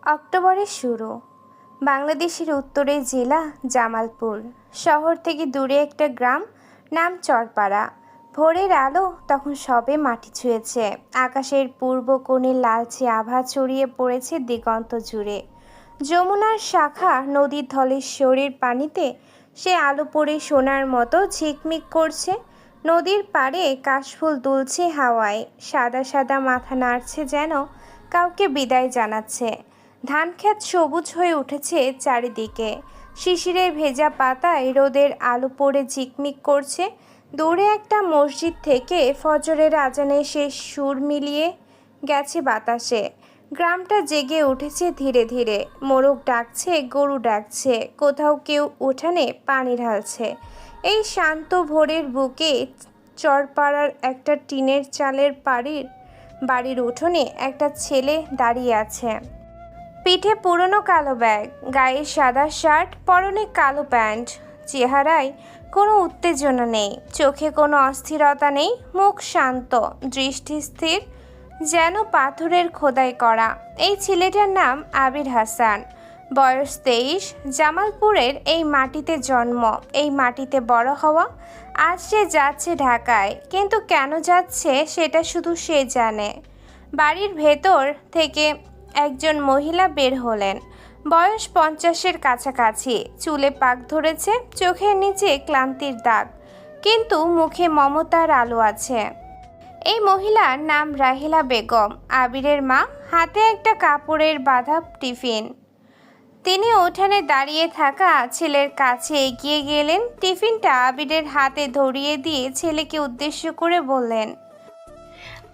অক্টোবরের শুরু। বাংলাদেশের উত্তরের জেলা জামালপুর। শহর থেকে দূরে একটা গ্রাম, নাম চরপাড়া। ভোরের আলো তখন সবে মাটি ছুঁয়েছে। আকাশের পূর্ব কোণে লালচে আভা ছড়িয়ে পড়েছে দিগন্ত জুড়ে। যমুনার শাখা নদীর ধলেশ্বরীর পানিতে সে আলো পড়ে সোনার মতো ঝিকমিক করছে। নদীর পাড়ে কাশফুল দুলছে হাওয়ায়, সাদা সাদা মাথা নাড়ছে, যেন কাউকে বিদায় জানাচ্ছে। ধানক্ষেত সবুজ হয়ে উঠেছে চারিদিকে। শিশিরে ভেজা পাতায় রোদের আলো পড়ে ঝিকমিক করছে। দূরে একটা মসজিদ থেকে ফজরের আজানে শেষ সুর মিলিয়ে গেছে বাতাসে। গ্রামটা জেগে উঠেছে ধীরে ধীরে। মোরগ ডাকছে, গরু ডাকছে, কোথাও কেউ উঠানে পানি ঢালছে। এই শান্ত ভোরের বুকে চরপাড়ার একটা টিনের চালের বাড়ির উঠোনে একটা ছেলে দাঁড়িয়ে আছে। পিঠে পুরনো কালো ব্যাগ, গায়ে সাদা শার্ট, পরনে কালো প্যান্ট। চেহারায় কোনো উত্তেজনা নেই, চোখে কোনো অস্থিরতা নেই, মুখ শান্ত, দৃষ্টি স্থির, যেন পাথরের খোদাই করা। এই ছেলেটার নাম আবির হাসান, বয়স 23। জামালপুরের এই মাটিতে জন্ম, এই মাটিতে বড় হওয়া। আজ সে যাচ্ছে ঢাকায়, কিন্তু কেন যাচ্ছে সেটা শুধু সে জানে। বাড়ির ভেতর থেকে একজন মহিলা বের হলেন, বয়স 50-এর কাছাকাছি। চুলে পাক ধরেছে, চোখের নিচে ক্লান্তির দাগ, কিন্তু মুখে মমতার আলো আছে। এই মহিলার নাম রাহিলা বেগম, আবিরের মা। হাতে একটা কাপড়ের বাঁধা টিফিন। তিনি উঠানে দাঁড়িয়ে থাকা ছেলের কাছে এগিয়ে গেলেন, টিফিনটা আবিরের হাতে ধরিয়ে দিয়ে ছেলেকে উদ্দেশ্য করে বললেন,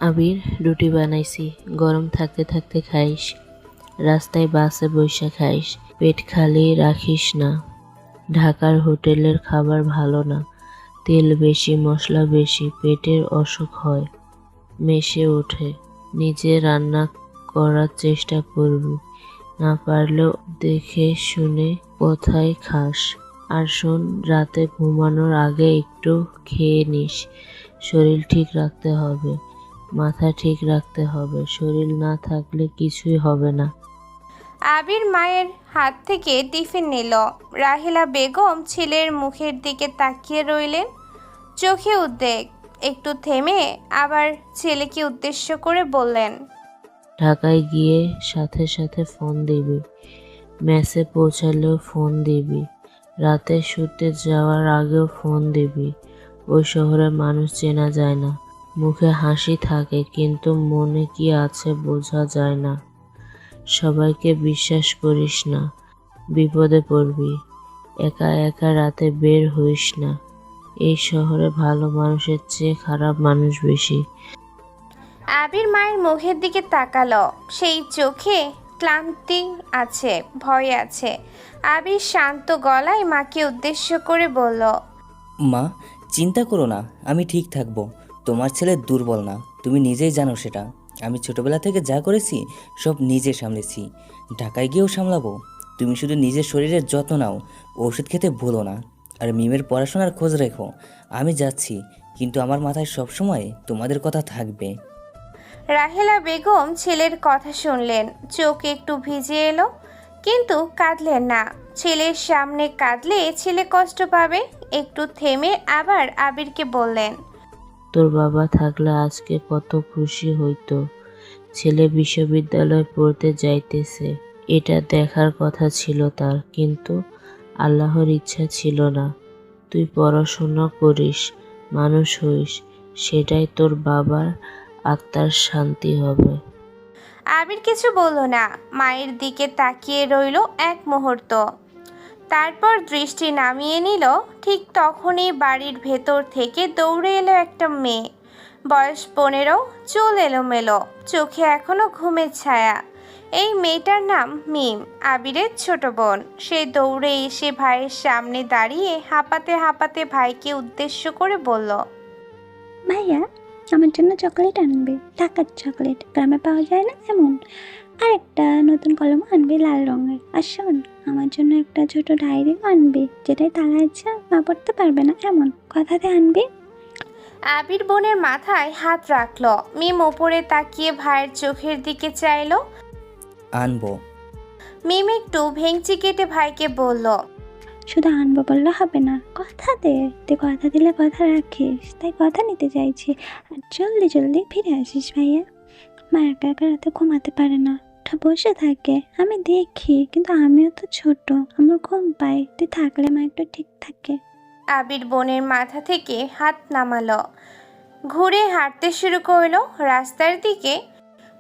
আবির, রুটি বানাইছি, গরম থাকতে থাকতে খাইস। রাস্তায় বাসে বইসা খাইস, পেট খালি রাখিস না। ঢাকার হোটেলের খাবার ভালো না, তেল বেশি, মশলা বেশি, পেটের অসুখ হয়, মেসে ওঠে। নিজে রান্না করার চেষ্টা করবি, না পারলেও দেখে শুনে কোথায় খাস। আর শোন, রাতে ঘুমানোর আগে একটু খেয়ে নিস। শরীর ঠিক রাখতে হবে, মাথা ঠিক রাখতে হবে। শরীর না থাকলে কিছুই হবে না। আবির মায়ের হাত থেকে টিফিন নিল। রাহিলা বেগম ছেলের মুখের দিকে তাকিয়ে রইলেন, চোখে উদ্বেগ। একটু থেমে আবার ছেলেকে উদ্দেশ্য করে বললেন, ঢাকায় গিয়ে সাথে সাথে ফোন দিবি, মেসে পৌঁছালেও ফোন দিবি, রাতে শুতে যাওয়ার আগেও ফোন দিবি। ওই শহরে মানুষ চেনা যায় না, মুখে হাসি থাকে কিন্তু মনে কি আছে বোঝা যায় না। সবাইকে বিশ্বাস করিস না, বিপদে পড়বি। একা একা রাতে বের হইস না। এই শহরে ভালো মানুষের চেয়ে খারাপ মানুষ বেশি। আবির মায়ের মুখের দিকে তাকালো, সেই চোখে ক্লান্তি আছে, ভয় আছে। আবির শান্ত গলায় মাকে উদ্দেশ্য করে বলল, মা, চিন্তা করো না, আমি ঠিক থাকবো। তোমার ছেলে দুর্বল না, তুমি নিজেই জানো সেটা। আমি ছোটবেলা থেকে যা করেছি সব নিজে সামলেছি, ঢাকায় গিয়েও সামলাবো। তুমি শুধু নিজের শরীরের যত্ন নাও, ওষুধ খেতে ভুলো না, আর মিমের পড়াশোনার খোঁজ রেখো। আমি যাচ্ছি, কিন্তু আমার মাথায় সবসময় তোমাদের কথা থাকবে। রাহেলা বেগম ছেলের কথা শুনলেন, চোখ একটু ভিজে এলো, কিন্তু কাঁদলেন না। ছেলের সামনে কাঁদলে ছেলে কষ্ট পাবে। একটু থেমে আবার আবিরকে বললেন, তোর বাবা থাকলে আজকে কত খুশি হইতো। ছেলে বিশ্ববিদ্যালয়ে পড়তে যাইতেছে, এটা দেখার কথা ছিল তার, কিন্তু আল্লাহর ইচ্ছা ছিল না। তুই পড়াশোনা করিস, মানুষ হইস, সেটাই তোর বাবার আত্মার শান্তি হবে। আবির কিছু বলল না, মায়ের দিকে তাকিয়ে রইল এক মুহূর্ত, তারপর দৃষ্টি নামিয়ে নিল। ঠিক তখনই বাড়ির ভেতর থেকে দৌড়ে এলো একটা মেয়ে, বয়স 15, চুল এলোমেলো, চোখে এখনো ঘুমের ছায়া। এই মেয়েটার নাম মিম, আবিরের ছোট বোন। সে দৌড়ে এসে ভাইয়ের সামনে দাঁড়িয়ে হাঁপাতে হাঁপাতে ভাইকে উদ্দেশ্য করে বলল, ভাইয়া, আমার জন্য চকলেট আনবে, ঢাকার চকলেট, গ্রামে পাওয়া যায় না এমন। আর একটা নতুন কলম আনবে লাল রঙের। আর শোন, আমার জন্য একটা ছোট ডায়েরিও আনবে, যেটাই তালা আছে, মা পড়তে পারবে না এমন। কথাতে আনবে। আবির বোনের মাথায় হাত রাখলো। মিম ওপরে তাকিয়ে ভাইয়ের চোখের দিকে চাইলো। আনবো। মিম একটু ভেঙচি কেটে ভাইকে বলল, শুধু আনবো বললে হবে না, কথা দে, তুই কথা দিলে কথা রাখিস, তাই কথা নিতে চাইছি। আর জলদি জলদি ফিরে আসিস ভাইয়া। মা একা একা রাতে ঘুমাতে পারে না, ওটা বসে থাকে, আমি দেখি, কিন্তু আমিও তো ছোট, আমার ঘুম পাই, তুই থাকলে মা একটু ঠিক থাকে। আবির বোনের মাথা থেকে হাত নামালো, ঘুরে হাঁটতে শুরু করলো রাস্তার দিকে।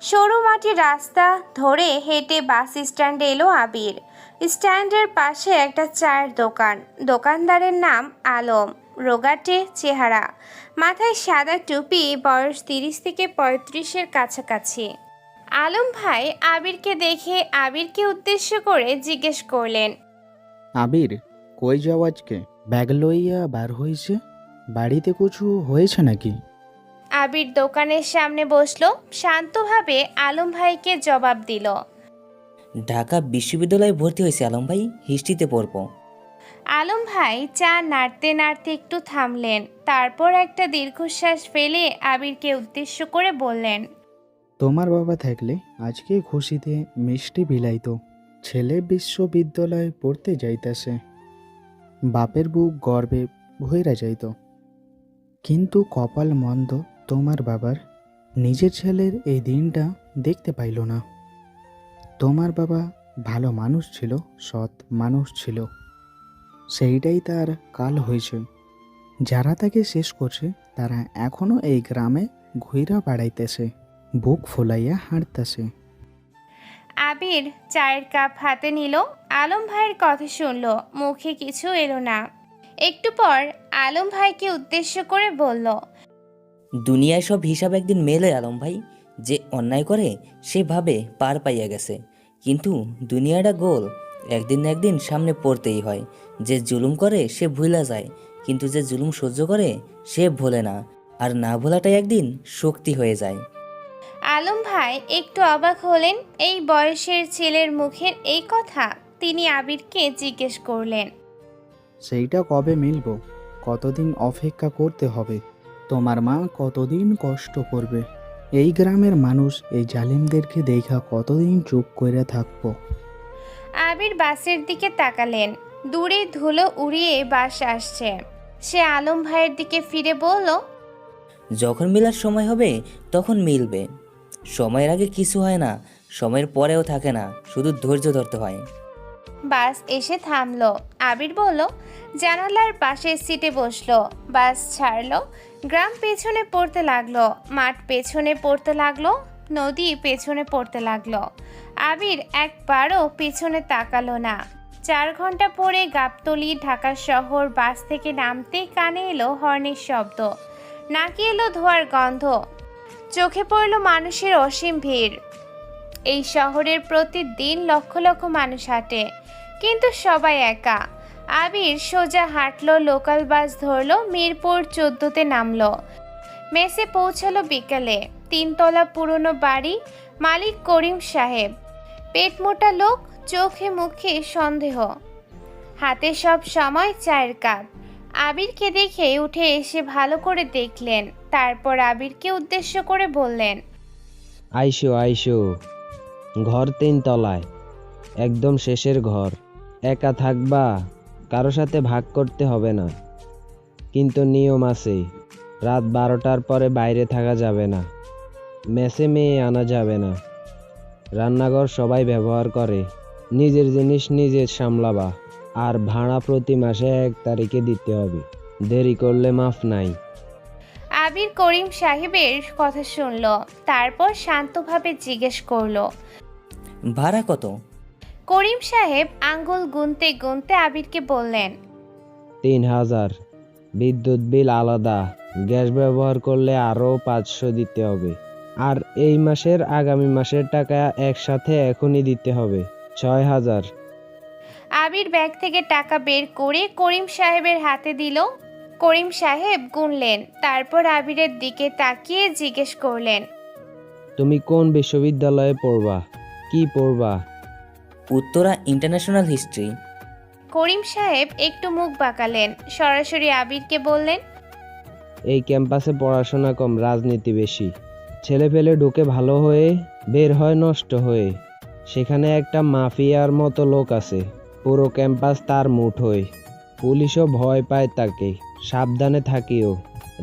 সরু মাটির রাস্তা ধরে হেঁটে বাস স্ট্যান্ডে এলো আবির। স্ট্যান্ডের পাশে একটা চায়ের দোকান। দোকানদারের নাম আলম, রোগাটে চেহারা, মাথায় সাদা টুপি, বয়স 30 থেকে 35-এর কাছাকাছি। আলম ভাই আবিরকে দেখে আবিরকে উদ্দেশ্য করে জিজ্ঞেস করলেন, আবির, কই যাও আজকে? ব্যাগ লইয়া বার হইছে, বাড়িতে কিছু হয়েছে নাকি? আবির দোকানের সামনে বসলো, শান্তভাবে আলম ভাইকে জবাব দিল। ঢাকা বিশ্ববিদ্যালয়ে ভর্তি হয়েছে আলম ভাই, হিস্ট্রিতে পড়বো। আলম ভাই চা নাড়তে নাড়তে একটু থামলেন, তারপর একটা দীর্ঘশ্বাস ফেলে আবিরকে উদ্দেশ্য করে বললেন, তোমার বাবা থাকলে আজকে খুশিতে মিষ্টি বিলাইতো। ছেলে বিশ্ববিদ্যালয়ে পড়তে যাইতাছে, বাপের বুক গর্বে ভইরা যাইত। কিন্তু কপাল মন্দ তোমার বাবার, নিজের ছেলের এই দিনটা দেখতে পাইল না। তোমার বাবা ভালো মানুষ ছিল, সৎ মানুষ ছিল, সেইটাই তার কাল হয়েছে। যারা তাকে শেষ করছে তারা এখনো এই গ্রামে ঘুইরা বাড়াইতেছে, বুক ফুলাইয়া হাঁটতেছে। আবির চায়ের কাপ হাতে নিল, আলম ভাইয়ের কথা শুনলো, মুখে কিছু এলো না। একটু পর আলম ভাইকে উদ্দেশ্য করে বলল, দুনিয়ায় সব হিসাব একদিন মেলে আলম ভাই। যে অন্যায় করে সে ভাবে পার পাইয়া গেছে, কিন্তু দুনিয়াটা গোল, একদিন না একদিন সামনে পড়তেই হয়। যে জুলুম করে সে ভুলা যায়, কিন্তু যে জুলুম সহ্য করে সে ভোলে না, আর না ভোলাটাই একদিন শক্তি হয়ে যায়। আলম ভাই একটু অবাক হলেন এই বয়সের ছেলের মুখের এই কথা। তিনি আবিরকে জিজ্ঞেস করলেন, সেইটা কবে মিলব? কতদিন অপেক্ষা করতে হবে? তোমার মা কতদিন কষ্ট করবে? এই গ্রামের মানুষ এই জালিমদেরকে দেখা কতদিন চুপ করে থাকবো? আবির বাসের দিকে তাকালেন, দূরে ধুলো উড়িয়ে বাস আসছে। সে আলম ভাইয়ের দিকে ফিরে বলল, যখন মিলার সময় হবে তখন মিলবে। সময়ের আগে কিছু হয় না, সময়ের পরেও থাকে না, শুধু ধৈর্য ধরতে হয়। বাস এসে থামলো। আবির বলল, জানালার পাশের সিটে বসলো। বাস ছাড়লো, গ্রাম পেছনে পড়তে লাগলো, মাঠ পেছনে পড়তে লাগলো, নদী পেছনে পড়তে লাগলো। আবির একবারও পেছনে তাকালো না। 4 ঘন্টা পরে গাবতলী ঢাকা শহর। বাস থেকে নামতেই কানে এলো হর্নের শব্দ, নাকে এলো ধোঁয়ার গন্ধ, চোখে পড়ল মানুষের অসীম ভিড়। এই শহরের প্রতিদিন লক্ষ লক্ষ মানুষ হাঁটে, কিন্তু সবাই একা। আবির সোজা হাঁটলো, লোকাল বাস ধরলো, মিরপুর 14-তে নামলো। মেসে পৌঁছালো বিকালে। 3 তলা পুরনো বাড়ি, মালিক করিম সাহেব, পেট মোটা লোক, চোখে মুখে সন্দেহ, হাতে সব সময় চায়ের কাপ। আবিরকে দেখে উঠে এসে ভালো করে দেখলেন, তারপর আবিরকে উদ্দেশ্য করে বললেন, আইসো আইসো, ঘর 3 তলায়, একদম শেষের ঘর। একা থাকবা, কারো সাথে ভাগ করতে হবে না, কিন্তু নিয়ম আছে, রাত 12টার পরে বাইরে থাকা যাবে না, মেসে মেয়ে আনা যাবে না, রান্নাঘর সবাই ব্যবহার করে, নিজের জিনিস নিজে সামলাবা, আর ভাড়া প্রতি মাসে 1 তারিখে দিতে হবে, দেরি করলে মাফ নাই। আবির করিম সাহেবের কথা শুনল, তারপর শান্তভাবে জিজ্ঞেস করলো, ভাড়া কত? করিম সাহেব আঙ্গুল গুনতে গুনতে আবিরকে বললেন, 3000, বিদ্যুৎ বিল আলাদা, গ্যাস ব্যবহার করলে আরও 500 দিতে হবে, আর এই মাসের আগামী মাসের টাকা একসাথে এখনই দিতে হবে, 6000। আবির ব্যাগ থেকে টাকা বের করে করিম সাহেবের হাতে দিল। করিম সাহেব গুনলেন, তারপর আবিরের দিকে তাকিয়ে জিজ্ঞেস করলেন, তুমি কোন বিশ্ববিদ্যালয়ে পড়বা? কি পড়বা? Uttara international history. করিম সাহেব একটু মুখ বাঁকালেন, সরাসরি আবিরকে বললেন, এই ক্যাম্পাসে পড়াশোনা কম, রাজনীতি বেশি। ছেলে পেলে ঢুকে ভালো হয়ে, বের হয় নষ্ট হয়ে। সেখানে একটা মাফিয়ার মতো লোক আছে, পুরো ক্যাম্পাস তার মুঠোয়। পুলিশও ভয় পায় তাকে। সাবধানে থাকিও,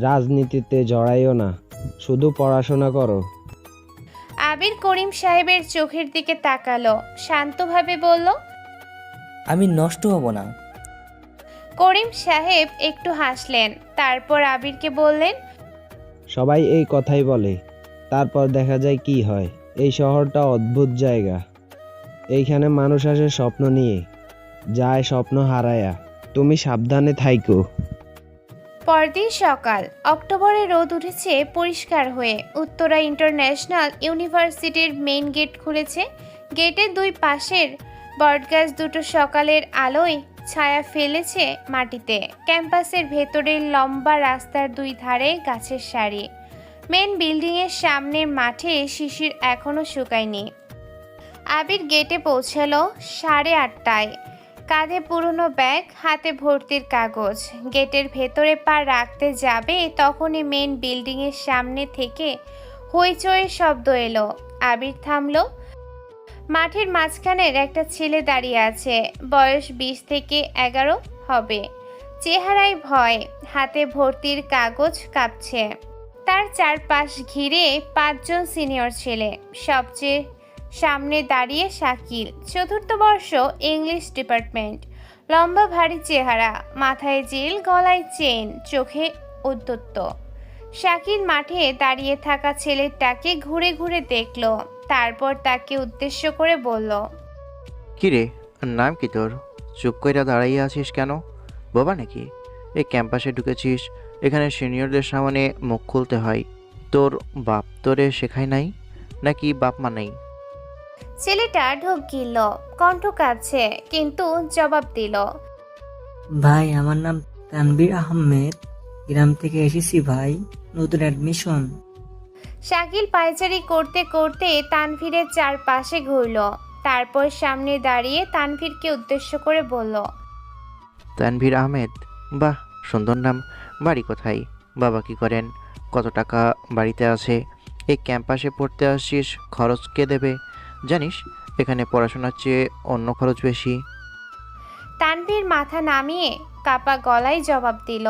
রাজনীতিতে জড়াইও না, শুধু পড়াশোনা করো। আবির করিম সাহেবের চোখের দিকে তাকালো, শান্তভাবে বলল। আমি নষ্ট হব না। করিম সাহেব একটু হাসলেন, তারপর আবিরকে বললেন। সবাই এই কথাই বলে, তারপর দেখা যায় কি হয়। এই শহরটা অদ্ভুত জায়গা। এইখানে মানুষ আসে স্বপ্ন নিয়ে, যায় স্বপ্ন হারায়া। তুমি সাবধানে থাইকো। পরদিন সকাল, অক্টোবরে রোদ উঠেছে পরিষ্কার হয়ে। উত্তরা ইন্টারন্যাশনাল ইউনিভার্সিটির মেইন গেট খুলেছে। গেটের দুই পাশের বটগাছ দুটো সকালের আলোয় ছায়া ফেলেছে মাটিতে। ক্যাম্পাসের ভেতরের লম্বা রাস্তার দুই ধারে গাছের সারি। মেন বিল্ডিংয়ের সামনের মাঠে শিশির এখনো শুকায়নি। আবির গেটে পৌঁছালো 8:30টায়। কাঁধে পুরনো ব্যাগ, হাতে ভর্তির কাগজ। গেটের ভেতরে পা রাখতে যাবে তখনই মেন বিল্ডিংয়ের সামনে থেকে হইচইয়ের শব্দ এলো। আবির থামলো। মাঠের মাঝখানের একটা ছেলে দাঁড়িয়ে আছে, বয়স 20 থেকে 11 হবে। চেহারায় ভয়, হাতে ভর্তির কাগজ কাঁপছে। তার চারপাশ ঘিরে 5 জন সিনিয়র ছেলে। সবচেয়ে সামনে দাঁড়িয়ে শাকিল, 4র্থ বর্ষ, ইংলিশ ডিপার্টমেন্ট। লম্বা ভারী চেহারা, মাথায় জিল, গলায় চেন, চোখে উদ্যত। শাকিল মাঠে দাঁড়িয়ে থাকা ছেলেটাকে ঘুরে ঘুরে দেখল, তারপর তাকে উদ্দেশ্য করে বলল। কিরে, নাম কি তোর? চুপ কইরা দাঁড়াইয়া আছিস কেন? বোবা নাকি? এই ক্যাম্পাসে ঢুকেছিস, এখানে সিনিয়রদের সামনে মুখ খুলতে হয়। তোর বাপ তোরে শেখায় নাই নাকি বাপ মা নাই? ছেলেটা ঢোক গিলল, কণ্ঠ কাঁপছে, কিন্তু জবাব দিল। ভাই, আমার নাম তানভীর আহমেদ, গ্রাম থেকে এসেছি ভাই, নতুন অ্যাডমিশন। শাকিল পায়চারি করতে করতে তানভীরের চারপাশে ঘুরল, তারপর সামনে দাঁড়িয়ে তানভীরকে উদ্দেশ্য করে বলল। তানভীর আহমেদ, বাহ সুন্দর নাম। বাড়ি কোথায়? বাবা কি করেন? কত টাকা বাড়িতে আছে? এই ক্যাম্পাসে পড়তে আসছিস, খরচ কে দেবে? জানিস এখানে পড়াশোনার চেয়ে অন্য খরচ বেশি। তানভীর মাথা নামিয়ে কাপা গলায় জবাব দিল।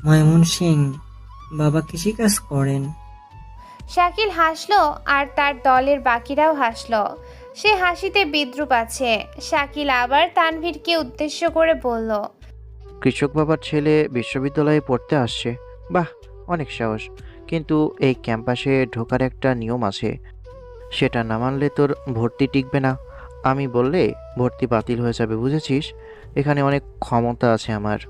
ময়মনসিং, বাবা কৃষিকাজ করেন। শাকিল হাসলো আর তার দলের বাকিরাও হাসলো। সে হাসিতে বিদ্রুপ আছে। শাকিল আবার তানভীরকে উদ্দেশ্য করে বলল। কৃষক বাবার ছেলে বিশ্ববিদ্যালয়ে পড়তে আসছে, বাহ অনেক সাহস। কিন্তু এই ক্যাম্পাসে ঢোকার একটা নিয়ম আছে, সেটা না মানলে তোর ভর্তি টিকবে না। আমি বললে ভর্তি বাতিল হয়ে যাবে, বুঝেছিস? এখানে অনেক ক্ষমতা আছে আমার।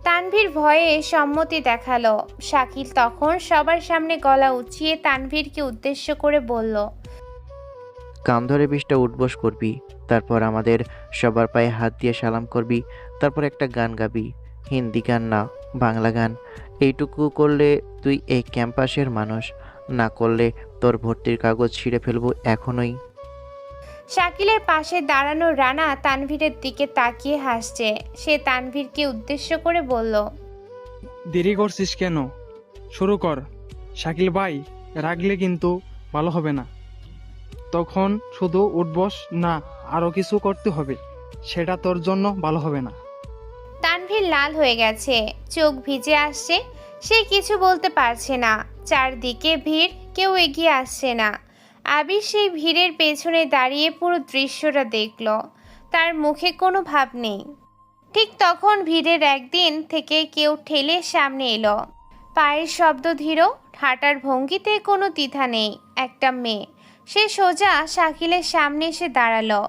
তানভীর ভয়ে সম্মতি দেখালো। শাকিল তখন সবার সামনে গলা উঁচিয়ে তানভীরকে উদ্দেশ্য করে বলল। কান ধরে 20টা উঠবস করবি, তারপর আমাদের সবার পায়ে হাত দিয়ে সালাম করবি, তারপর একটা গান গাবি। হিন্দি গান না, বাংলা গান। এইটুকু করলে তুই এই ক্যাম্পাসের মানুষ, না করলে তোর ভর্তির কাগজ ছিঁড়ে ফেলবো এখনই। শাকিলের পাশে দাঁড়ানো রানা তানভীরের দিকে তাকিয়ে হাসছে। সে তানভীরকে উদ্দেশ্য করে বলল। দেরি করছিস কেন? শুরু কর। শাকিল ভাই, রাগলে কিন্তু ভালো হবে না। তখন শুধু উঠবস না, আরো কিছু করতে হবে, সেটা তোর জন্য ভালো হবে না। তানভীর লাল হয়ে গেছে, চোখ ভিজে আসছে। সে কিছু বলতে পারছে না। চারদিকে ভিড়, কেউ এগিয়ে আসছে না। আবির সেই ভিড়ের পেছনে দাঁড়িয়ে পুরো দৃশ্যটা দেখল। তার মুখে কোনো ভাব নেই। ঠিক তখন ভিড়ের একদিন থেকে কেউ ঠেলে সামনে এলো। পায়ের শব্দ ধীর, হাঁটার ভঙ্গিতে কোনো দ্বিধা নেই। একটা মেয়ে, সে সোজা শাকিলের সামনে এসে দাঁড়ালো।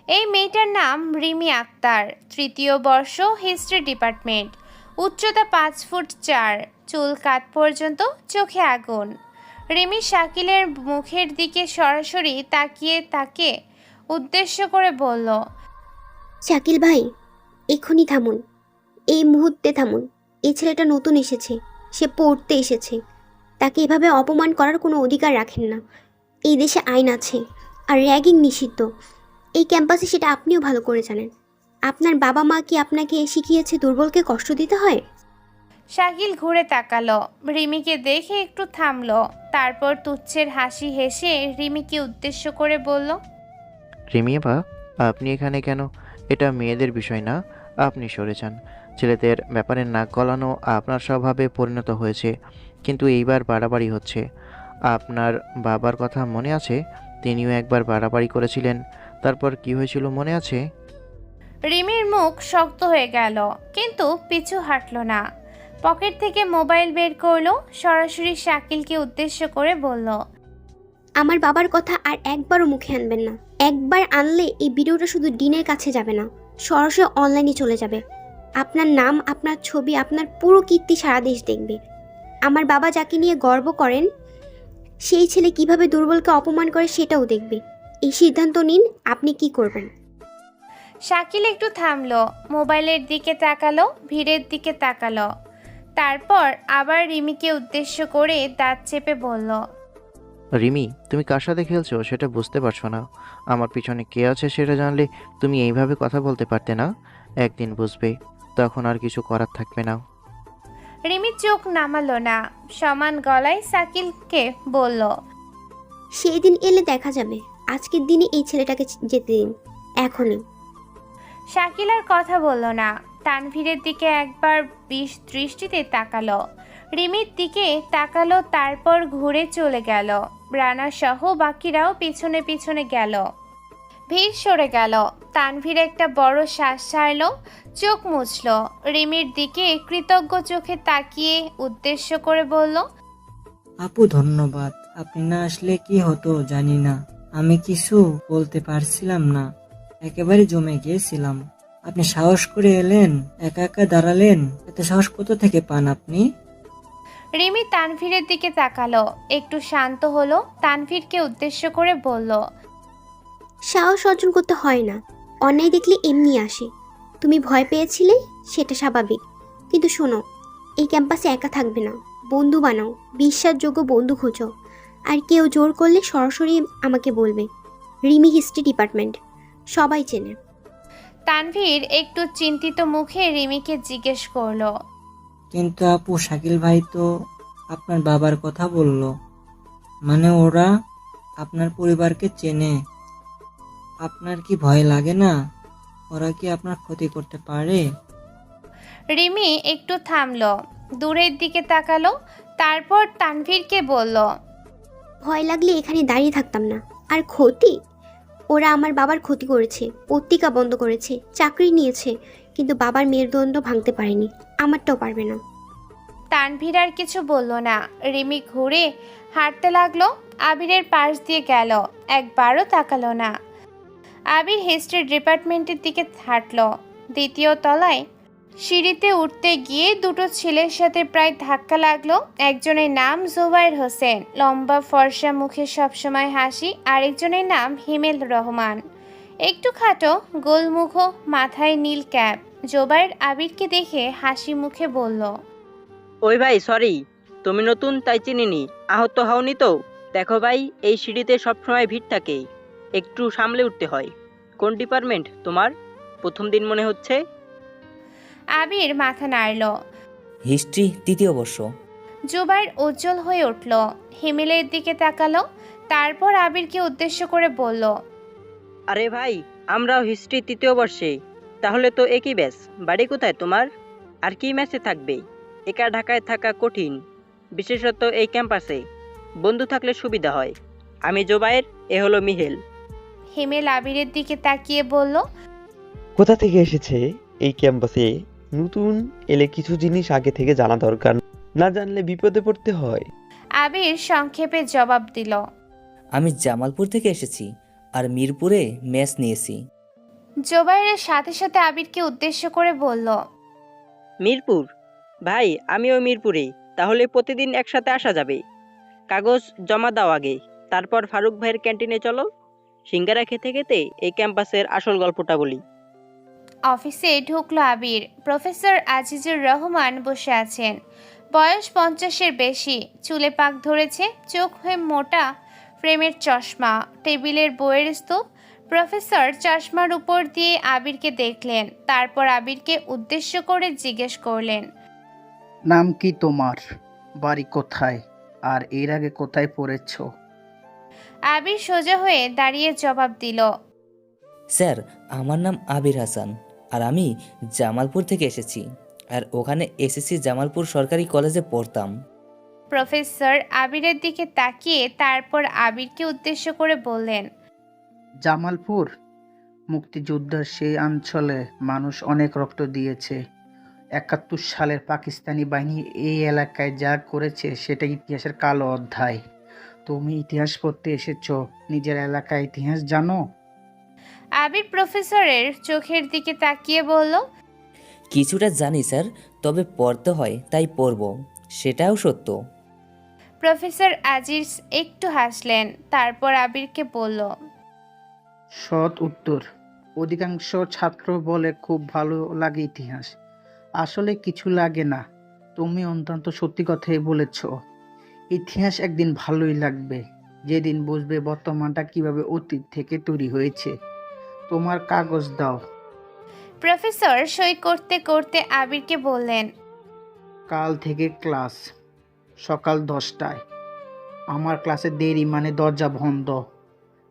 এই মেয়েটার নাম রিমি আক্তার, 3য় বর্ষ, হিস্ট্রি ডিপার্টমেন্ট। উচ্চতা 5 ফুট 4, চুল কাঁধ পর্যন্ত, চোখে আগুন। রিমি শাকিলের মুখের দিকে সরাসরি তাকিয়ে তাকে উদ্দেশ্য করে বলল। শাকিল ভাই, এক্ষুনি থামুন, এই মুহূর্তে থামুন। এই ছেলেটা নতুন এসেছে, সে পড়তে এসেছে। তাকে এভাবে অপমান করার কোনো অধিকার রাখেন না। এই দেশে আইন আছে, আর র্যাগিং নিষিদ্ধ। এই ক্যাম্পাসে সেটা আপনিও ভালো করে জানেন। আপনার বাবা মা কি আপনাকে শিখিয়েছে দুর্বলকে কষ্ট দিতে হয়? শাকিল ঘুরে তাকালো, রিমিকে দেখে একটু থামলো, তারপর তুচ্ছের হাসি হেসে রিমিকে উদ্দেশ্য করে বলল, রিমিয়া, আপনি এখানে কেন? এটা মেয়েদের বিষয় না, আপনি সরে যান। ছেলেদের ব্যাপারে নাক গলানো আপনার স্বভাবে পরিণত হয়েছে, কিন্তু এইবার বাড়াবাড়ি হচ্ছে। আপনার বাবার কথা মনে আছে? তিনিও একবার বাড়াবাড়ি করেছিলেন, তারপর কি হয়েছিল মনে আছে? রিমির মুখ শক্ত হয়ে গেল, কিন্তু পিছু হাঁটলো না। পকেট থেকে মোবাইল বের করলো, সরাসরি শাকিলকে উদ্দেশ্য করে বলল, আমার বাবার কথা আর একবারও মুখে আনবেন না। একবার আনলে এই ভিডিওটা শুধু ডিনের কাছে যাবে না, সরাসরি অনলাইনে চলে যাবে। আপনার নাম, আপনার ছবি, আপনার পুরো কীর্তি সারা দেশ দেখবে। আমার বাবা যাকে নিয়ে গর্ব করেন, সেই ছেলে কিভাবে দুর্বলকে অপমান করে সেটাও দেখবে। এই সিদ্ধান্ত নিন, আপনি কি করবেন। শাকিল একটু থামলো, মোবাইলের দিকে তাকালো, ভিড়ের দিকে তাকালো, তারপর আবার রিমিকে উদ্দেশ্য করে দাঁত চেপে বলল, রিমি, তুমি কার সাথে খেলছো সেটা বুঝতে পারছো না। আমার পিছনে কে আছে সেটা জানলে তুমি এইভাবে কথা বলতে পারতে না। একদিন বুঝবে, তখন আর কিছু করার থাকবে না। রিমি চোখ নামালো না, সমান গলায় শাকিলকে বলল, সেই দিন এলে দেখা যাবে। আজকের দিনে এই ছেলেটাকে যেতে দিন, এখনই। শাকিল আর কথা বলল না, তানভীরের দিকে একবার বিষ দৃষ্টিতে তাকালো, রিমির দিকে তাকালো, তারপর ঘুরে চলে গেল। রানা সহ বাকিরাও পিছনে পিছনে গেল। ভিড় সরে গেল। তানভীর একটা বড় শ্বাস ছাড়ল, চোখ মুছল, রিমির দিকে কৃতজ্ঞ চোখে তাকিয়ে উদ্দেশ্য করে বলল, আপু ধন্যবাদ, আপনি না আসলে কি হতো জানি না। আমি কিছু বলতে পারছিলাম না, একেবারে জমে গিয়েছিলাম। আপনি সাহস করে এলেন, একা একা দাঁড়ালেন, এত সাহস কোথা থেকে পান আপনি? রিমি তানভীরের দিকে তাকালো, একটু শান্ত হলো, তানভীরকে উদ্দেশ্য করে বলল, সাহস অর্জন করতে হয় না, অন্যায় দেখলে এমনি আসে। তুমি ভয় পেয়েছিলে, সেটা স্বাভাবিক। কিন্তু শোনো, এই ক্যাম্পাসে একা থাকবে না, বন্ধু বানাও, বিশ্বাসযোগ্য বন্ধু খোঁজো। আর কেউ জোর করলে সরাসরি আমাকে বলবে। রিমি হিস্ট্রি ডিপার্টমেন্ট, সবাই চেনে। তানভীর একটু চিন্তিত মুখে রিমিকে জিজ্ঞেস করলো, কিন্তু আপু, শাকিল ভাই তো আপনার বাবার কথা বলল, মানে ওরা আপনার পরিবারকে চেনে। আপনার কি ভয় লাগে না? ওরা কি আপনার ক্ষতি করতে পারে? রিমি একটু থামলো, দূরের দিকে তাকালো, তারপর তানভীরকে বলল, ভয় লাগলে এখানে দাঁড়িয়ে থাকতাম না। আর ক্ষতি, ওরা আমার বাবার ক্ষতি করেছে, পত্রিকা বন্ধ করেছে, চাকরি নিয়েছে, কিন্তু বাবার মেরুদণ্ড ভাঙতে পারেনি, আমারটাও পারবে না। তানভীর আর কিছু বলল না। রিমি ঘুরে হাঁটতে লাগলো, আবিরের পাশ দিয়ে গেল, একবারও তাকালো না। আবির হিস্ট্রি ডিপার্টমেন্টের দিকে হাঁটলো। দ্বিতীয় তলায় সিঁড়িতে উঠতে গিয়ে দুটো ছেলের সাথে প্রায় ধাক্কা লাগলো। একজনের নাম জুবাইর হোসেন, লম্বা ফর্সা, মুখে সবসময় হাসি। আরেকজনের নাম হিমেল রহমান, একটু খাটো, গোলমুখ, মাথায় নীল ক্যাপ। জুবাইর আবিরকে দেখে হাসি মুখে বলল, ওই ভাই, সরি, তুমি নতুন তাই চিনিনি। আহত হওনি তো? দেখো ভাই, এই সিঁড়িতে সবসময় ভিড় থাকে, একটু সামলে উঠতে হয়। কোন ডিপার্টমেন্ট তোমার? প্রথম দিন মনে হচ্ছে। আবির মাথা নাড়ল। হিস্ট্রি 3য় বর্ষ। জুবাইর উজ্জ্বল হয়ে উঠল, হিমেলের দিকে তাকালো, তারপর আবিরকে উদ্দেশ্য করে বলল, আরে ভাই, আমরাও হিস্ট্রি 3য় বর্ষে। তাহলে তো একই ব্যাচ। বাড়ি কোথায় তোমার? আর কি ম্যাচে থাকবে? একা ঢাকায় থাকা কঠিন, বিশেষত এই ক্যাম্পাসে। বন্ধু থাকলে সুবিধা হয়। আমি জোবায়ের, এ হলো মিহেল। হিমেল আবিরের দিকে তাকিয়ে বলল, কোথা থেকে এসেছে এই ক্যাম্পাসে? নতুন এলে কিছু জিনিস আগে থেকে জানা দরকার, না জানলে বিপদে পড়তে হয়। আবির সংক্ষেপে জবাব দিল, আমি জামালপুর থেকে এসেছি, আর মিরপুরে মেস নিয়েছি। জুবাইরের সাথে সাথে আবিরকে উদ্দেশ্য করে বলল, মিরপুর? ভাই, আমিও মিরপুরে। তাহলে প্রতিদিন একসাথে আসা যাবে। কাগজ জমা দাও আগে, তারপর ফারুক ভাইয়ের ক্যান্টিনে চলো। সিঙ্গারা খেতে খেতে এই ক্যাম্পাসের আসল গল্পটা বলি। অফিসে ঢুকলো আবির। প্রফেসর আজিজুর রহমান বসে আছেন, বয়স 50-এর বেশি, চুলে পাক ধরেছে, চোখ হয়ে মোটা ফ্রেমের চশমা, টেবিলের বইয়ের স্তূপ। প্রফেসর চশমার উপর দিয়ে আবিরকে দেখলেন, তারপর আবিরকে উদ্দেশ্য করে জিজ্ঞেস করলেন, নাম কি তোমার? বাড়ি কোথায়? আর এর আগে কোথায় পড়েছো? আবির সোজা হয়ে দাঁড়িয়ে জবাব দিল। স্যার, আমার নাম আবির হাসান, আর আমি জামালপুর থেকে এসেছি। আর ওখানে এসএসসি জামালপুর সরকারি কলেজে পড়তাম। প্রফেসর আবিরের দিকে তাকিয়ে তারপর আবিরকে উদ্দেশ্য করে বললেন, জামালপুর? মুক্তিযুদ্ধের সেই অঞ্চলে মানুষ অনেক রক্ত দিয়েছে। ৭১ সালের পাকিস্তানি বাহিনী এই এলাকায় যা করেছে সেটা ইতিহাসের কালো অধ্যায়। তুমি ইতিহাস পড়তে এসেছো, নিজের এলাকার ইতিহাস জানো? আবির প্রফেসরের চোখের দিকে তাকিয়ে বলল, কিছুটা জানি স্যার, তবে পড়তে হয় তাই পড়ব, সেটাও সত্য। প্রফেসর আজিজ একটু হাসলেন, তারপর আবিরকে বলল, সৎ উত্তর। অধিকাংশ ছাত্র বলে খুব ভালো লাগে ইতিহাস। আসলে কিছু লাগে না। তুমি অন্তত সত্যি কথাই বলেছ। ইতিহাস একদিন ভালোই লাগবে, যেদিন বুঝবে বর্তমানটা কিভাবে অতীত থেকে তৈরি হয়েছে। তোমার কাগজ দাও। প্রফেসর সই করতে করতে আবিরকে বললেন, কাল থেকে ক্লাস, সকাল 10টায়। আমার ক্লাসে দেরি মানে দরজা বন্ধ।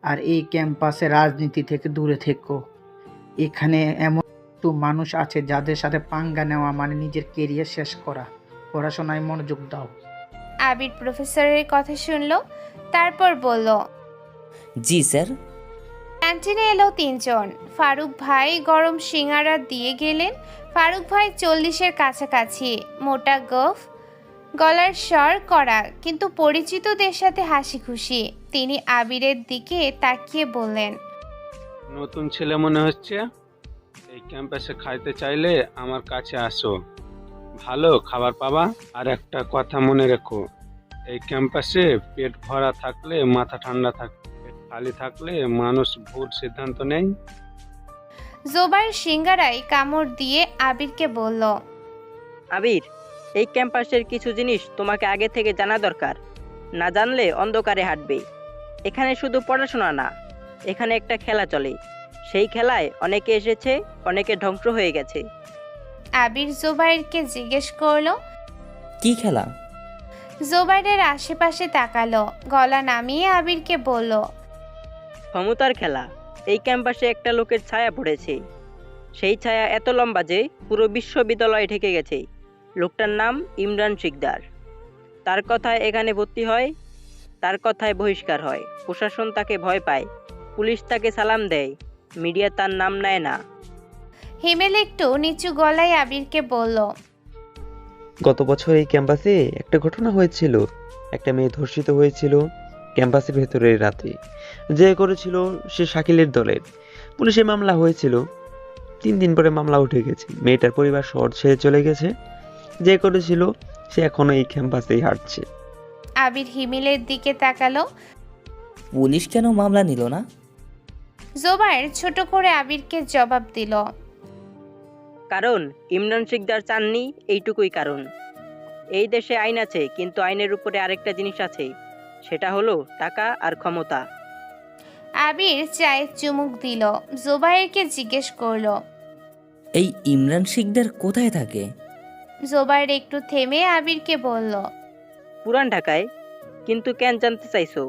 আর এই ক্যাম্পাসে রাজনীতি থেকে দূরে থেকো। এখানে এমন কিছু মানুষ আছে যাদের সাথে পাঙ্গা নেওয়া মানে নিজের কেরিয়ার শেষ করা। পড়াশোনায় মনোযোগ দাও। আবির প্রফেসরের কথা শুনল, তারপর বলল, জি স্যার। ক্যান্টিনে এলো 3 জন। ফারুক ভাই গরম সিঙ্গারা দিয়ে গেলেন। ফারুক ভাই 40-এর কাছাকাছি, মোটা গোঁফ, গলার স্বর কড়া, কিন্তু পরিচিতদের সাথে হাসি খুশি। তিনি আবিরের দিকে তাকিয়ে বললেন, নতুন ছেলে মনে হচ্ছে। এই ক্যাম্পাসে খাইতে চাইলে আমার কাছে আসো, ভালো খাবার পাবা। আর একটা কথা মনে রেখো, এই ক্যাম্পাসে পেট ভরা থাকলে মাথা ঠান্ডা থাকে, পেট খালি থাকলে মানুষ ভুল সিদ্ধান্ত নেয়। জোবাইর সিঙ্গারায় কামড় দিয়ে আবিরকে বলল, আবির, এই ক্যাম্পাসের কিছু জিনিস তোমাকে আগে থেকে জানা দরকার। না জানলে অন্ধকারে হাঁটবে। এখানে শুধু পড়াশোনা না, এখানে একটা খেলা চলে। সেই খেলায় অনেকে এসেছে, অনেকে ধ্বংস হয়ে গেছে। আবির জোবাইরকে জিজ্ঞেস করলো, কি খেলা? জোবাইরের আশেপাশে তাকালো, গলা নামিয়ে আবিরকে বলল, ক্ষমতার খেলা। এই ক্যাম্পাসে একটা লোকের ছায়া পড়েছে। সেই ছায়া এত লম্বা যে পুরো বিশ্ববিদ্যালয়ে ঢেকে গেছে। লোকটার নাম ইমরান শিকদার। তার কথায় এখানে ভর্তি হয়, তার কথায় বহিষ্কার হয়। প্রশাসন তাকে ভয় পায়, পুলিশ তাকে সালাম দেয়, মিডিয়া তার নাম নেয় না। হিমেল একটু নিচু গলায় আবিরকে বলল, গত বছর এই ক্যাম্পাসে একটা ঘটনা হয়েছিল। একটা মেয়ে ধর্ষিত হয়েছিল ক্যাম্পাসের ভেতরের রাতে। যে করেছিল সে শাকিলের দলের। পুলিশে মামলা হয়েছিল, 3 দিন পরে মামলা উঠে গেছে। মেয়েটার পরিবার শহর ছেড়ে চলে গেছে। যে করেছিল সে এখনো এই ক্যাম্পাসেই হাঁটছে। আবির হিমেলের দিকে তাকালো। পুলিশ কেন মামলা নিল না? জোবাইর ছোট করে আবিরকে জবাব দিল, কারণ ইমরান শিকদার চাননি, এইটুকুই কারণ। এই দেশে আইন আছে, কিন্তু আইনের উপরে আরেকটা জিনিস আছে, সেটা হলো টাকা আর ক্ষমতা। আবির চায়ের চুমুক দিল। জোবাইরকে জিজ্ঞেস করলো, এই ইমরান শিকদার কোথায় থাকে? জোবাইর একটু থেমে আবিরকে বলল, পুরান ঢাকায়। কিন্তু কেন জানতে চাইছো?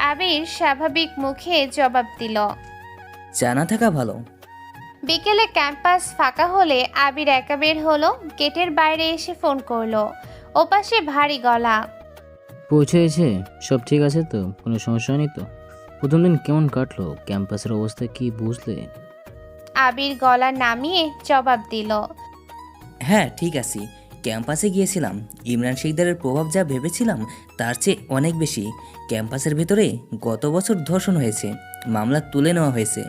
আবির স্বাভাবিক মুখে জবাব দিল। জানা থাকা ভালো। বিকেলে ক্যাম্পাস ফাঁকা হলে আবির একা বের হলো। গেটের বাইরে এসে ফোন করলো। ওপাশে ভারী গলা, পৌঁছেছে? সব ঠিক আছে তো? কোনো সমস্যা নেই তো? প্রথম দিন কেমন কাটলো? ক্যাম্পাসের অবস্থা কি বুঝলে? আবির গলা নামিয়ে জবাব দিল, হ্যাঁ ঠিক আছি। ক্যাম্পাসে গিয়েছিলাম। ইমরান শিকদারের প্রভাব যা ভেবেছিলাম তার চেয়ে অনেক বেশি। ক্যাম্পাসের ভেতরে গত বছর ধর্ষণ হয়েছে, মামলা তুলে নেওয়া হয়েছে,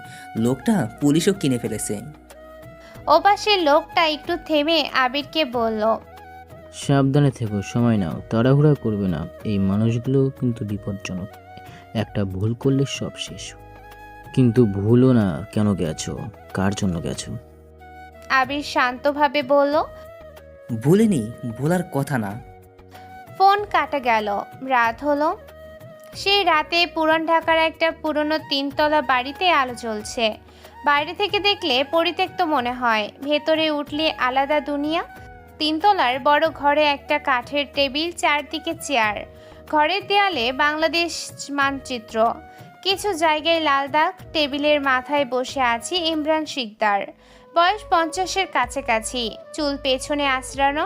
লোকটা পুলিশও কিনে ফেলেছে। ওপাশে লোকটা একটু থেমে আবিরকে বলল, সাবধানে থেকো, সময় নাও, তাড়াহুড়া করবে না। এই মানুষগুলো কিন্তু বিপজ্জনক। একটা ভুল করলে সব শেষ। কিন্তু ভুলও না, কেন গেছো, কার জন্য গেছো? আবির শান্তভাবে বলল, ভুলিনি, ভোলার কথা না। ফোন কাটা গেল। রাত হলো। সেই রাতে পুরান ঢাকার একটা পুরনো 3তলা বাড়িতে আলো জ্বলছে। বাইরে থেকে দেখলে পরিত্যক্ত মনে হয়, ভেতরে উঠলে আলাদা দুনিয়া। তিনতলার বড় ঘরে একটা কাঠের টেবিল, চারদিকে চেয়ার। ঘরের দেয়ালে বাংলাদেশ মানচিত্র, কিছু জায়গায় লাল দাগ। টেবিলের মাথায় বসে আছে ইমরান শিকদার, বয়স 50-এর কাছাকাছি, চুল পেছনে আঁচড়ানো,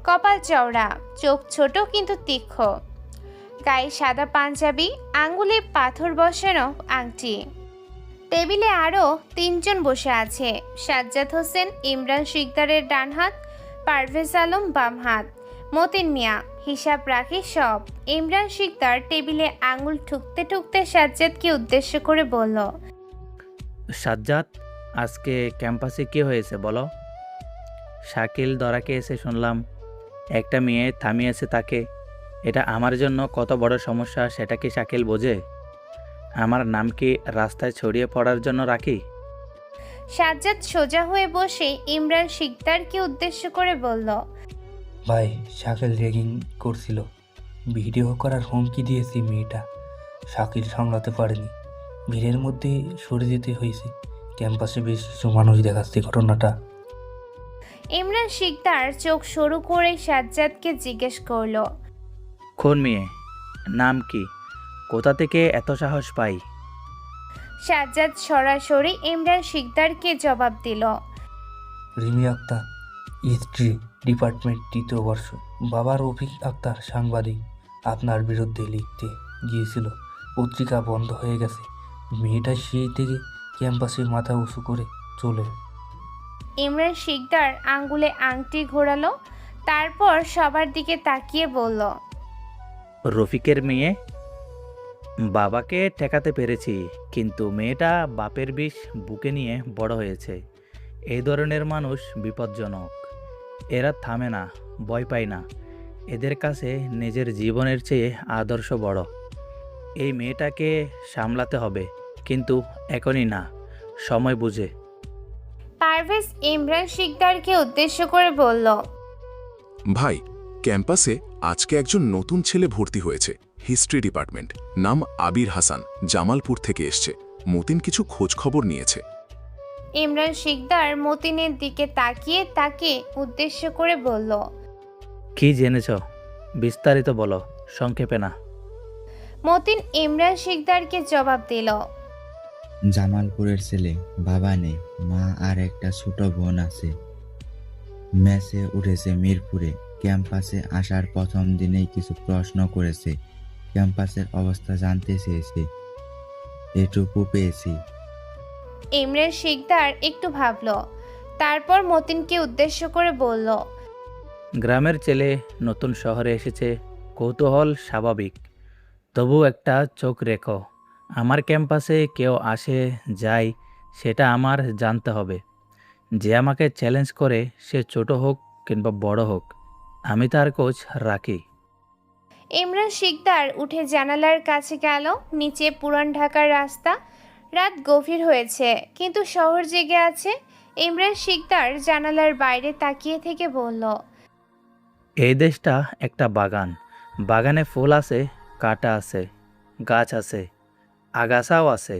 কপাল চওড়া, চোখ ছোট কিন্তু তীক্ষ্ণ, গায়ে সাদা পাঞ্জাবি, আঙ্গুলে পাথর বসানো আংটি। টেবিলে আরও 3 জন বসে আছে, সাজ্জাদ হোসেন ইমরান শিকদারের ডান হাত, পারভেজ আলম বাম হাত, মতিন মিয়া হিসাব রাখে সব। ইমরান শিকদার টেবিলে আঙুল ঠুকতে ঠুকতে সাজ্জাদকে উদ্দেশ্য করে বলল, সাজ্জাদ, আজকে ক্যাম্পাসে কি হয়েছে বলো? শাকিল দরাকে এসে শুনলাম একটা মেয়ে থামিয়েছে তাকে। এটা আমার জন্য কত বড় সমস্যা সেটা কি শাকিল বোঝে? আমার নাম কি রাস্তায় ছড়িয়ে পড়ার জন্য রাখি? সাজ্জাদ সোজা হয়ে বসে ইমরান শিকদারকে উদ্দেশ্য করে বলল, ভাই, শাকিল রেগিং করছিল, ভিডিও করার হুমকি দিয়েছি মেয়েটা। শাকিল সামলাতে পারেনি, ভিড়ের মধ্যে সরে যেতে হয়েছে। ক্যাম্পাসে বেশ কিছু মানুষ দেখাচ্ছে ঘটনাটা। ইমরান শিকদার চোখ সরু করে সাজ্জাদকে জিজ্ঞেস করলো, কোন মেয়ে? নাম কি? কোথা থেকে এত সাহস পাই? সাজ্জাদ সরাসরি ইমরান শিকদারকে জবাব দিল, রিমি আক্তার, হিস্ট্রি ডিপার্টমেন্ট 3য় বর্ষ। বাবা রফিক আক্তার সাংবাদিক, আপনার বিরুদ্ধে লিখতে গিয়েছিল, পত্রিকা বন্ধ হয়ে গেছে। মেয়েটা সেই থেকে ক্যাম্পাসে মাথা উঁচু করে চলে। ইমরান শিকদার আঙ্গুলে আংটি ঘোরালো, তারপর সবার দিকে তাকিয়ে বলল, রফিকের মেয়ে? বাবাকে ঠেকাতে পেরেছি, কিন্তু মেয়েটা বাপের বিষ বুকে নিয়ে বড় হয়েছে। এই ধরনের মানুষ বিপজ্জনক। এরা থামে না, ভয় পায় না। এদের কাছে নিজের জীবনের চেয়ে আদর্শ বড়। এই মেয়েটাকে সামলাতে হবে, কিন্তু এখনই না, সময় বুঝে। পারভেজ ইমরান শিকদারকে উদ্দেশ্য করে বলল, ভাই, ক্যাম্পাসে আজকে একজন নতুন ছেলে ভর্তি হয়েছে, হিস্ট্রি ডিপার্টমেন্ট, নাম আবির হাসান, জামালপুর থেকে এসছে। মতিন কিছু খোঁজ খবর নিয়েছে। ইমরান শিকদার মতিনের দিকে তাকিয়ে তাকে উদ্দেশ্য করে বলল, কি জেনেছ? বিস্তারিত বলো, সংক্ষেপে না। মতিন ইমরান শিকদারকে জবাব দিল, জামালপুরের ছেলে, বাবা নেই, মা আর একটা ছোট বোন আছে। মেসে উঠেছে মিরপুরে। ক্যাম্পাসে আসার প্রথম দিনেই কিছু প্রশ্ন করেছে, ক্যাম্পাসের অবস্থা জানতে চেয়েছে, এটুকু পেয়েছি। ইমরান শিকদার একটু ভাবল, তারপর মতিনকে উদ্দেশ্য করে বলল, গ্রামের ছেলে নতুন শহরে এসেছে, কৌতূহল স্বাভাবিক, তবু একটা চোখ রেখো। আমার ক্যাম্পাসে কেউ আসে যায় সেটা আমার জানতে হবে। যে আমাকে চ্যালেঞ্জ করে, সে ছোট হোক কিংবা বড় হোক, আমি তার খোঁজ রাখি। ইমরান শিকদার উঠে জানালার কাছে গেল। নিচে পুরান ঢাকার রাস্তা, রাত গভীর হয়েছে কিন্তু শহর জেগে আছে। ইমরান শিকদার জানালার বাইরে তাকিয়ে থেকে বলল, এই দেশটা একটা বাগান। বাগানে ফুল আছে, কাঁটা আছে, গাছ আছে, আগাছাও আছে।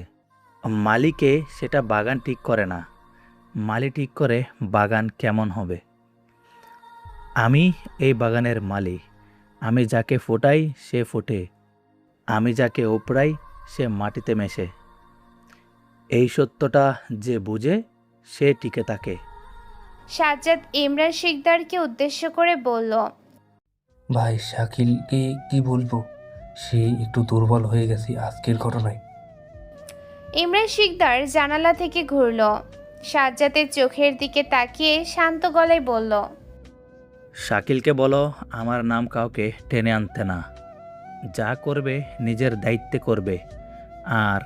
মালিকে সেটা বাগান ঠিক করে না, মালি ঠিক করে বাগান কেমন হবে। আমি এই বাগানের মালি। আমি যাকে ফোটাই সে ফোটে, আমি যাকে ওপড়াই সে মাটিতে মেশে। এই সত্যটা যে বুঝে সে টিকে থাকে। সাজ্জাদ ইমরান শিকদারকে উদ্দেশ্য করে বলল, ভাই, শাকিলকে কি বলবো? সে একটু দুর্বল হয়ে গেছে আজকের ঘটনায়। ইমরান শিকদার জানালা থেকে ঘুরল, সাজ্জাদের চোখের দিকে তাকিয়ে শান্ত গলায় বলল, শাকিলকে বলো আমার নাম কাউকে টেনে আনতে না, যা করবে নিজের দায়িত্বে করবে। আর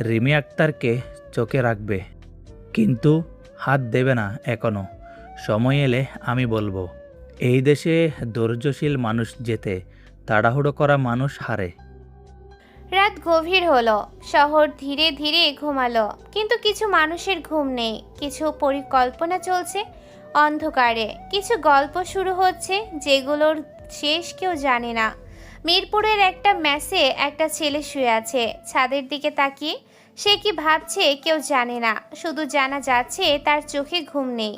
রিমি আক্তারকে চোখে রাখবে, কিন্তু হাত দেবে না এখনো। সময় এলে আমি বলবো। এই দেশে ধৈর্যশীল মানুষ জেতে, তাড়াহুড়ো করা মানুষ হারে। রাত গভীর হলো, শহর ধীরে ধীরে ঘুমালো, কিন্তু কিছু মানুষের ঘুম নেই। কিছু পরিকল্পনা চলছে অন্ধকারে, কিছু গল্প শুরু হচ্ছে যেগুলোর শেষ কেউ জানে না। মিরপুরের একটা মেসে একটা ছেলে শুয়ে আছে ছাদের দিকে তাকিয়ে। সে কি ভাবছে কেউ জানে না, শুধু জানা যাচ্ছে তার চোখে ঘুম নেই।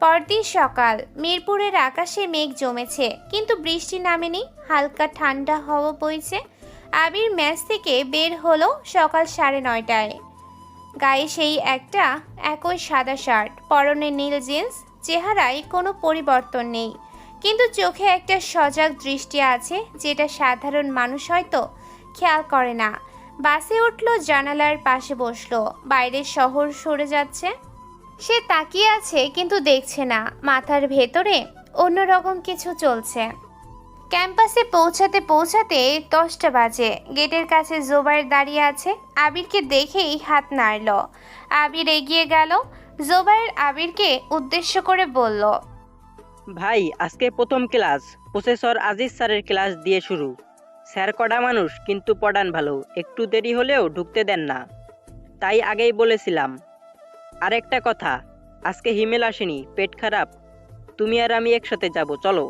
পরদিন সকাল। মিরপুরের আকাশে মেঘ জমেছে, কিন্তু বৃষ্টি নামেনি। হালকা ঠান্ডা হাওয়া বইছে। আবির ম্যাচ থেকে বের হলো সকাল 9:30টায়। গায়ে সেই একটা একই সাদা শার্ট, পরনে নীল জিন্স। চেহারায় কোনো পরিবর্তন নেই, কিন্তু চোখে একটা সজাগ দৃষ্টি আছে, যেটা সাধারণ মানুষ হয়তো খেয়াল করে না। বাসে উঠলো, জানালার পাশে বসলো। বাইরের শহর সরে যাচ্ছে। সে তাকিয়ে আছে কিন্তু দেখছে না। মাথার ভেতরে অন্যরকম কিছু চলছে। ক্যাম্পাসে পৌঁছাতে পৌঁছাতে 10টা বাজে। গেটের কাছে জোবায়ের দাঁড়িয়ে আছে। আবিরকে দেখেই হাত নাড়ল। আবির এগিয়ে গেল। জোবায়ের আবিরকে উদ্দেশ্য করে বলল, ভাই, আজকে প্রথম ক্লাস প্রফেসর আজিজ স্যারের ক্লাস দিয়ে শুরু। স্যার কড়া মানুষ, কিন্তু পড়ান ভালো। একটু দেরি হলেও ঢুকতে দেন না, তাই আগেই বলেছিলাম। আরেকটা কথা, আজকে হিমেল আসেনি, পেট খারাপ। তুমি আর আমি একসাথে যাব, চলো।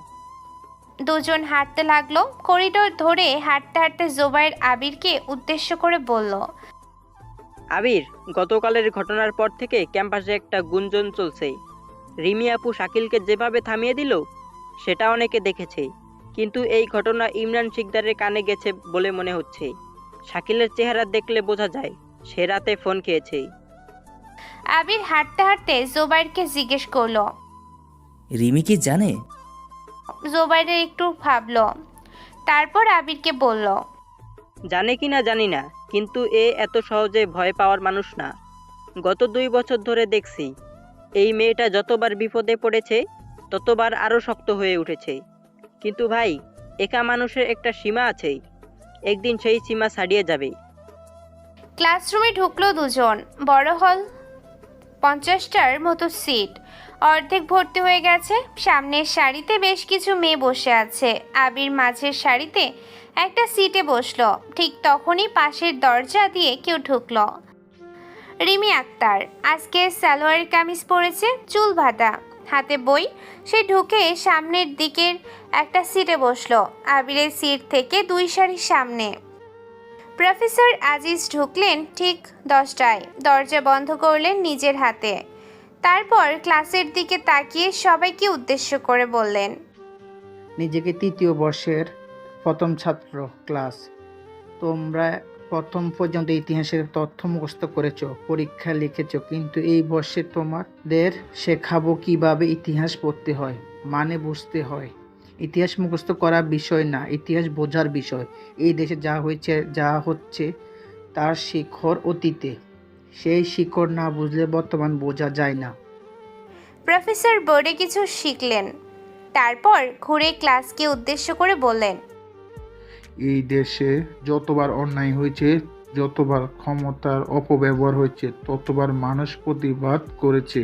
দুজন হাঁটতে লাগলো। করিডোর ধরে হাঁটতে হাঁটতে জোবায়ের আবিরকে উদ্দেশ্য করে বলল, আবির, গতকালের ঘটনার পর থেকে ক্যাম্পাসে একটা গুঞ্জন চলছে। রিমি আপু শাকিলকে যেভাবে থামিয়ে দিল, সেটা অনেকে দেখেছে, কিন্তু এই ঘটনা ইমরান শিকদারের কানে গেছে বলে মনে হচ্ছে। শাকিলের চেহারা দেখলে বোঝা যায় সে রাতে ফোন খেয়েছে। আবির হাঁটতে হাঁটতে জোবায়েরকে জিজ্ঞেস করলো। রিমি কি জানে? জোবায়ের একটু ভাবলো, তারপর আবিরকে বলল, জানে কি না জানি না, কিন্তু এ এত সহজে ভয় পাওয়ার মানুষ না। গত 2 বছর ধরে দেখছি, এই মেয়েটা যতবার বিপদে পড়েছে ততবার আরও শক্ত হয়ে উঠেছে। কিন্তু ভাই, একা মানুষের একটা সীমা আছে, একদিন সেই সীমা ছাড়িয়ে যাবে। ক্লাসরুমে ঢুকলো দুজন। বড় হল, 50টার মতো সিট, অর্ধেক ভর্তি হয়ে গেছে। সামনের সারিতে বেশ কিছু মেয়ে বসে আছে। আবির মাঝের সারিতে একটা সিটে বসলো। ঠিক তখনই পাশের দরজা দিয়ে কেউ ঢুকলো। রিমি আক্তার। আজকে সালোয়ার কামিজ পরেছে, চুল বাঁধা, হাতে বই। সে ঢুকে সামনের দিকের একটা সিটে বসলো, আবিরের সিট থেকে 2 সারির সামনে। প্রফেসর আজিজ ঢুকলেন ঠিক 10টায়। দরজা বন্ধ করলেন নিজের হাতে। তারপর ক্লাসের দিকে তাকিয়ে সবাইকে উদ্দেশ্য করে বললেন, নিজেকে 3য় বর্ষের প্রথম ছাত্র ক্লাস। তোমরা প্রথম পর্যন্ত ইতিহাসের তথ্য মুখস্থ করেছো, পরীক্ষা লিখেছো, কিন্তু এই বর্ষে তোমাদের শেখাবো কিভাবে ইতিহাস পড়তে হয়, মানে বুঝতে হয়। ইতিহাস মুখস্থ করা বিষয় না, ইতিহাস বোঝার বিষয়। এই দেশে যা হচ্ছে তার শিখর অতীতে। সেই শিখর না বুঝলে বর্তমান বোঝা যায় না। প্রফেসর বোর্ডে কিছু শিখলেন, তারপর ঘুরে ক্লাসকে উদ্দেশ্য করে বললেন, এই দেশে যতবার অন্যায় হয়েছে, যতবার ক্ষমতার অপব্যবহার হয়েছে, ততবার মানুষ প্রতিবাদ করেছে।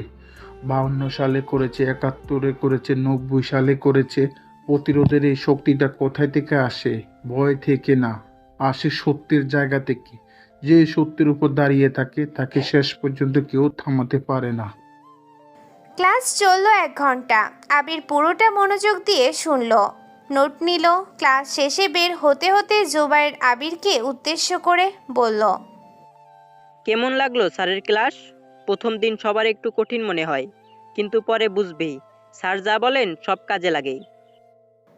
52 সালে করেছে, 71-এ করেছে, 90 সালে করেছে। প্রতিরোধের এই শক্তিটা কোথায় থেকে আসে? ভয় থেকে না, আসে সত্যের জায়গা থেকে। যে সত্যের উপর দাঁড়িয়ে থাকে তাকে শেষ পর্যন্ত কেউ থামাতে পারে না। ক্লাস চলল 1 ঘন্টা। আবির পুরোটা মনোযোগ দিয়ে শুনল, নোট নিল। ক্লাস শেষে বের হতে হতে জোবায়ের আবিরকে উদ্দেশ্য করে বলল, কেমন লাগলো স্যারের ক্লাস? প্রথম দিন সবার একটু কঠিন মনে হয়, কিন্তু পরে বুঝবেই স্যার যা বলেন সব কাজে লাগে।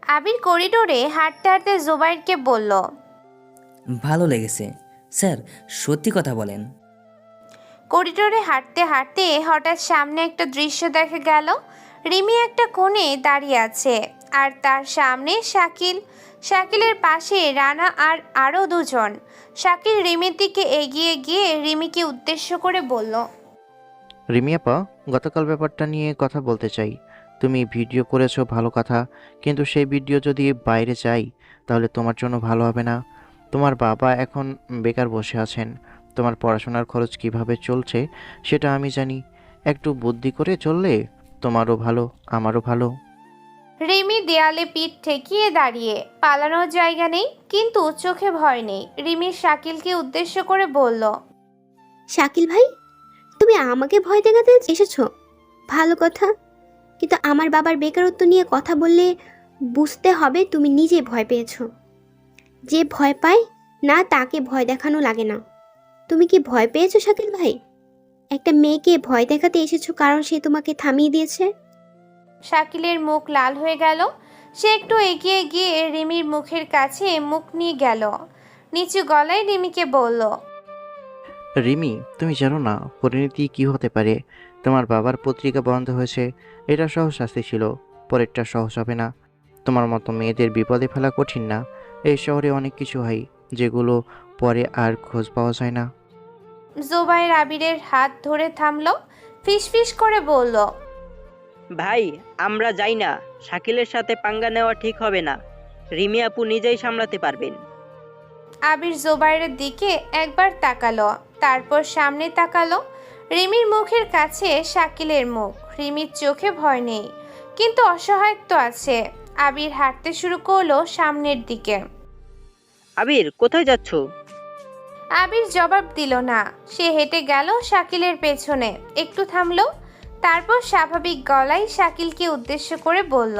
আবির করিডোরে হাঁটতে হাঁটতে জোবায়েরকে বলল, ভালো লেগেছে স্যার, সত্যি কথা বলেন। করিডোরে হাঁটতে হাঁটতে হঠাৎ সামনে একটা দৃশ্য দেখা গেল। রিমি একটা কোণে দাঁড়িয়ে আছে, আর তার সামনে শাকিল। শাকিলের পাশে রানা আর আরও 2 জন। শাকিল রিমির দিকে এগিয়ে গিয়ে রিমিকে উদ্দেশ্য করে বলল, রিমি আপা, গতকাল ব্যাপারটা নিয়ে কথা বলতে চাই। তুমি ভিডিও করেছো ভালো কথা, কিন্তু সেই ভিডিও যদি বাইরে যায় তাহলে তোমার জন্য ভালো হবে না। তোমার বাবা এখন বেকার বসে আছেন, তোমার পড়াশোনার খরচ কিভাবে চলছে সেটা আমি জানি। একটু বুদ্ধি করে চললে তোমারও ভালো, আমারও ভালো। রিমি দেয়ালে পিঠ ঠেকিয়ে দাঁড়িয়ে। পালানোর জায়গা নেই, কিন্তু চোখে ভয় নেই। রিমি শাকিলকে উদ্দেশ্য করে বলল, শাকিল ভাই, তুমি আমাকে ভয় দেখাতে এসেছো? ভালো কথা, কিন্তু আমার বাবার বেকারত্ব নিয়ে কথা বললে বুঝতে হবে তুমি নিজে ভয় পেয়েছো। যে ভয় পায় না তাকে ভয় দেখানো লাগে না। তুমি কি ভয় পেয়েছো শাকিল ভাই? একটা মেয়েকে ভয় দেখাতে এসেছো কারণ সে তোমাকে থামিয়ে দিয়েছে? শাকিলের মুখ লাল হয়ে গেল। সে একটু এগিয়ে গিয়ে রিমির মুখের কাছে মুখ নিয়ে গেল। নিচু গলায় রিমিকে বলল, রিমি, তুমি জানো না পরিণতি কি হতে পারে? তোমার বাবার পত্রিকা বন্ধ হয়েছে, এটা সহজ শাস্তি ছিল, পরেরটা সহজ হবে না। তোমার মতো মেয়েদের বিপদে ফেলা কঠিন না। এই শহরে অনেক কিছু হয় যেগুলো পরে আর খোঁজ পাওয়া যায় না। জোবায়ের আবিরের হাত ধরে থামলো, ফিসফিস করে বলল, ভাই আমরা যাই না, শাকিলের সাথে পাঙ্গা নেওয়া ঠিক হবে না। রিমি আপু নিজেই সামলাতে পারবেন। আবির জোবায়ের দিকে একবার তাকালো, তারপর সামনে তাকালো। রিমির মুখের কাছে শাকিলের মুখ। রিমির চোখে ভয় নেই, কিন্তু অসহায়ত্ব আছে। আবির হাঁটতে শুরু করলো সামনের দিকে। আবির কোথায় যাচ্ছ? আবির জবাব দিল না। সে হেঁটে গেল শাকিলের পেছনে, একটু থামলো, তারপর স্বাভাবিক গলায় শাকিলকে উদ্দেশ্য করে বলল,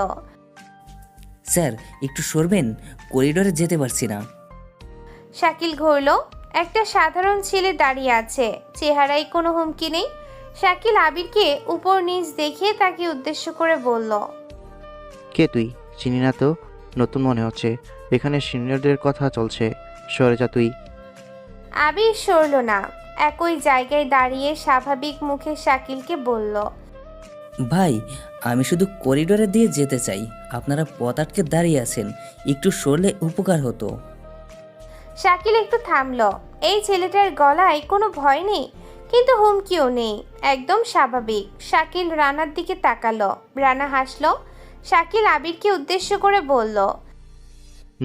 স্যার একটু সরবেন, করিডোরে যেতে পারছি না। শাকিল ঘুরল। একটা সাধারণ ছেলে দাঁড়িয়ে আছে, চেহারায় কোনো হুমকি নেই। শাকিল আবিরকে উপর নিচ দেখিয়ে তাকে উদ্দেশ্য করে বলল, কে তুই? চিনি না তো, নতুন মনে হচ্ছে। এখানে সিনিয়রদের কথা চলছে, সরে যা তুই। আবির সরল না, একই জায়গায় দাঁড়িয়ে স্বাভাবিক মুখে শাকিলকে বলল, ভাই আমি শুধু করিডোরে দিয়ে যেতে চাই, আপনারা পথ আটকে দাঁড়িয়ে আছেন, একটু সরলে উপকার হতো। শাকিল একটু থামলো। এই ছেলেটার গলায় কোনো ভয় নেই, কিন্তু হুমকিও নেই, একদম স্বাভাবিক। শাকিল রানার দিকে তাকালো, রানা হাসলো। শাকিল আবিরকে উদ্দেশ্য করে বলল,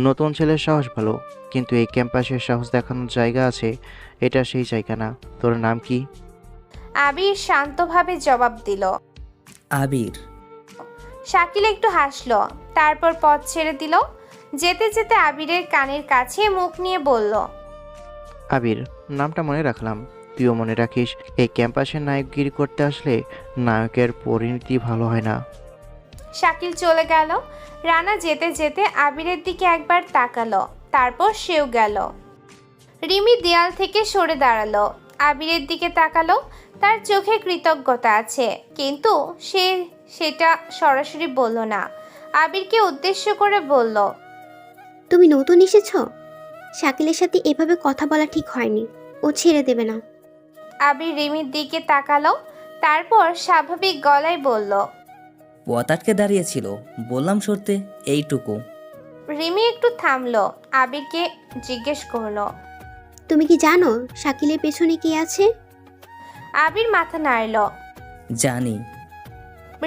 নতুন ছেলের সাহস ভালো, কিন্তু এই ক্যাম্পাসের সাহস দেখানোর জায়গা আছে, এটা সেই জায়গা না। তোর নাম কি? আবির শান্তভাবে জবাব দিল, আবির। শাকিল একটু হাসলো, তারপর পথ ছেড়ে দিল। যেতে যেতে আবিরের কানের কাছে মুখ নিয়ে বলল, আবির, নামটা মনে রাখলাম, তুইও মনে রাখিস। এই ক্যাম্পাসে নায়কগিরি করতে আসলে নায়কের পরিণতি ভালো হয় না। শাকিল চলে গেল। রানা যেতে যেতে আবিরের দিকে একবার তাকালো, তারপর সেও গেল। রিমি দেয়াল থেকে সরে দাঁড়ালো, আবিরের দিকে তাকালো। তার চোখে কৃতজ্ঞতা আছে, কিন্তু সে সেটা সরাসরি বলল না। আবিরকে উদ্দেশ্য করে বলল, তুমি নতুন এসেছো, শাকিলের সাথে এভাবে কথা বলা ঠিক হয়নি, ও ছেড়ে দেবে না। আবির রিমির দিকে তাকালো, তারপর স্বাভাবিক গলায় বলল, পথ আটকে দাঁড়িয়েছিল, বললাম সরতে, এইটুকু। রিমি একটু থামলো, আবিরকে জিজ্ঞেস করলো, তুমি কি জানো শাকিলের পেছনে কে আছে? আবির মাথা নাড়ল। জানি।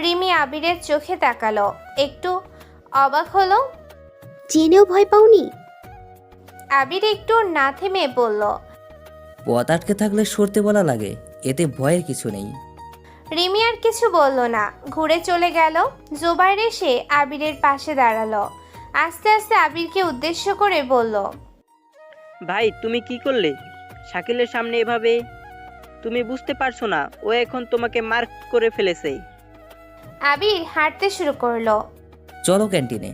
রিমি আবিরের চোখে তাকালো, একটু অবাক হলো। জেনেও ভয় পাওনি? আবির একটু না থেমে বলল, পথ আটকে থাকলে সরতে বলা লাগে, এতে ভয়ের কিছু নেই। রিমি আর কিছু বলল না, ঘুরে চলে গেল। জোবাইর এসে আবিরের পাশে দাঁড়ালো, আস্তে আস্তে আবিরকে উদ্দেশ্য করে বলল, ভাই তুমি কি করলে? শাকিলের সামনে এভাবে? তুমি বুঝতে পারছো না ও এখন তোমাকে মার্ক করে ফেলেছে। আবির হাঁটতে শুরু করলো। চলো ক্যান্টিনে।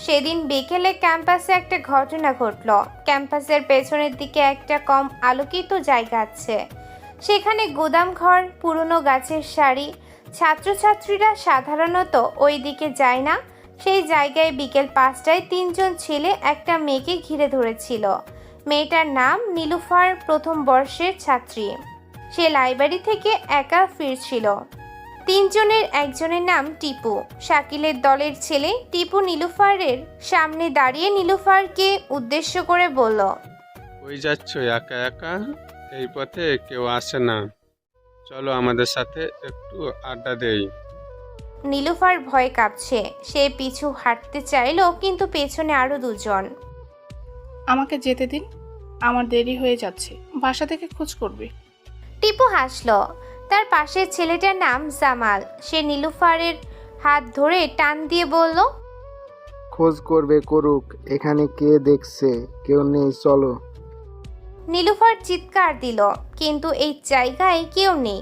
সেদিন বিকেলে ক্যাম্পাসে একটা ঘটনা ঘটলো। ক্যাম্পাসের পেছনের দিকে একটা কম আলোকিত জায়গা আছে, সেখানে গুদামঘর, পুরনো গাছের সারি। ছাত্রছাত্রীরা সাধারণত ওই দিকে যায় না। সেই জায়গায় বিকেল 5টায় 3জন ছেলে একটা মেয়েকে ঘিরে ধরেছিল। মেয়েটার নাম নীলুফার, প্রথম বর্ষের ছাত্রী। সে লাইব্রেরি থেকে একা ফিরছিল। 3 জনের একজনের নাম টিপু, শাকিলের দলের ছেলে। টিপু নীলুফারের সামনে দাঁড়িয়ে নীলুফারকে উদ্দেশ্য করে বলল, ওই যাচ্ছ একা একা? এই পথে কেউ আসে না, চলো আমাদের সাথে একটু আড্ডা দেই। নীলুফার ভয়ে কাঁপছে। সে পিছু হাঁটতে চাইলো, কিন্তু পেছনে আরো 2 জন। আমাকে যেতে দিন, আমার দেরি হয়ে যাচ্ছে, বাসা থেকে খোঁজ করবে। টিপু হাসলো। তার পাশের ছেলেটার নাম জামাল। সে নীলুফারের হাত ধরে টান দিয়ে বলল, খোঁজ করবে করুক, এখানে কে দেখছে, কেউ নেই, চলো। নীলুফার চিৎকার দিল, কিন্তু এই জায়গায় কেউ নেই।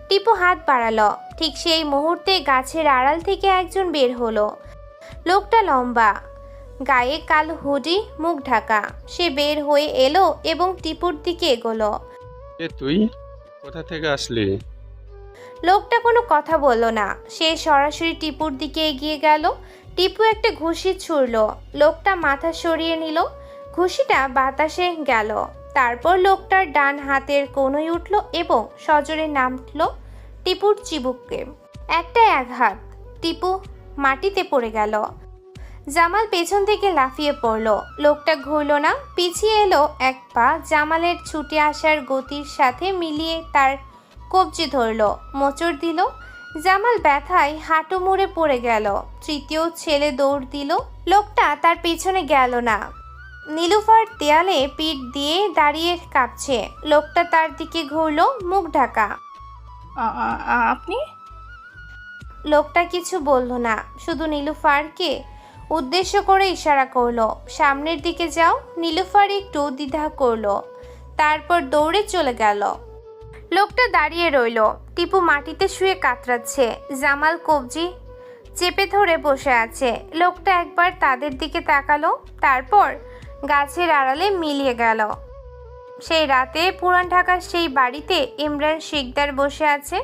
টিপু হাত বাড়ালো। ঠিক সেই মুহূর্তে গাছের আড়াল থেকে একজন বের হলো। লোকটা লম্বা, গায়ে কালো হুডি, মুখ ঢাকা। সে বের হয়ে এলো এবং টিপুর দিকে এগোলো। কে তুই? কোথা থেকে আসলি? লোকটা কোনো কথা বলল না, সে সরাসরি টিপুর দিকে এগিয়ে গেল। টিপু একটা ঘুষি ছুড়ল, লোকটা মাথা সরিয়ে নিল, ঘুষিটা বাতাসে গেল। তারপর লোকটার ডান হাতের কোণয় উঠল এবং সজোরে নামল টিপুর চিবুকে। একটা আঘাত, টিপু মাটিতে পড়ে গেল। জামাল পেছন থেকে লাফিয়ে পড়ল, লোকটা ঘুরল না, পিছিয়ে এলো এক পা, জামালের ছুটে আসার গতির সাথে মিলিয়ে তার কবজি ধরল, মোচড় দিল। জামাল ব্যথায় হাঁটু মুড়ে পড়ে গেল। তৃতীয় ছেলে দৌড় দিল, লোকটা তার পিছনে গেল না। নীলুফার দেয়ালে পিঠ দিয়ে দাঁড়িয়ে কাঁপছে, লোকটা তার দিকে ঘুরল, মুখ ঢাকা। আপনি? লোকটা কিছু বলল না, শুধু নীলুফারকে উদ্দেশ্য করে ইশারা করলো, সামনের দিকে যাও। নীলুফার একটু দ্বিধা করলো, তারপর দৌড়ে চলে গেল। লোকটা দাঁড়িয়ে রইল, টিপু মাটিতে শুয়ে কাতরাচ্ছে, জামাল কবজি চেপে ধরে বসে আছে। লোকটা একবার তাদের দিকে তাকালো, তারপর গাছের আড়ালে মিলিয়ে গেল। সেই রাতে পুরান ঢাকার সেই বাড়িতে ইমরান শিকদার বসে আছে।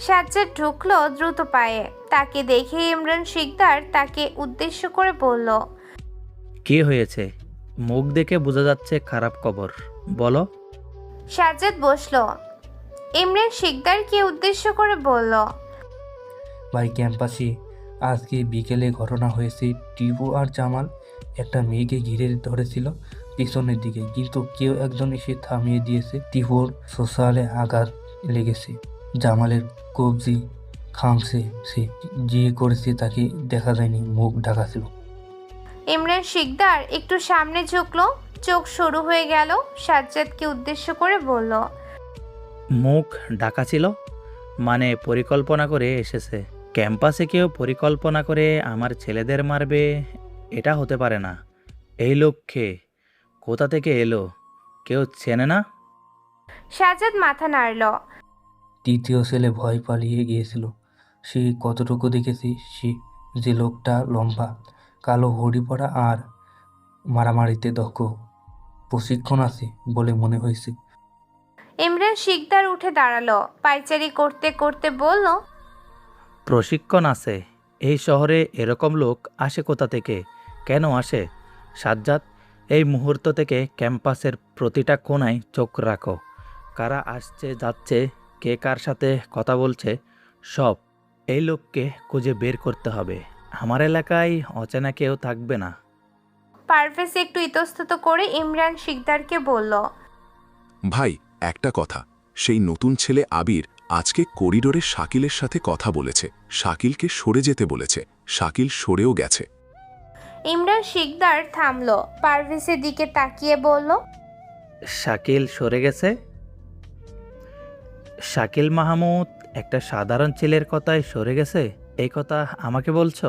সাজ্জাদ ঢুকলো দ্রুত পায়ে, তাকে দেখে ইমরান শিকদার তাকে উদ্দেশ্য করে বলল, কি হয়েছে? মুখ দেখে বোঝা যাচ্ছে খারাপ খবর, বলো। সাজ্জাদ বসলো, ইমরান শিকদারকে উদ্দেশ্য করে বলল, ভাই ক্যাম্পাসে আজকে বিকেলে ঘটনা হয়েছে। টিপু আর জামাল একটা মেয়েকে ঘিরে ধরেছিল পিছনের দিকে, কিন্তু কেউ একজন এসে থামিয়ে দিয়েছে। টিপুর সোশ্যালে আঘাত লেগেছে, জামালের কবজি খামছে, সে যে করেছে তাকে দেখা যায়নি, মুখ ঢাকা ছিল। ইমরান শিকদার একটু সামনে ঝুঁকলো, চোখ সরু হয়ে গেল। সাজ্জাদকে উদ্দেশ্য করে বলল, মুখ ঢাকা ছিল মানে পরিকল্পনা করে এসেছে। ক্যাম্পাসে কেউ পরিকল্পনা করে আমার ছেলেদের মারবে, এটা হতে পারে না। এই লোককে কোথা থেকে এলো, কেউ চেনে না? সাজ্জাদ মাথা নাড়ল। তৃতীয় ছেলে ভয় পালিয়ে গিয়েছিল। সে কতটুকু দেখেছি, সে যে লোকটা লম্বা, কালো হুডি পরা আর মারামারিতে দক্ষ, প্রশিক্ষণ আছে বলে মনে হয়েছে। ইমরান শিকদার উঠে দাঁড়ালো, পায়চারি করতে করতে বলল, প্রশিক্ষণ আছে? এই শহরে এরকম লোক আসে কোথা থেকে, কেন আসে? সাজ্জাদ, এই মুহূর্ত থেকে ক্যাম্পাসের প্রতিটা কোণায় চোখ রাখো। কারা আসছে যাচ্ছে, কে কার সাথে কথা বলছে, সব এই লোককে খুঁজে বের করতে হবে। আমার এলাকায় অচেনা কেউ থাকবে না। পারভেজ একটু ইতস্তত করে ইমরান শিকদারকে বলল, ভাই একটা কথা, সেই নতুন ছেলে আবির আজকে করিডোরে শাকিলের সাথে কথা বলেছে, শাকিলকে সরে যেতে বলেছে, শাকিল সরেও গেছে। ইমরান শিকদার থামলো, পারভেজের দিকে তাকিয়ে বলল, শাকিল সরে গেছে? শাকিল মাহমুদ একটা সাধারণ ছেলের কথায় সরে গেছে, এই কথা আমাকে বলছো?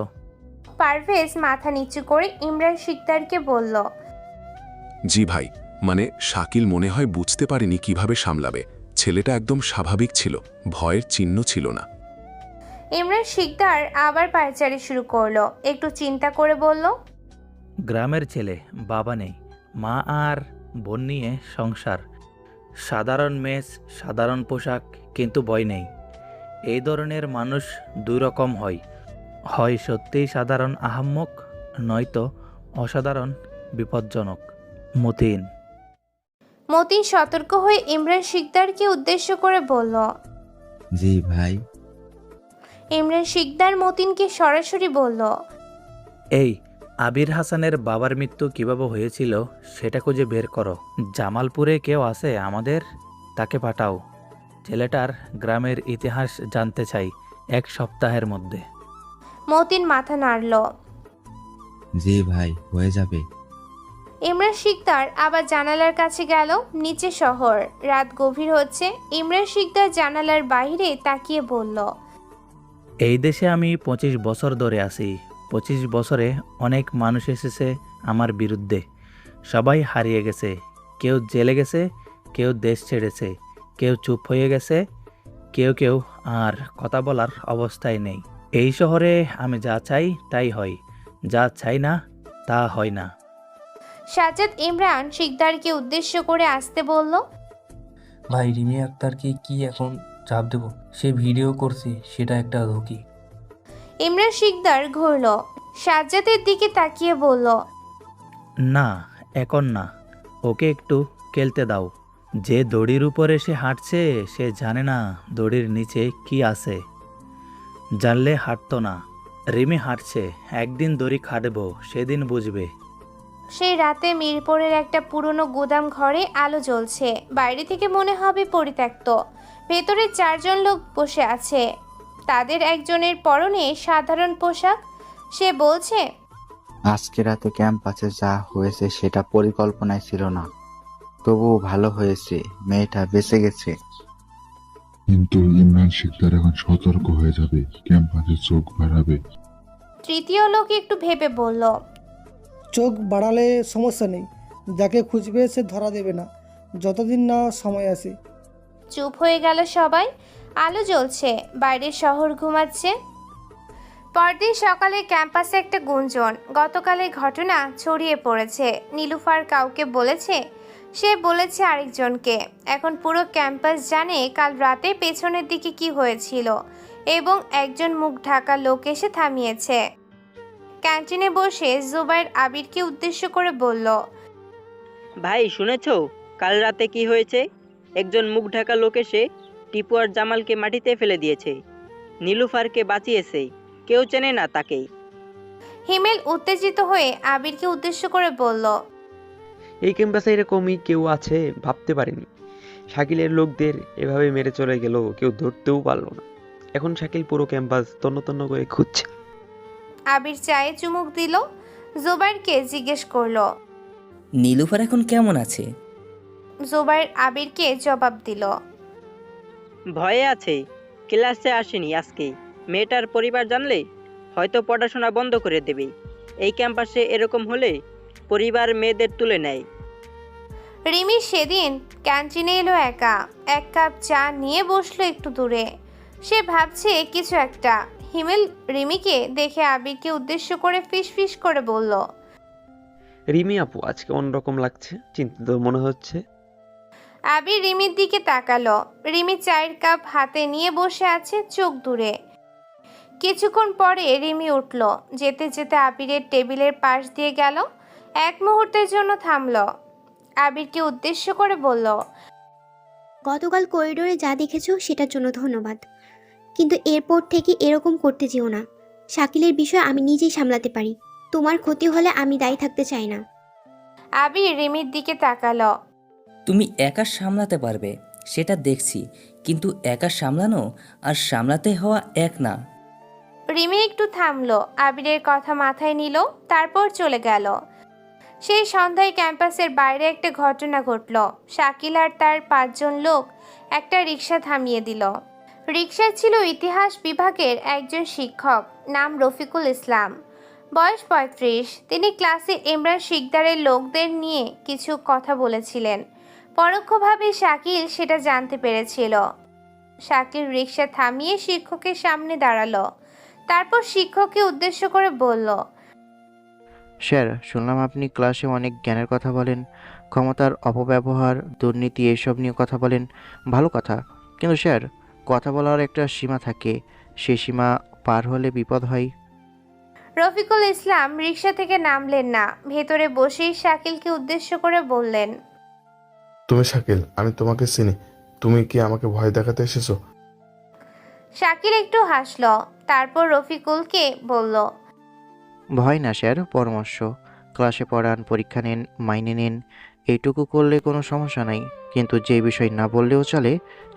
পারভেজ মাথা নিচু করে ইমরান শিকদারকে বলল, জি ভাই, মানে শাকিল মনে হয় বুঝতে পারেনি কিভাবে সামলাবে। ছেলেটা একদম স্বাভাবিক ছিল, ভয়ের চিহ্ন ছিল না। ইমরান শিকদার আবার পায়চারি শুরু করলো, একটু চিন্তা করে বলল, গ্রামের ছেলে, বাবা নেই, মা আর বোন নিয়ে সংসার, সাধারণ মেস, সাধারণ পোশাক, কিন্তু ভয় নেই। এই ধরনের মানুষ দুই রকম হয়, হয় সত্যিই সাধারণ আহাম্মক, নয়তো অসাধারণ বিপজ্জনক। মতিন মতিন সতর্ক হয়ে ইমরান শিকদারকে উদ্দেশ্য করে বলল, জি ভাই। ইমরান শিকদার মতিনকে সরাসরি বলল, এই আবির হাসানের বাবার মৃত্যু কিভাবে হয়েছিল সেটা খুঁজে বের করো। জামালপুরে কেউ আছে আমাদের, তাকে পাঠাও। ছেলেটার গ্রামের ইতিহাস জানতে চাই 1 সপ্তাহের মধ্যে। মতিন মাথা নাড়ল। জি ভাই, হয়ে যাবে। ইমরান শিকদার আবার জানালার কাছে গেল। নিচে শহর, রাত গভীর হচ্ছে। ইমরান শিকদার জানালার বাইরে তাকিয়ে বলল, এই দেশে আমি 25 বছর ধরে আছি। 25 বছরে অনেক মানুষ এসেছে আমার বিরুদ্ধে, সবাই হারিয়ে গেছে, কেউ জেলে গেছে, কেউ দেশ ছেড়েছে, কেউ চুপ হয়ে গেছে, কেউ কেউ আর কথা বলার অবস্থায় নেই। এই শহরে আমি যা চাই তাই হয়, যা চাই না তা হয় না। সাজ্জাদ ইমরান শিকদারকে উদ্দেশ্য করে আসতে বলল, ভাই রিমি আক্তারকে কি এখন চাপ দেবো, সে ভিডিও করছে, সেটা একটা ঝুঁকি। ইমরান শিকদার ঘুরল, সাজ্জাদের দিকে তাকিয়ে বলল, না, এখন না, ওকে একটু খেলতে দাও। যে দড়ির উপরে সে হাঁটছে সে জানে না দড়ির নিচে কি আছে। জানলে হাঁটতো না। রিমি হাঁটছে, একদিন দড়ি খাটবো, সেদিন বুঝবে। সেই রাতে মিরপুরের একটা পুরনো গুদাম ঘরে আলো জ্বলছে। বাইরে থেকে মনে হবে পরিত্যক্ত। ভেতরে 4 জন লোক বসে আছে। তাদের একজনের পরনে সাধারণ পোশাক। সে বলছে, আজকে রাতে ক্যাম্পাসে যা হয়েছে সেটা পরিকল্পনায় ছিল না, তবুও ভালো হয়েছে, মেয়েটা বেঁচে গেছে। কিন্তু ইমরান শিকদার এখন সতর্ক হয়ে যাবে, ক্যাম্পাসে চোখ বাড়াবে। তৃতীয় লোক একটু ভেবে বলল, চোখ বাড়ালে সমস্যা নেই, যাকে খুঁজবে সে ধরা দেবে না, যতদিন না সময় আসে। চুপ হয়ে গেল সবাই। আলো জ্বলছে, বাইরের শহর ঘুমাচ্ছে। পরদিন সকালে ক্যাম্পাসে একটা গুঞ্জন। গতকালের ঘটনা ছড়িয়ে পড়েছে। নীলুফার কাউকে বলেছে, সে বলেছে আরেকজনকে। এখন পুরো ক্যাম্পাস জানে কাল রাতে পেছনের দিকে কি হয়েছিল, এবং একজন মুখ ঢাকা লোক এসে থামিয়েছে। ক্যান্টিনে বসে জুবাইর আবিরকে উদ্দেশ্য করে বলল, ভাই শুনেছো কাল রাতে কি হয়েছে? একজন মুখ ঢাকা লোক এসে টিপু আর জামালকে মাটিতে ফেলে দিয়েছে। নীলুফারকে বাঁচিয়েছে, কেউ চেনে না তাকে। হিমেল উত্তেজিত হয়ে আবিরকে উদ্দেশ্য করে বলল, এই ক্যাম্পাসে এরকমই কেউ আছে ভাবতে পারিনি। শাকিলের লোকদের এভাবে মেরে চলে গেল, কেউ ধরতেও পারলো না। এখন শাকিল পুরো ক্যাম্পাস তন্ন তন্ন করে খুঁজছে। আবির চায়ে চুমুক দিল। জুবাইরকে জিজ্ঞেস করলো, নীলুফার এখন কেমন আছে? জুবাইর আবিরকে জবাব দিল, ভয়ে আছে, ক্লাসে আসেনি আজকে। মেয়েটার পরিবার জানলে হয়তো পড়াশোনা বন্ধ করে দেবে। এই ক্যাম্পাসে এরকম হলে পরিবার মেয়েদের তুলে নেয়। রিমি সেদিন ক্যান্টিনে এলো একা। 1 কাপ চা নিয়ে বসলো একটু দূরে। সে ভাবছে কিছু একটা। হিমেল রিমিকে দেখে আবিরকে উদ্দেশ্য করে ফিসফিস করে বলল, রিমি আপু আজকে অন্যরকম লাগছে, চিন্তিত মনে হচ্ছে। আবির রিমির দিকে তাকালো। রিমি চায়ের কাপ হাতে নিয়ে বসে আছে চোখ দূরে। কিছুক্ষণ পরে রিমি উঠল। যেতে যেতে আবিরের টেবিলের পাশ দিয়ে গেল। 1 মুহূর্তের জন্য থামলো। আবিরকে উদ্দেশ্য করে বলল, গতকাল করিডোরে যা দেখেছো সেটার জন্য ধন্যবাদ, কিন্তু এরপর থেকে এরকম করতে যেও না। শাকিলের বিষয় আমি নিজেই সামলাতে পারি, তোমার ক্ষতি হলে আমি দায়ী থাকতে চাই না। আবির রিমির দিকে তাকালো। তুমি একা সামলাতে পারবে সেটা দেখছি, কিন্তু একা সামলানো আর সামলাতে হওয়া এক না। রিমি একটু থামলো, আবিরের কথা মাথায় নিল, তারপর চলে গেল। সেই সন্ধ্যায় ক্যাম্পাসের বাইরে একটা ঘটনা ঘটল। শাকিল আর তার 5 জন লোক একটা রিক্সা থামিয়ে দিল। রিক্সায় ছিল ইতিহাস বিভাগের একজন শিক্ষক, নাম রফিকুল ইসলাম, বয়স 35। তিনি ক্লাসে ইমরান শিকদারের লোকদের নিয়ে কিছু কথা বলেছিলেন। পরোক্ষভাবে শাকিল সেটা জানতে পেরেছিল। শাকিল রিক্সা থামিয়ে শিক্ষকের সামনে দাঁড়ালো। তারপর শিক্ষককে উদ্দেশ্য করে বলল, স্যার, শুনলাম আপনি ক্লাসে অনেক জ্ঞানের কথা বলেন, ক্ষমতার অপব্যবহার, দুর্নীতি এসব নিয়ে কথা বলেন। ভালো কথা, কিন্তু স্যার কথা বলার একটা সীমা থাকে, সেই সীমা পার হলে বিপদ হয়। রফিকুল ইসলাম রিক্সা থেকে নামলেন না। ভেতরে বসেই শাকিলকে উদ্দেশ্য করে বললেন, তুমি শাকিল, আমি তোমাকে চিনি। তুমি কি আমাকে ভয় দেখাতে এসেছো? শাকিল একটু হাসলো, তারপর রফিকুলকে বলল, ভয় না স্যার, পরামর্শ। ক্লাসে পড়ান, পরীক্ষা নেন, মাইনে নেন, এইটুকু করলে কোনো সমস্যা নাই। কিন্তু যে বিষয় না বললেও চলে,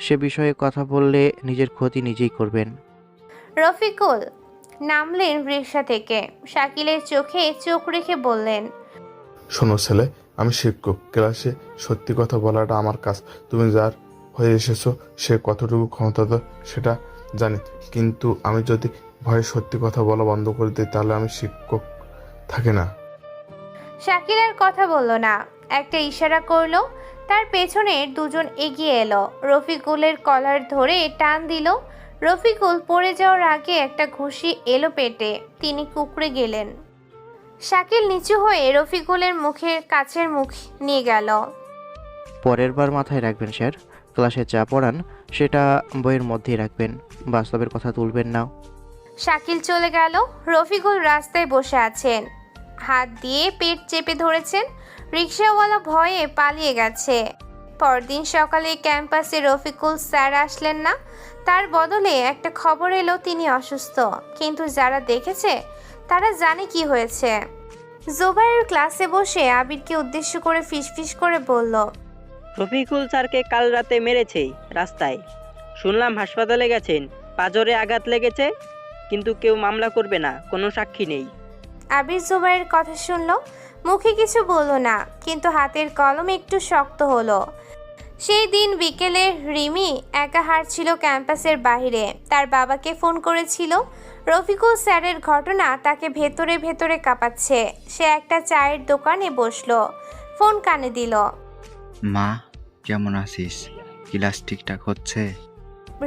সে বিষয়ে কথা বললে নিজের ক্ষতি নিজেই করবেন। রফিকুল নামলেন রিক্সা থেকে। শাকিলের চোখে চোখ রেখে বললেন, শোনো ছেলে, আমি শিক্ষক, ক্লাসে সত্যি কথা বলাটা আমার কাজ। তুমি যার হয়ে এসেছো সে কতটুকু ক্ষমতাধর সেটা জানি, কিন্তু আমি যদি ভয়ে সত্যি কথা বলা বন্ধ করে দিই তাহলে আমি শিক্ষক থাকি না। শাকিল আর কথা বলল না, একটা ইশারা করলো। তার পেছনের 2 জন এগিয়ে এলো, রফিকুলের কলার ধরে টান দিল। রফিকুল পড়ে যাওয়ার আগে একটা ঘুষি এলো পেটে, তিনি কুঁকড়ে গেলেন। শাকিল নিচু হয়ে রফিকুলের মুখের কাছের মুখ নিয়ে গেল। পরের বার মাথায় রাখবেন স্যার, ক্লাসে যা পড়ান সেটা বইয়ের মধ্যেই রাখবেন, বাস্তবের কথা তুলবেন না। শাকিল চলে গেল। রফিকুল রাস্তায় বসে আছেন, হাত দিয়ে পেট চেপে ধরেছেন। রিকশাওয়ালা ভয়ে পালিয়ে গেছে। পরদিন সকালে ক্যাম্পাসে রফিকুল স্যার আসলেন না, তার বদলে একটা খবর এলো তিনি অসুস্থ। কিন্তু যারা দেখেছে তারা জানে কি হয়েছে। জোবাইর ক্লাসে বসে আবিরকে উদ্দেশ্য করে ফিসফিস করে বলল, রফিকুল স্যারকে কাল রাতে মেরেছে রাস্তায়। শুনলাম হাসপাতালে গেছেন, পাঁজরে আঘাত লেগেছে, কিন্তু কেউ মামলা করবে না, কোনো সাক্ষী নেই। আবির জোবাইয়ের কথা শুনলো, মুখে কিছু বলল না, কিন্তু হাতের কলম একটু শক্ত হলো। সেই দিন বিকেলে রিমি একা হাঁটছিল ক্যাম্পাসের বাইরে। তার বাবাকে ফোন করেছিল। রফিকুল স্যারের ঘটনা তাকে ভেতরে ভেতরে কাঁপাচ্ছে। সে একটা চায়ের দোকানে বসলো, ফোন কানে দিল। মা, কেমন আছিস? ক্লাস ঠিকঠাক হচ্ছে?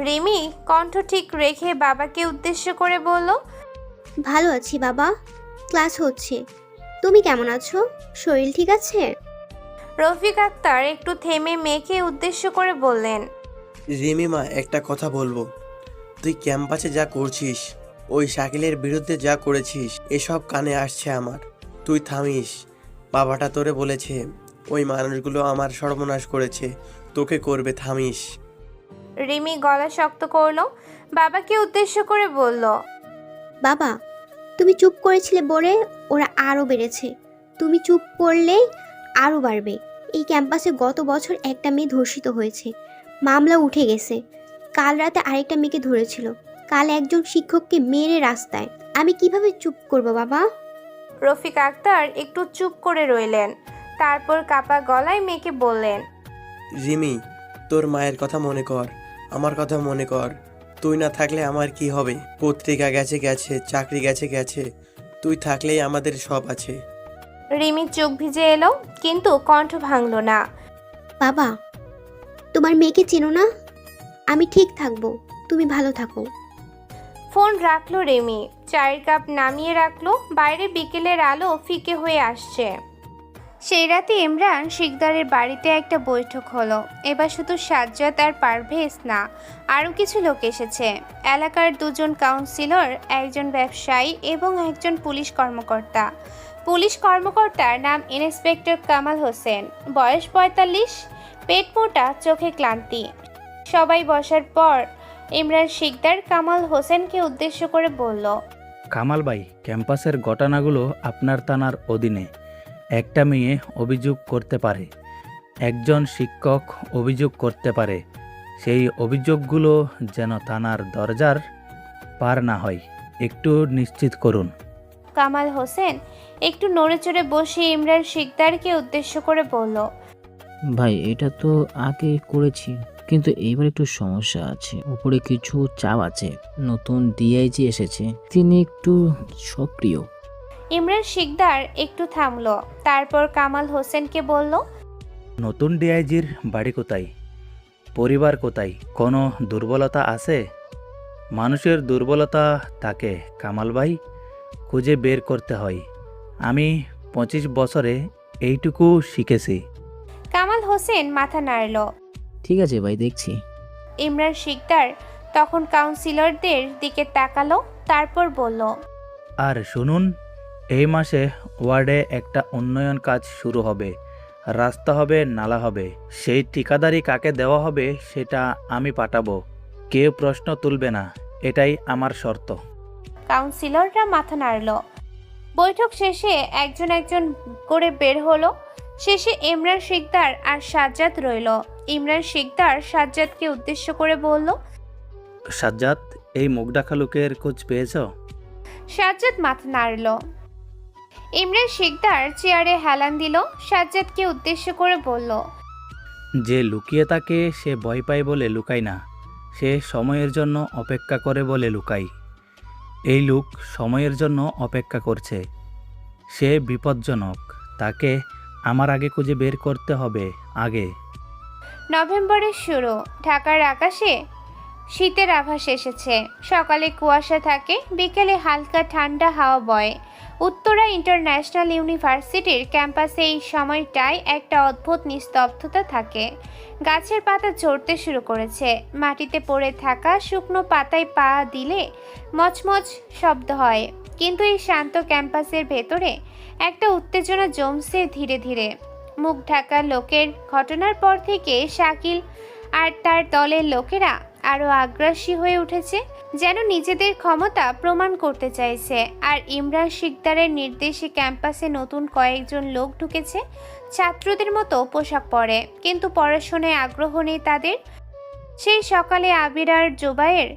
রিমি কণ্ঠ ঠিক রেখে বাবাকে উদ্দেশ্য করে বলল, ভালো আছি বাবা, ক্লাস হচ্ছে। তুমি কেমন আছো? শরীর ঠিক আছে? রফিক আক্তার একটু থেমে মেয়েকে উদ্দেশ্য করে বললেন, রিমিমা, একটা কথা বলবো। তুই ক্যাম্পাসে যা করছিস, ওই শাকিলের বিরুদ্ধে যা করেছিস, এসব কানে আসছে আমার। তুই থামিস। বাবাটা তোরে বলেছে ওই মানুষগুলো আমার সর্বনাশ করেছে, তোকে করবে, থামিস। রিমি গলা শক্ত করলো, বাবাকে উদ্দেশ্য করে বলল, বাবা, তুমি চুপ করেছিলে বলে ওরা আরও বেড়েছে। তুমি চুপ করলেই আরও বাড়বে। এই ক্যাম্পাসে গত বছর একটা মেয়ে ধর্ষিত হয়েছে, মামলা উঠে গেছে। কাল রাতে আরেকটা মেয়েকে ধরেছিল। কাল একজন শিক্ষককে মেরে রাস্তায়। আমি কিভাবে চুপ করব বাবা? রফিক আক্তার একটু চুপ করে রইলেন, তারপর কাপা গলায় মেয়েকে বললেন, রিমি, তোর মায়ের কথা মনে কর, আমার কথা মনে কর। তুই না থাকলে আমার কি হবে? পত্রিকা গেছে গেছে, চাকরি গেছে গেছে, তুই থাকলেই আমাদের সব আছে। রিমির চোখ ভিজে এলো, কিন্তু কণ্ঠ ভাঙল না। বাবা, তোমার মেয়েকে চেনো না? আমি ঠিক থাকবো, তুমি ভালো থাকো। ফোন রাখলো রিমি, চায়ের কাপ নামিয়ে রাখলো। বাইরে বিকেলের আলো ফিকে হয়ে আসছে। সেই রাতে ইমরান শিকদারের বাড়িতে একটা বৈঠক হলো। এবার শুধু সাজ্জাদ আর পারভেজ না, আরও কিছু লোক এসেছে। এলাকার দুজন কাউন্সিলর, একজন ব্যবসায়ী এবং একজন পুলিশ কর্মকর্তা। পুলিশ কর্মকর্তার নাম ইন্সপেক্টর কামাল হোসেন, বয়স 45, পেট মোটা, চোখে ক্লান্তি। সবাই বসার পর ইমরান শিকদার কামাল হোসেনকে উদ্দেশ্য করে বলল, কামাল ভাই, ক্যাম্পাসের ঘটনাগুলো আপনার থানার অধীনে। একটা মেয়ে অভিযোগ করতে পারে, একজন শিক্ষক অভিযোগ করতে পারে। সেই অভিযোগগুলো যেন থানার দরজার পার না হয়, একটু নিশ্চিত করুন। কামাল হোসেন একটু নড়েচড়ে বসে ইমরান শিকদারকে উদ্দেশ্য করে বলল, ভাই, এটা তো আগে করেছি, কিন্তু এইবার একটু সমস্যা আছে। উপরে কিছু চাপ আছে। নতুন ডিআইজি এসেছে, তিনি একটু সক্রিয়। ইমরান শিকদার একটু থামলো, তারপর কামাল হোসেনকে বলল, নতুন ডিআইজির বাড়ি কোথায়? পরিবার কোথায়? কোনো দুর্বলতা আছে? মানুষের দুর্বলতা থাকে কামাল ভাই, খুঁজে বের করতে হয়। আমি 25 বছরে এইটুকু শিখেছি। কামাল হোসেন মাথা নাড়ল। ঠিক আছে ভাই, দেখছি। ইমরান শিকদার তখন কাউন্সিলরদের দিকে তাকালো, তারপর বলল, আর শুনুন, এই মাসে ওয়ার্ডে একটা উন্নয়ন কাজ শুরু হবে। রাস্তা হবে, নালা হবে। সেই ঠিকাদারি কাকে দেওয়া হবে সেটা আমি পাঠাবো। কেউ প্রশ্ন তুলবে না, এটাই আমার শর্ত। কাউন্সিলররা মাথা নাড়ল। বৈঠক শেষে একজন একজন করে বের হলো। শেষে ইমরান শিকদার আর সাজ্জাদ রইল। ইমরান শিকদার সাজ্জাদকে উদ্দেশ্য করে বলল, সাজ্জাদ, এই মুখ ঢাকা লোকের খোঁজ পেয়েছ? সাজ্জাদ মাথা নাড়ল। ইমরান শিকদার চেয়ারে হেলান দিল, সাজ্জাদকে উদ্দেশ্য করে বলল, যে লুকিয়ে থাকে সে ভয় পায় বলে লুকায় না, সে সময়ের জন্য অপেক্ষা করে বলে লুকায়। এই লোক সময়ের জন্য অপেক্ষা করছে। সে বিপজ্জনক, তাকে আমার আগে খুঁজে বের করতে হবে আগে। নভেম্বরের শুরু, ঢাকার আকাশে শীতের আভাস এসেছে। সকালে কুয়াশা থাকে, বিকেলে হালকা ঠান্ডা হাওয়া বয়। উত্তরা ইন্টারন্যাশনাল ইউনিভার্সিটির ক্যাম্পাসে এই সময়টায় একটা অদ্ভুত নিস্তব্ধতা থাকে। গাছের পাতা ঝরতে শুরু করেছে। মাটিতে পড়ে থাকা শুকনো পাতায় পা দিলে মচমচ শব্দ হয়। কিন্তু এই শান্ত ক্যাম্পাসের ভেতরে একটা উত্তেজনা জমছে ধীরে ধীরে। মুখ ঢাকা লোকের ঘটনার পর থেকে শাকিল আর তার দলের লোকেরা আরো আগ্রাসী হয়ে উঠেছে, যেন নিজেদের ক্ষমতা প্রমাণ করতে চাইছে। আর ইমরান শিকদারের নির্দেশে ক্যাম্পাসে নতুন কয়েকজন লোক ঢুকেছে, ছাত্রদের মতো পোশাক পরে, কিন্তু পড়াশোনায় আগ্রহ নেই তাদের। সেই সকালে আবির আর জোবায়ের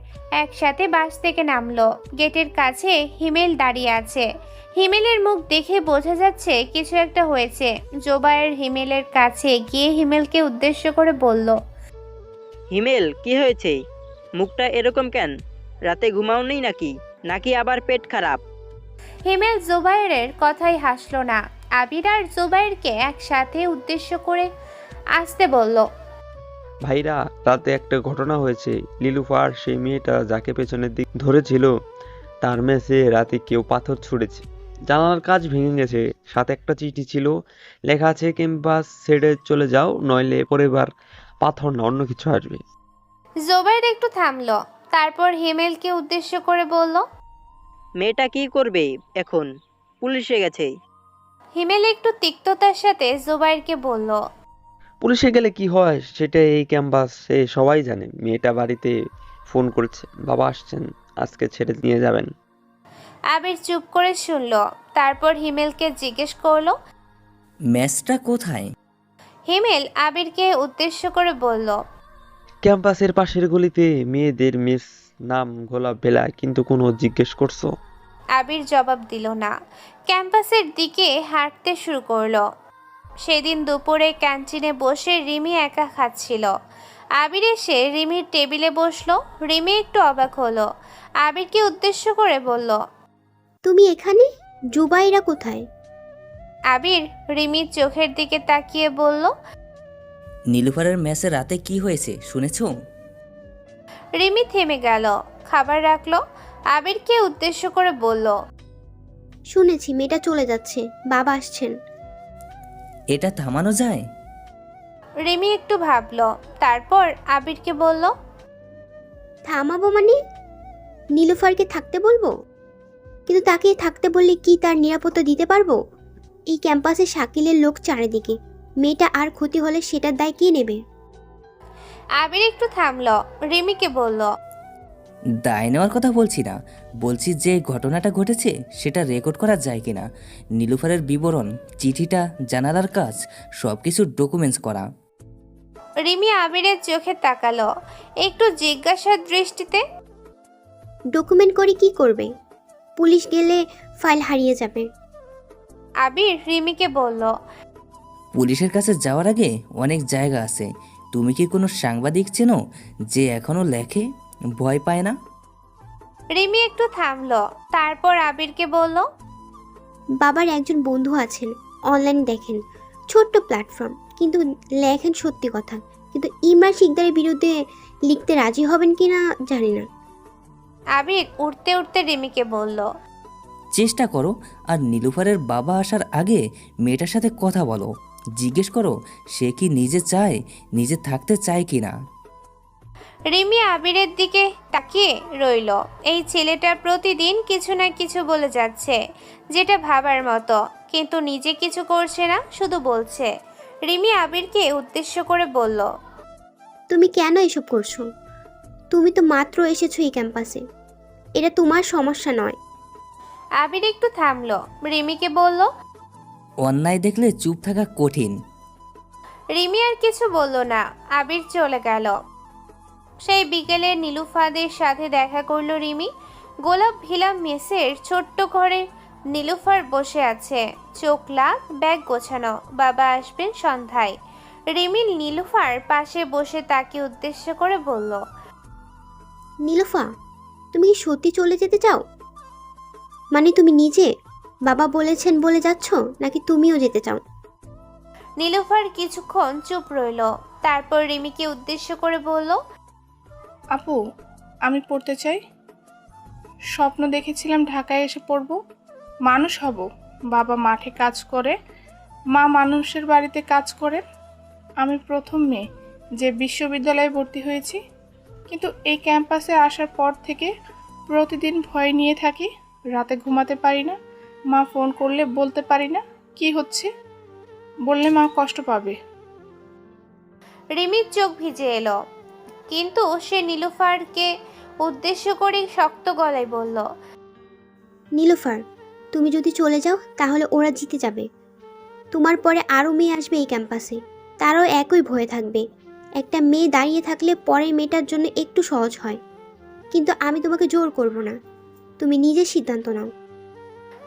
একসাথে বাস থেকে নামলো। গেটের কাছে হিমেল দাঁড়িয়ে আছে। হিমেলের মুখ দেখে বোঝা যাচ্ছে কিছু একটা হয়েছে। জোবায়ের হিমেলের কাছে গিয়ে হিমেলকে উদ্দেশ্য করে বলল, হিমেল, কি হয়েছে? মুখটা এরকম কেন? রাতে ঘুমাওনি নাকি? নাকি আবার পেট খারাপ? হিমেল জোবায়েরের কথাই হাসলো না। আবির আর জোবায়েরকে একসাথে উদ্দেশ্য করে আসতে বলল, ভাইরা, রাতে একটা ঘটনা হয়েছে। লিলুফার সেই মেয়েটা যাকে পেছনের দিক ধরেছিল, তার মেসে রাতে কেউ পাথর ছুঁড়েছে। জানালার কাজ ভেঙে গেছে। সাথে একটা চিঠি ছিল, লেখা আছে ক্যাম্পাস ছেড়ে চলে যাও, নইলে পরের পাথর না অন্য কিছু আসবে। জোবায়ের একটু থামলো, তারপর হিমেলকে উদ্দেশ্য করে বলল, মেয়েটা কি করবে এখন? পুলিশে গেছে। হিমেল একটু তিক্ততার সাথে জোবায়েরকে বলল, পুলিশে গেলে কি হয় সেটা এই ক্যাম্পাসে সবাই জানে। মেয়েটা বাড়িতে ফোন করেছে, বাবা আসছেন, আজকে ছেড়ে নিয়ে যাবেন। আবির চুপ করে শুনলো। তারপর হিমেলকে জিজ্ঞেস করলো, ম্যাচটা কোথায়? হিমেল আবিরকে উদ্দেশ্য করে বলল, ক্যাম্পাসের পাশের গলিতে মেয়েদের মেস, নাম গোলাপ বেলা। কিন্তু কোনো জিজ্ঞেস করছো? আবির জবাব দিল না। ক্যাম্পাসের দিকে হাঁটতে শুরু করলো। সেদিন দুপুরে ক্যান্টিনে বসে রিমি একা খাচ্ছিল। আবির এসে রিমির টেবিলে বসলো। রিমি একটু অবাক হলো। আবিরকে উদ্দেশ্য করে বলল, তুমি এখানে? জুবাইরা কোথায়? আবির রিমির চোখের দিকে তাকিয়ে বলল, নীলুফারের ম্যাচে রাতে কি হয়েছে শুনেছো? রিমি থেমে গেল, খাবার রাখলো। আবিরকে উদ্দেশ্য করে বলল, শুনেছি মেয়েটা চলে যাচ্ছে, বাবা আসছেন। এটা থামানো যায়? রিমি একটু ভাবলো, তারপর আবিরকে বলল, থামাবো মানে? নীলুফারকে থাকতে বলবো? কিন্তু তাকে থাকতে বললে কি তার নিরাপত্তা দিতে পারবো? এই ক্যাম্পাসে শাকিলের লোক চারিদিকে, মেয়েটা আর ক্ষতি হলে সেটার দায় কে নেবে? আবির একটু থামলো, রিমিকে বলল, দায় নেওয়ার কথা বলছি না, বলছি যে ঘটনাটা ঘটেছে সেটা রেকর্ড করা যায় কিনা। নীলুফারের বিবরণ, চিঠিটা, জানালার কাজ, সব কিছু ডকুমেন্টস করা। রিমি আবিরের চোখে তাকালো একটু জিজ্ঞাসার দৃষ্টিতে। ডকুমেন্ট করে কি করবে? পুলিশ গেলে ফাইল হারিয়ে যাবে। আবির রিমিকে বলল, পুলিশের কাছে যাওয়ার আগে অনেক জায়গা আছে। তুমি কি কোনো সাংবাদিক চেনো যে এখনো লেখে, ভয় পায় না? রিমি একটু থামলো, তারপর আবিরকে বলল, বাবার একজন বন্ধু আছেন, অনলাইন দেখেন, ছোট্ট প্ল্যাটফর্ম, কিন্তু লেখেন সত্যি কথা। কিন্তু ইমরান শিকদারের বিরুদ্ধে লিখতে রাজি হবেন কিনা জানি না। আবির উঠতে উঠতে রিমিকে বলল, চেষ্টা করো। আর নীলুফারের বাবা আসার আগে মেয়েটার সাথে কথা বলো, জিজ্ঞেস করো সে কি নিজে চায়, নিজে থাকতে চায় কি না। রিমি আবিরের দিকে তাকিয়ে রইল। এই ছেলেটা প্রতিদিন কিছু না কিছু বলে যাচ্ছে, যেটা ভাবার মতো, কিন্তু নিজে কিছু করছে না, শুধু বলছে। রিমি আবিরকে উদ্দেশ্য করে বলল, তুমি কেন এসব করছো? তুমি তো মাত্র এসেছো এই ক্যাম্পাসে, এটা তোমার সমস্যা নয়। আবির একটু থামলো, রিমিকে বলল, অন্যায় দেখলে চুপ থাকা কঠিন। রিমি আর কিছু বলল না। আবির চলে গেল। সেই বিকেলে নীলুফাদের সাথে দেখা করলো রিমি। গোলাপ ভিলা মেসের ছোট্ট ঘরে নীলুফার বসে আছে, চোখ লাগ, ব্যাগ গোছানো। বাবা আসবেন সন্ধ্যায়। রিমি নীলুফার পাশে বসে তাকে উদ্দেশ্য করে বলল, নীলুফা, তুমি কি সত্যি চলে যেতে চাও? মানে তুমি নিজে বাবা বলেছেন বলে যাচ্ছ, নাকি তুমিও যেতে চাও? নীলুফার কিছুক্ষণ চুপ রইল, তারপর রিমিকে উদ্দেশ্য করে বলল, আপু, আমি পড়তে চাই। স্বপ্ন দেখেছিলাম ঢাকায় এসে পড়ব, মানুষ হব। বাবা মাঠে কাজ করে, মা মানুষের বাড়িতে কাজ করে। আমি প্রথম মেয়ে, যে বিশ্ববিদ্যালয়ে ভর্তি হয়েছি, কিন্তু এই ক্যাম্পাসে আসার পর থেকে প্রতিদিন ভয় নিয়ে থাকি। রাতে ঘুমাতে পারি না, মা ফোন করলে বলতে পারি না কি হচ্ছে, বললে মা কষ্ট পাবে। রিমির চোখ ভিজে এলো, কিন্তু সে নীলুফারকে উদ্দেশ্য করে শক্ত গলায় বলল, নীলুফার, তুমি যদি চলে যাও তাহলে ওরা জিতে যাবে। তোমার পরে আরও মেয়ে আসবে এই ক্যাম্পাসে, তারাও একই ভয়ে থাকবে। একটা মেয়ে দাঁড়িয়ে থাকলে পরের মেয়েটার জন্য একটু সহজ হয়, কিন্তু আমি তোমাকে জোর করব না, তুমি নিজের সিদ্ধান্ত নাও।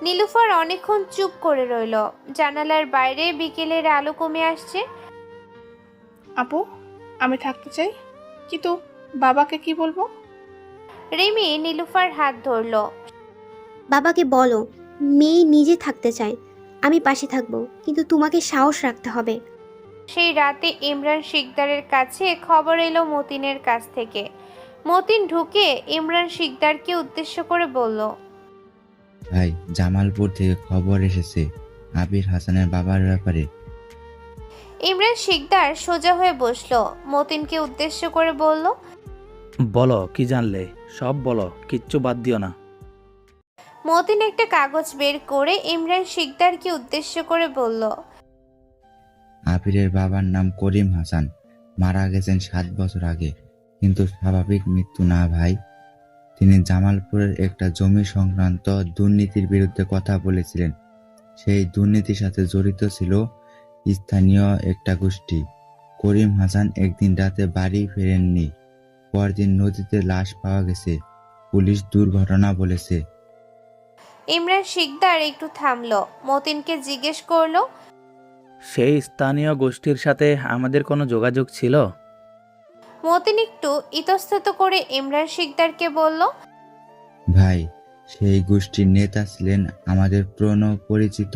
নীলুফার অনেকক্ষণ চুপ করে রইল। জানালার বাইরে বিকেলের আলো কমে আসছে। আপু, আমি থাকতে চাই, কিন্তু বাবাকে কি বলবো? রিমি নীলুফার হাত ধরল। বাবাকে বলো মেয়ে নিজে থাকতে চায়, আমি পাশে থাকবো, কিন্তু তোমাকে সাহস রাখতে হবে। সেই রাতে ইমরান শিকদারের কাছে খবর এলো মতিনের কাছ থেকে। মতিন ঢুকে ইমরান শিকদারকে উদ্দেশ্য করে বলল, ভাই, জামালপুর থেকে খবর এসেছে আবির হাসানের বাবার ব্যাপারে। ইমরান শিকদার সোজা হয়ে বসলো, মতিনকে উদ্দেশ্য করে বলল, বলো কি জানলে, সব বলো, কিচ্ছু বাদ দিও না। মতিন একটা কাগজ বের করে ইমরান শিকদারকে উদ্দেশ্য করে বলল, আবিরের বাবার নাম করিম হাসান, মারা গেছেন 7 বছর আগে, কিন্তু স্বাভাবিক মৃত্যু না ভাই। তিনি জামালপুরের একটা জমি সংক্রান্ত দুর্নীতির বিরুদ্ধে কথা বলেছিলেন। সেই দুর্নীতির সাথে জড়িত ছিল স্থানীয় একটা গোষ্ঠী। করিম হাসান একদিন রাতে বাড়ি ফেরেননি, পরদিন নদীতে লাশ পাওয়া গেছে, পুলিশ দুর্ঘটনা বলেছে। ইমরান শিকদার একটু থামলো, মতিনকে জিজ্ঞেস করলো, সেই স্থানীয় গোষ্ঠীর সাথে আমাদের কোনো যোগাযোগ ছিল? মতিন একটু ইতস্তত করে ইমরান শিকদারকে বলল, ভাই, সেই গোষ্ঠীর নেতা ছিলেন আমাদের পুরনো পরিচিত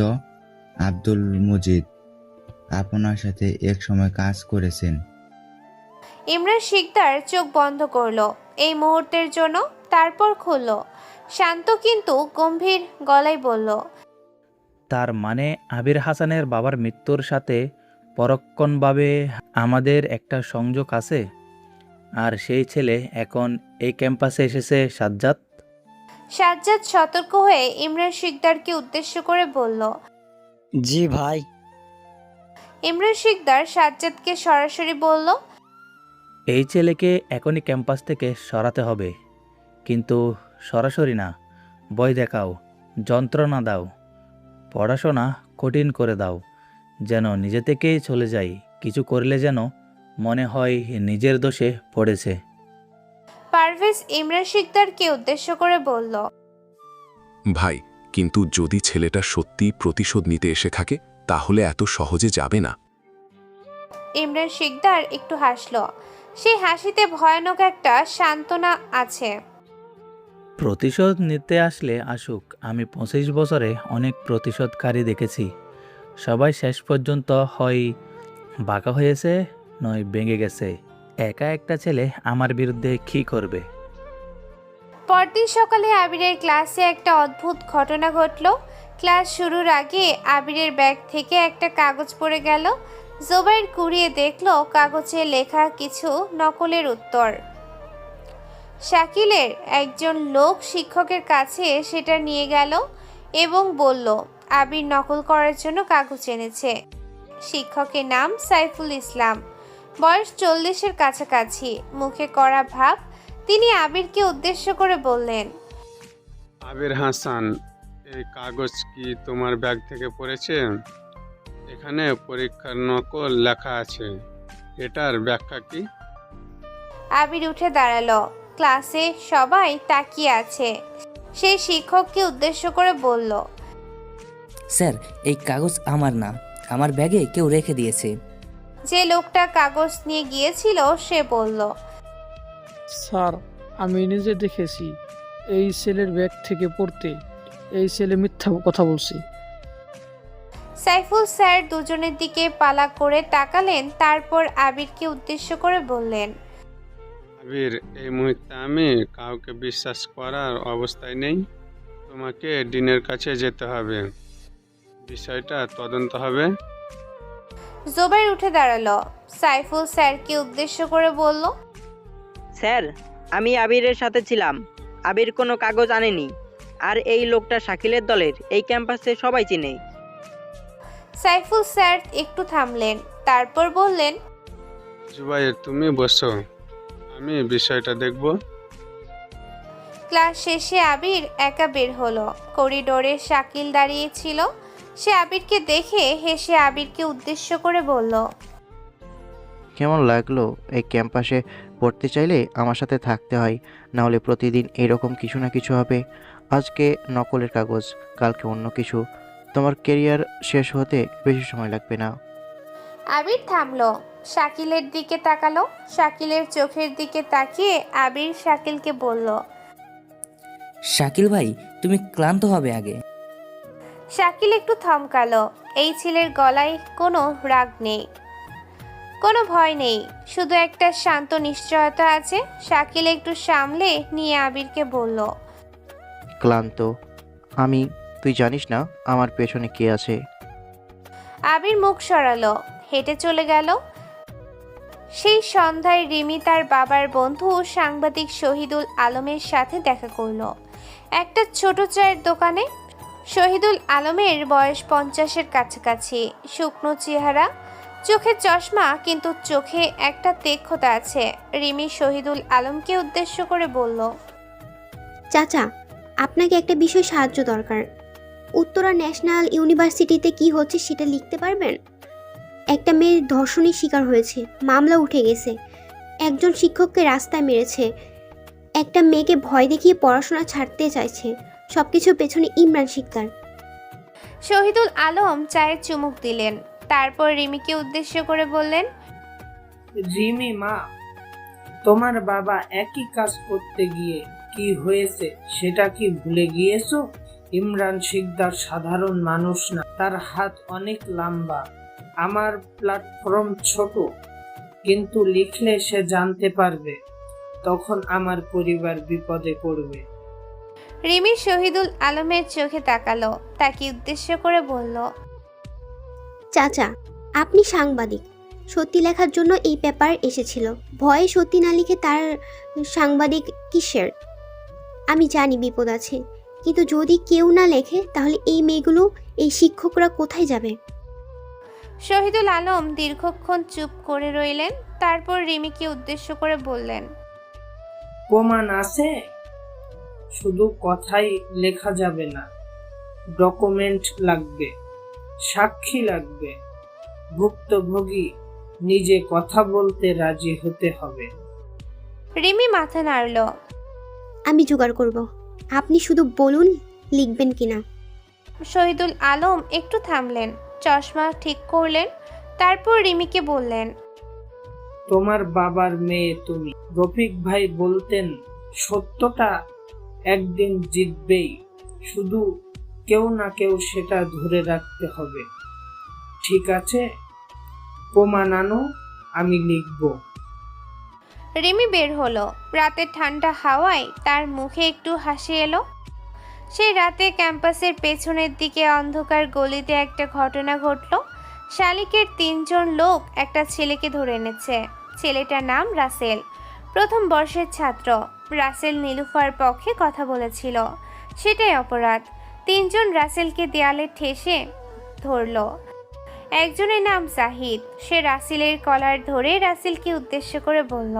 আব্দুল মজিদ, আপনার সাথে এক সময় কাজ করেছেন। ইমরান শিকদার চোখ বন্ধ করলো এই মুহূর্তের জন্য, তারপর খুলল, শান্ত কিন্তু গম্ভীর গলায় বলল, তার মানে আবির হাসানের বাবার মৃত্যুর সাথে পরোক্ষণভাবে আমাদের একটা সংযোগ আছে। আর সেই ছেলে এখন এই ক্যাম্পাসে এসেছে, সাজ্জাদ। সাজ্জাদ সতর্ক হয়ে ইমরান শিকদারকে উদ্দেশ্য করে বলল, জি ভাই। ইমরান শিকদার সাজ্জাদকে সরাসরি বলল, এই ছেলেকে এখনই ক্যাম্পাস থেকে সরাতে হবে, কিন্তু সরাসরি না, ভয় দেখাও, যন্ত্রণা দাও, পড়াশোনা কঠিন করে দাও, যেন নিজে থেকেই চলে যাই। কিছু করলে যেন মনে হয় নিজের দোষে পড়েছে। পারভেজ ইমরান শিকদারকে উদ্দেশ্য করে বলল, ভাই, কিন্তু যদি ছেলেটা সত্যিই প্রতিশোধ নিতে এসে থাকে, তাহলে এত সহজে যাবে না। ইমরান শিকদার একটু হাসলো, সেই হাসিতে ভয়ানক একটা সান্ত্বনা আছে। প্রতিশোধ নিতে আসলে আসুক, আমি 25 বছরে অনেক প্রতিশোধকারী দেখেছি। সবাই শেষ পর্যন্ত হয় বাঁকা হয়েছে, নয় ভেঙে গেছে। একা একটা ছেলে আমার বিরুদ্ধে কী করবে? পরদিন সকালে আবিরের ক্লাসে একটা অদ্ভুত ঘটনা ঘটলো। ক্লাস শুরুর আগে আবিরের ব্যাগ থেকে একটা কাগজ পড়ে গেল। জোবাইর কুড়িয়ে দেখলো কাগজে লেখা কিছু নকলের উত্তর। শাকিলের একজন লোক শিক্ষকের কাছে সেটা নিয়ে গেল এবং বলল আবির নকল করার জন্য কাগজ এনেছে। শিক্ষকের নাম সাইফুল ইসলাম, বয়স 40-এর কাছাকাছি, মুখে কড়া ভাব। তিনি আবিরকে উদ্দেশ্য করে বললেন, আবির হাসান, এই কাগজ কি তোমার ব্যাগ থেকে পড়েছে? এখানে পরীক্ষার নকল লেখা আছে, এটার ব্যাখ্যা কি? আবির উঠে দাঁড়ালো। ক্লাসে সবাই তাকিয়ে আছে। সেই শিক্ষককে উদ্দেশ্য করে বলল, স্যার, এই কাগজ আমার না, আমার ব্যাগে কেউ রেখে দিয়েছে। যে লোকটা কাগজ নিয়ে গিয়েছিল সে বলল, স্যার, আমি নিজে দেখেছি এই ছেলের ব্যাগ থেকে পড়তে। এই ছেলে মিথ্যা কথা বলছে। সাইফুল স্যার দুজনের দিকে পালা করে তাকালেন, তারপর আবিরকে উদ্দেশ্য করে বললেন, আবির, এই মুহূর্তে আমি কাউকে বিশ্বাস করার অবস্থায় নেই। তোমাকে ডিনের কাছে যেতে হবে, বিষয়টা তদন্ত হবে। জোবাইর উঠে দাঁড়ালো, সাইফুল স্যারকে উদ্দেশ্য করে বলল, স্যার, আমি আবিরের সাথে ছিলাম। আবির কোনো কাগজ আনেনি। আর এই লোকটা শাকিলের দলের, এই ক্যাম্পাসে সবাই চিনে। সাইফুল স্যার একটু থামলেন, তারপর বললেন, জুবাইর, তুমি বসো, আমি বিষয়টা দেখব। ক্লাস শেষে আবির একা বের হলো। করিডোরে শাকিল দাঁড়িয়েছিল। সে আবিরকে দেখে হেসে আবিরকে উদ্দেশ্য করে বলল, কেমন লাগলো? এই ক্যাম্পাসে পড়তে চাইলে আমার সাথে থাকতে হয়, না হলে প্রতিদিন এরকম কিছু না কিছু হবে। আজকে নকলের কাগজ, কালকে অন্য কিছু। তোমার কেরিয়ার শেষ হতে বেশি সময় লাগবে না। আবির থামলো, শাকিলের দিকে তাকালো। শাকিলের চোখের দিকে তাকিয়ে আবির শাকিলকে বলল, শাকিল ভাই, তুমি ক্লান্ত হবে আগে। শাকিল একটু থমকালো। এই ছেলের গলায় কোনো রাগ নেই, কোনো ভয় নেই, শুধু একটা শান্ত নিশ্চয়তা আছে। শাকিল একটু সামলে নিয়ে আবিরকে বলল, ক্লান্ত আমি? তুই জানিস না আমার পেছনে কে আছে? আবির মুখ সরালো, হেঁটে চলে গেল। সেই সন্ধ্যায় রিমি তার বাবার বন্ধু সাংবাদিক শহীদুল আলমের সাথে দেখা করলো একটা ছোট চায়ের দোকানে। শহীদুল আলমের বয়স 50-এর কাছাকাছি, শুকনো চেহারা, চোখে চশমা, কিন্তু চোখে একটা তীক্ষ্ণতা আছে। রিমি শহীদুল আলমকে উদ্দেশ্য করে বলল, চাচা, আপনাকে একটা বিষয় সাহায্য দরকার। উত্তরা ন্যাশনাল ইউনিভার্সিটিতে কি হচ্ছে সেটা লিখতে পারবেন? একটা মেয়ে ধর্ষণের শিকার হয়েছে, মামলা উঠে গেছে। একজন শিক্ষককে রাস্তায় মেরেছে। একটা মেয়েকে ভয় দেখিয়ে পড়াশোনা ছাড়তে চাইছে। সবকিছুর পেছনে ইমরান শিকদার। শহীদুল আলম চায়ে চুমুক দিলেন, তারপর রিমিকে উদ্দেশ্য করে বললেন, রিমি মা, তোমার বাবা একই কাজ করতে গিয়ে কি হয়েছে সেটা কি ভুলে গিয়েছো? ইমরান শিকদার সাধারণ মানুষ না, তার হাত অনেক লম্বা। আমার প্ল্যাটফর্ম ছোট, কিন্তু লিখলে সে জানতে পারবে, তখন আমার পরিবার বিপদে পড়বে। রিমি শহীদুল আলমের চোখে তাকালো, তাকে উদ্দেশ্য করে বলল, চাচা, আপনি সাংবাদিক, সত্যি লেখার জন্য এই পেপার এসেছিল। ভয়ে সত্যি না লিখে তার সাংবাদিক কিসের? আমি জানি বিপদ আছে, কিন্তু যদি কেউ না লেখে তাহলে এই মেয়েগুলো, এই শিক্ষকরা কোথায় যাবে? শহীদুল আলম দীর্ঘক্ষণ চুপ করে রইলেন, তারপর রিমিকে উদ্দেশ্য করে বললেন, প্রমাণ আছে, শুধু কথাই লেখা যাবে না, ডকুমেন্ট লাগবে, সাক্ষী লাগবে, ভুক্তভোগী নিজে কথা বলতে রাজি হতে হবে। রিমি মাথা নাড়ল, আমি জোগাড় করব, আপনি শুধু বলুন লিখবেন কিনা। শহীদুল আলম একটু থামলেন, চশমা ঠিক করলেন, তারপর রিমিকে বললেন, তোমার বাবার মেয়ে তুমি। রফিক ভাই বলতেন সত্যটা একদিন জিতবেই, শুধু কেউ না কেউ সেটা ধরে রাখতে হবে। ঠিক আছে, প্রমাণ আনো, আমি লিখব। রিমি বের হলো। রাতের ঠান্ডা হাওয়ায় তার মুখে একটু হাসি এলো। সেই রাতে ক্যাম্পাসের পেছনের দিকে অন্ধকার গলিতে একটা ঘটনা ঘটলো। শালিকের 3 জন লোক একটা ছেলেকে ধরে এনেছে। ছেলেটার নাম রাসেল, প্রথম বর্ষের ছাত্র। রাসেল নীলুফার পক্ষে কথা বলেছিল, সেটাই অপরাধ। 3 জন রাসেলকে দেয়ালে ঠেসে ধরলো। একজনের নাম জাহিদ, সে রাসেলের কলার ধরে রাসেলকে উদ্দেশ্য করে বলল,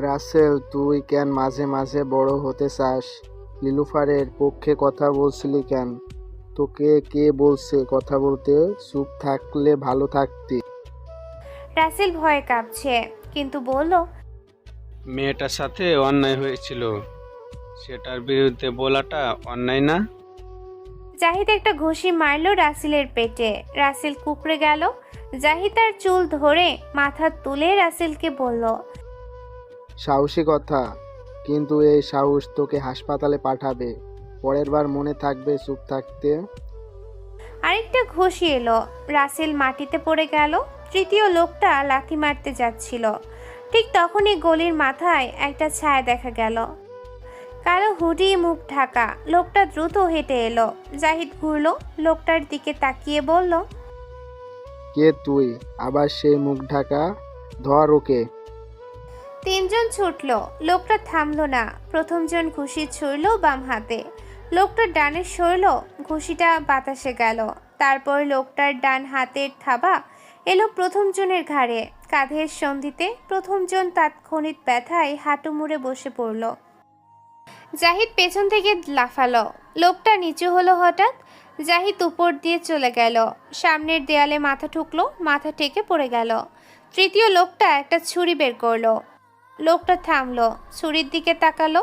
রাসেল, তুই কেন মাঝে মাঝে বড় হতে চাস? নীলুফারের পক্ষে কথা বলছিলি কেন? তোকে কে বলছে কথা বলতে? চুপ থাকলে ভালো থাকতি। রাসেল ভয়ে কাঁপছে, কিন্তু বলল, মেয়েটার সাথে অন্যায় হয়েছিল, সেটার বিরুদ্ধে বলাটা অন্যায় না? জাহিদ একটা ঘুষি মারল রাসেলের পেটে। রাসেল কুকড়ে গেল। জাহিদ তার চুল ধরে মাথা তুলে রাসেলকে বলল, সাহসী কথা, কিন্তু এই সাহস তোকে হাসপাতালে পাঠাবে। পরের বার মনে থাকবে চুপ থাকতে। আরেকটা ঘুষি এলো। রাসেল মাটিতে পড়ে গেল। তৃতীয় লোকটা লাথি মারতে যাচ্ছিল। ঠিক তখনই গলির মাথায় একটা ছায়া দেখা গেল, কালো হুডি, মুখ ঢাকা। লোকটা দ্রুত হেঁটে এলো। জাহিদ ঘুরলো, লোকটার দিকে তাকিয়ে বলল, কে তুই? আবার সেই মুখ ঢাকা, ধর ওকে। তিনজন ছুটল, লোকটা থামলো না। প্রথমজন ঘুষি ছুঁড়ল বাম হাতে, লোকটার ডানে সরল, ঘুষিটা বাতাসে গেল। তারপর লোকটার ডান হাতের থাবা এলো প্রথমজনের ঘাড়ে, কাঁধের সন্ধিতে। প্রথমজন তাৎক্ষণিক ব্যথায় হাঁটু মুড়ে বসে পড়ল। জাহিদ পেছন থেকে লাফালো, লোকটা নিচু হলো হঠাৎ। জাহিদ উপর দিয়ে চলে গেল, সামনের দেয়ালে মাথা ঠুকলো, মাথা টেকে পড়ে গেল। তৃতীয় লোকটা একটা ছুরি বের করলো, লোকটা থামলো, ছুরির দিকে তাকালো।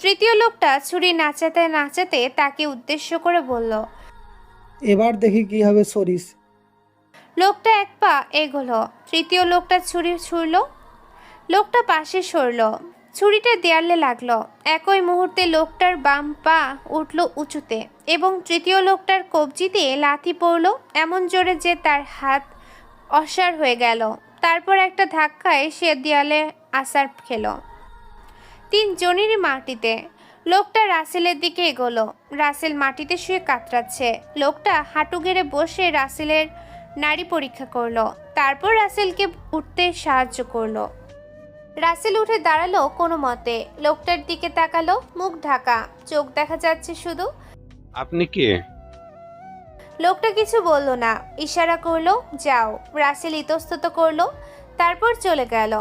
তৃতীয় লোকটা ছুরি নাচাতে নাচাতে তাকে উদ্দেশ্য করে বলল, এবার দেখি কিভাবে সরিস। লোকটা এক পা এগোলো, তৃতীয় লোকটা ছুরি ছুঁড়ল, লোকটা পাশে সরল, ছুরিটা দেয়ালে লাগলো। একই মুহূর্তে লোকটার বাম পা উঠল উঁচুতে এবং তৃতীয় লোকটার কবজিতে লাথি পড়ল এমন জোরে যে তার হাত অসাড় হয়ে গেল। তারপর একটা ধাক্কায় সে দেয়ালে আছাড় খেল, তিনজনেরই মাটিতে। লোকটা রাসেলের দিকে এগোলো, রাসেল মাটিতে শুয়ে কাতরাচ্ছে। লোকটা হাঁটু গেড়ে বসে রাসেলের নাড়ি পরীক্ষা করলো, তারপর রাসেলকে উঠতে সাহায্য করলো। রাসেল উঠে দাঁড়ালো কোনো মতে, লোকটার দিকে তাকালো, মুখ ঢাকা, চোখ দেখা যাচ্ছে শুধু। আপনি কে? লোকটা কিছু বলল না, ইশারা করলো যাও। রাসেল ইতস্তত করলো, তারপর চলে গেল।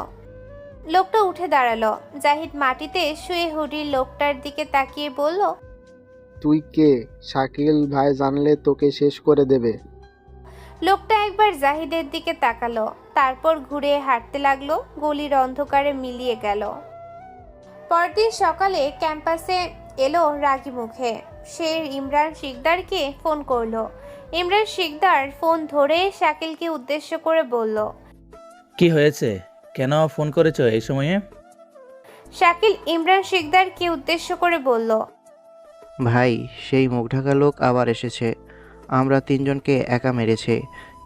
লোকটা উঠে দাঁড়ালো, জাহিদ মাটিতে শুয়ে হুডির লোকটার দিকে তাকিয়ে বলল, তুই কে? শাকিল ভাই জানলে তোকে শেষ করে দেবে। লোকটা একবার জাহিদের দিকে তাকালো, তারপর ঘুরে হাঁটতে লাগলো, গলির অন্ধকারে মিলিয়ে গেল। পরদিন সকালে ক্যাম্পাসে এলো রাগী মুখে। সে ইমরান শিকদারকে ফোন করলো। ইমরান শিকদার ফোন ধরে শাকিলকে উদ্দেশ্য করে বলল, কি হয়েছে? কেন ফোন করেছো এই সময়ে? শাকিল ইমরান শিকদারকে উদ্দেশ্য করে বলল, ভাই, সেই মুখ ঢাকা লোক আবার এসেছে। আমরা তিনজনকে একা মেরেছে।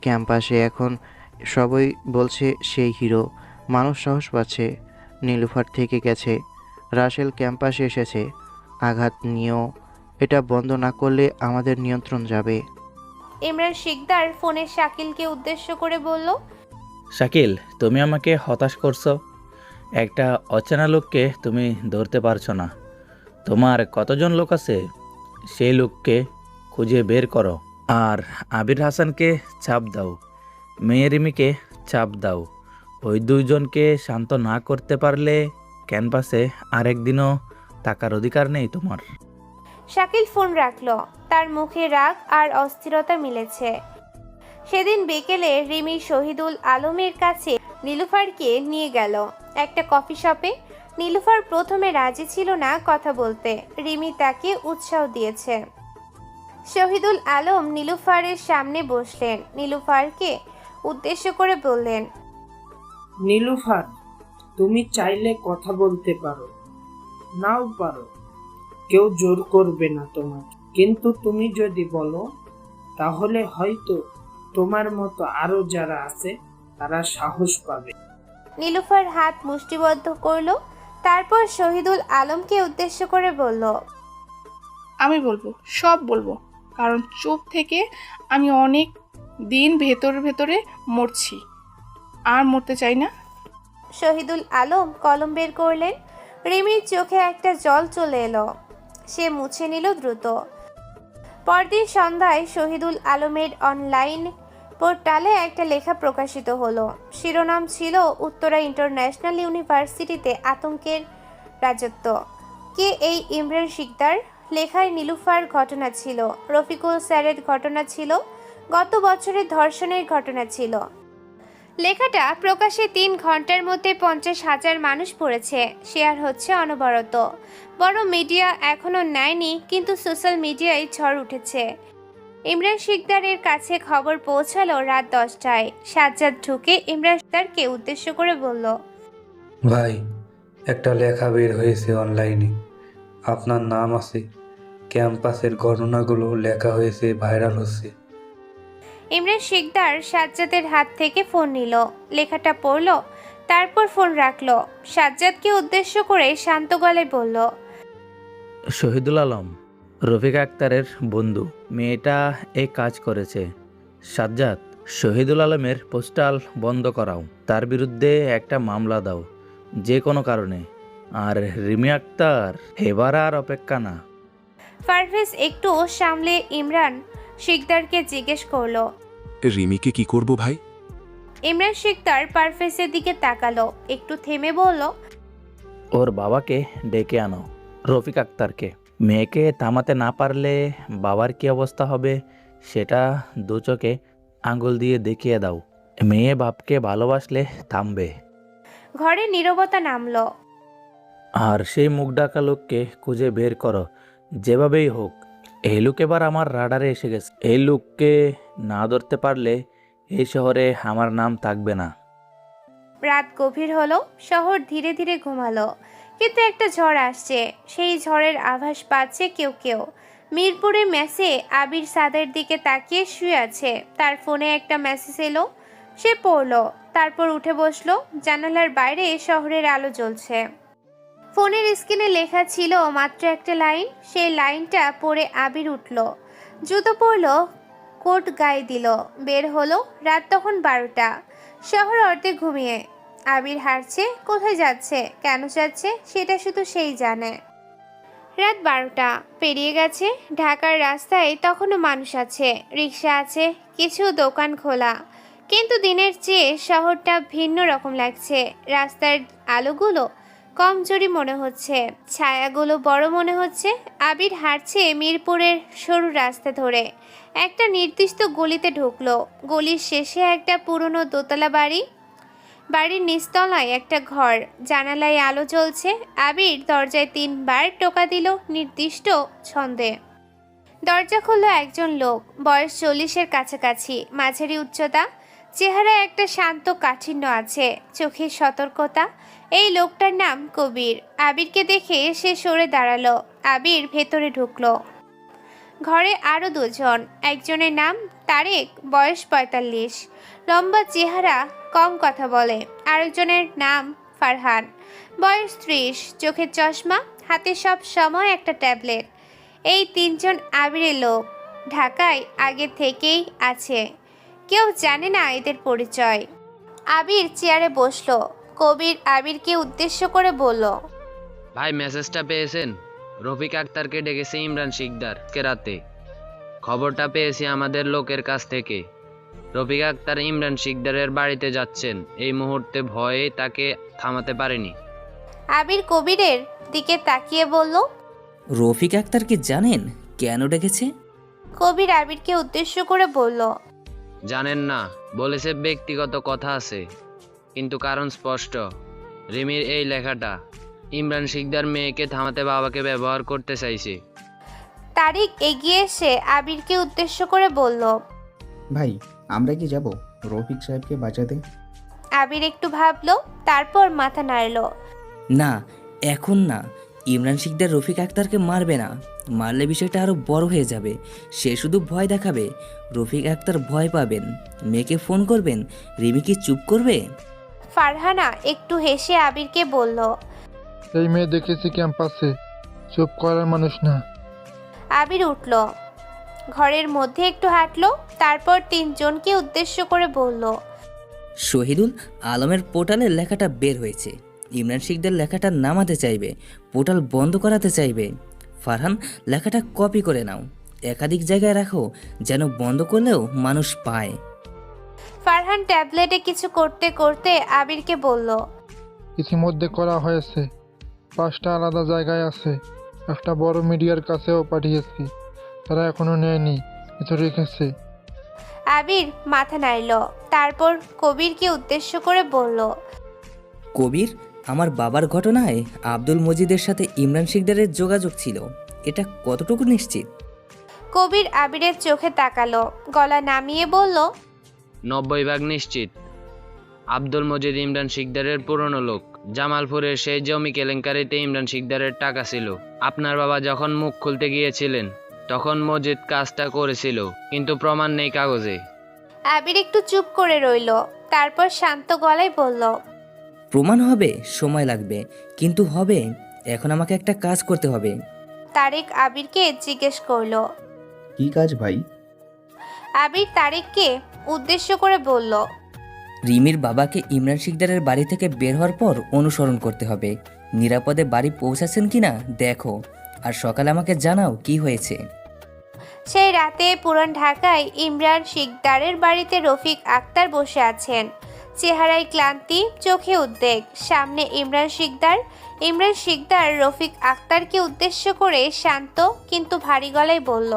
ক্যাম্পাসে এখন সবাই বলছে সেই হিরো। মানুষ সাহস পাচ্ছে। নীলুফার থেকে গেছে, রাসেল ক্যাম্পাসে এসেছে। আঘাত নিয়েও এটা বন্ধ না করলে আমাদের নিয়ন্ত্রণ যাবে। ইমরান শিকদার ফোনে শাকিলকে উদ্দেশ্য করে বলল, শাকিল, তুমি আমাকে হতাশ করছো। একটা অচেনা লোককে তুমি ধরতে পারছো না। তোমার কতজন লোক আছে? সেই লোককে খুঁজে বের করো। আর আবির হাসানকে চাপ দাও, মেয়েরিমিকে চাপ দাও। ওই দুইজনকে শান্ত না করতে পারলে ক্যাম্পাসে আরেকদিনও থাকার অধিকার নেই তোমার। শাকিল ফোন রাখলো, তার মুখে রাগ আর অস্থিরতা মিলেছে। সেদিন বিকেলে রিমি শহীদুল আলমের কাছে নীলুফারকে নিয়ে গেল একটা কফি শপে। নীলুফার প্রথমে রাজি ছিল না কথা বলতে, রিমি তাকে উৎসাহ দিয়েছে। শহীদুল আলম নীলুফারের সামনে বসলেন, নীলুফারকে উদ্দেশ্য করে বললেন, নীলুফার, তুমি চাইলে কথা বলতে পারো, নাও পারো, কেউ জোর করবে না তোমার। কিন্তু তুমি যদি বলো তাহলে হয়তো তোমার মতো আরো যারা আছে তারা সাহস পাবে। নীলুফার হাত মুষ্টিবদ্ধ করলো, তারপর শহীদুল আলমকে উদ্দেশ্য করে বলল, আমি বলবো, সব বলবো, কারণ চুপ থেকে আমি অনেক দিন ভেতরে ভেতরে মরছি, আর মরতে চাই না। শহীদুল আলম কলম বের করলেন। রিমির চোখে একটা জল চলে এলো, সে মুছে নিল দ্রুত। পরদিন সন্ধ্যায় শহীদুল আলমের অনলাইন পোর্টালে একটা লেখা প্রকাশিত হলো। শিরোনাম ছিল, উত্তরা ইন্টারন্যাশনাল ইউনিভার্সিটিতে আতঙ্কের রাজত্ব। কে এই ইমরান শিকদার? লেখায় নীলুফার ঘটনা ছিল, রফিকুল স্যারের ঘটনা ছিল, গত বছরের ধর্ষণের ঘটনা ছিল। লেখাটা প্রকাশে 3 ঘন্টার মধ্যে 50,000 মানুষ পড়েছে, শেয়ার হচ্ছে অনবরত। বড় মিডিয়া এখনো নেয়নি, কিন্তু সোশ্যাল মিডিয়ায় ঝড় উঠেছে। ইমরান শিকদারের কাছে খবর পৌঁছালো রাত 10টায়। সাজ্জাদ ঢুকে ইমরান শিকদারকে উদ্দেশ্য করে বলল, ভাই, একটা লেখা বের হয়েছে অনলাইনে, আপনার নাম আছে, ক্যাম্পাসের ঘটনাগুলো লেখা হয়েছে, ভাইরাল হচ্ছে। ইমরান শিকদার সাজ্জাদের হাত থেকে ফোন নিল, লেখাটা পড়ল, তারপর ফোন রাখলো। সাজ্জাদকে উদ্দেশ্য করে শান্ত গলায় বলল, শহীদুল আলম, রফিকা আক্তারের বন্ধু, মেয়েটা এই কাজ করেছে। সাজ্জাদ, শহীদুল আলমের পোস্টাল বন্ধ করাও, তার বিরুদ্ধে একটা মামলা দাও যে কোনো কারণে। আর রিমি আক্তার, এবার আর অপেক্ষা না। পারভেজ একটু সামলে ইমরান শিকদারকে জিজ্ঞেস করলো। রিমিকে কি করব ভাই? ইমরান শিকদার পারভেজের দিকে তাকালো, একটু থেমে বলল, ওর বাবাকে ডেকে আনো, রফিক আক্তারকে। মেয়েকে থামাতে না পারলে বাবার কি অবস্থা হবে সেটা দু চোখে আঙুল দিয়ে দেখিয়ে দাও। মেয়ে বাপকে ভালোবাসলে থামবে। ঘরে নীরবতা নামলো। আর সেই মুখ ডাকা লোককে খুঁজে বের করো যেভাবেই হোক। এই লোক এবার আমার রাডারে এসে গেছে। এই লোককে না ধরতে পারলে এই শহরে আমার নাম থাকবে না। রাত গভীর হলো, শহর ধীরে ধীরে ঘুমালো, কিন্তু একটা ঝড় আসছে। সেই ঝড়ের আভাস পাচ্ছে কেউ কেউ। মিরপুরে মেসে আবির সাদের দিকে তাকিয়ে শুয়ে আছে। তার ফোনে একটা মেসেজ এলো, সে পড়লো, তারপর উঠে বসলো। জানালার বাইরে শহরের আলো জ্বলছে। ফোনের স্ক্রিনে লেখা ছিল মাত্র একটা লাইন। সেই লাইনটা পড়ে আবির উঠল, জুতো পরলো, কোট গায়ে দিল, বের হলো। রাত তখন 12টা, শহর অর্ধেক ঘুমিয়ে। আবির হাঁটছে, কোথায় যাচ্ছে, কেন যাচ্ছে সেটা শুধু সেই জানে। রাত 12টা পেরিয়ে গেছে। ঢাকার রাস্তায় তখনও মানুষ আছে, রিক্সা আছে, কিছু দোকান খোলা, কিন্তু দিনের চেয়ে শহরটা ভিন্ন রকম লাগছে। রাস্তার আলোগুলো কমজোরি মনে হচ্ছে, ছায়াগুলো বড় মনে হচ্ছে। আবির হাঁটছে মিরপুরের সরু রাস্তা ধরে, একটা নির্দিষ্ট গলিতে ঢুকলো। গলির শেষে একটা পুরনো দোতলা বাড়ি, বাড়ির নিচতলায় একটা ঘর, জানালায় আলো জ্বলছে। আবির দরজায় 3বার টোকা দিল নির্দিষ্ট ছন্দে। দরজা খুললো একজন লোক, বয়স 40-এর কাছাকাছি, মাঝারি উচ্চতা, চেহারায় একটা শান্ত কাঠিন্য আছে, চোখে সতর্কতা। এই লোকটার নাম কবির। আবিরকে দেখে সে সরে দাঁড়ালো। আবির ভেতরে ঢুকলো। ঘরে আরও দুজন, একজনের নাম তারেক, বয়স 45, লম্বা চেহারা, কম কথা বলে। আরেকজনের নাম ফারহান, বয়স 30, চোখের চশমা, হাতে সব সময় একটা ট্যাবলেট। এই 3জন আবিরের লোক, ঢাকায় আগে থেকেই আছে, কেউ জানে না এদের পরিচয়। আবির চেয়ারে বসলো। কবির আবিরকে উদ্দেশ্য করে বলল, ভাই মেসেজটা পেয়েছেন? রফিক আক্তারকে ডেকেছে ইমরান শিকদার কে রাতে। খবরটা পেয়েছি আমাদের লোকের কাছ থেকে। রফিক আক্তার ইমরান শিকদারের বাড়িতে যাচ্ছেন। এই মুহূর্তে ভয়ে তাকে থামাতে পারেনি। আবির কবিরের দিকে তাকিয়ে বলল, রফিক আক্তারকে জানেন? কেন ডেকেছে? কবির আবিরকে উদ্দেশ্য করে বলল, জানেন না, বলেছে ব্যক্তিগত কথা আছে, কিন্তু কারণ স্পষ্ট। রিমির এই লেখাটা, ইমরান শিকদার মেয়েকে থামাতে বাবাকে ব্যবহার করতে চাইছে। তারিক এগিয়ে এসে আবিরকে উদ্দেশ্য করে বলল, ভাই আমরা কি যাব রফিক সাহেবকে বাঁচাতে? আবির একটু ভাবলো, তারপর মাথা নাড়ল। না, এখন না। ইমরান শিকদার রফিক আক্তারকে মারবে না। মারলে বিষয়টা আরও বড় হয়ে যাবে। সে শুধু ভয় দেখাবে। রফিক আক্তার ভয় পাবেন, মেয়েকে ফোন করবেন, রিমি কি চুপ করবে? ফারহানা একটু হেসে আবিরকে বলল, এই মেয়ে দেখেছি ক্যাম্পাসে, চুপ করার মানুষ না। আবির উঠল, ঘরের মধ্যে একটু হাঁটলো, তারপর 3জনকে উদ্দেশ্য করে বলল, শহীদুল আলমের পোর্টালের লেখাটা বের হয়েছে। ইমরান শিকদার লেখাটা নামাতে চাইবে, পোর্টাল বন্ধ করাতে চাইবে। ফারহান, লেখাটা কপি করে নাও, একাধিক জায়গায় রাখো, যেন বন্ধ করলেও মানুষ পায়। ফারহান ট্যাবলেটে কিছু করতে করতে আবিরকে বলল, ইতিমধ্যে করা হয়েছে, 5টা আলাদা জায়গায় আছে, একটা বড় মিডিয়ার কাছেও পাঠিয়েছি, তারা এখনো নেয়নি, কিছু রেখেছে। আবির মাথা নাড়ল, তারপর কবিরকে উদ্দেশ্য করে বলল, কবির, আমার বাবার ঘটনায় আব্দুল মজিদের সাথে ইমরান শিকদারের যোগাযোগ ছিল, এটা কতটুকু নিশ্চিত? কবির আবিরের চোখে তাকালো, গলা নামিয়ে বলল, 90% নিশ্চিত। আব্দুল মজিদ ইমরান শিকদারের পুরনো লোক। জামালপুরের সেই জমি কেলেঙ্কারিতে ইমরান শিকদারের টাকা ছিল। আপনার বাবা যখন মুখ খুলতে গিয়েছিলেন তখন মজিদ কাজটা করেছিল, কিন্তু প্রমাণ নেই কাগজে। আবির একটু চুপ করে রইল, তারপর শান্ত গলায় বলল, প্রমাণ হবে, সময় লাগবে, কিন্তু হবে। এখন আমাকে একটা কাজ করতে হবে। তারেক আবিরকে জিজ্ঞেস করলো, কি কাজ ভাই? আবির তারেককে উদ্দেশ্য করে বলল, রিমির বাবাকে ইমরান শিকদারের বাড়ি থেকে বের হওয়ার পর অনুসরণ করতে হবে। নিরাপদে বাড়ি পৌঁছাচ্ছেন কিনা দেখো, আর সকালে আমাকে জানাও কি হয়েছে। সেই রাতে পুরান ঢাকায় ইমরান শিকদারের বাড়িতে রফিক আক্তার বসে আছেন। চেহারায় ক্লান্তি, চোখে উদ্বেগ। সামনে ইমরান শিকদার রফিক আক্তারকে উদ্দেশ্য করে শান্ত কিন্তু ভারী গলায় বলল,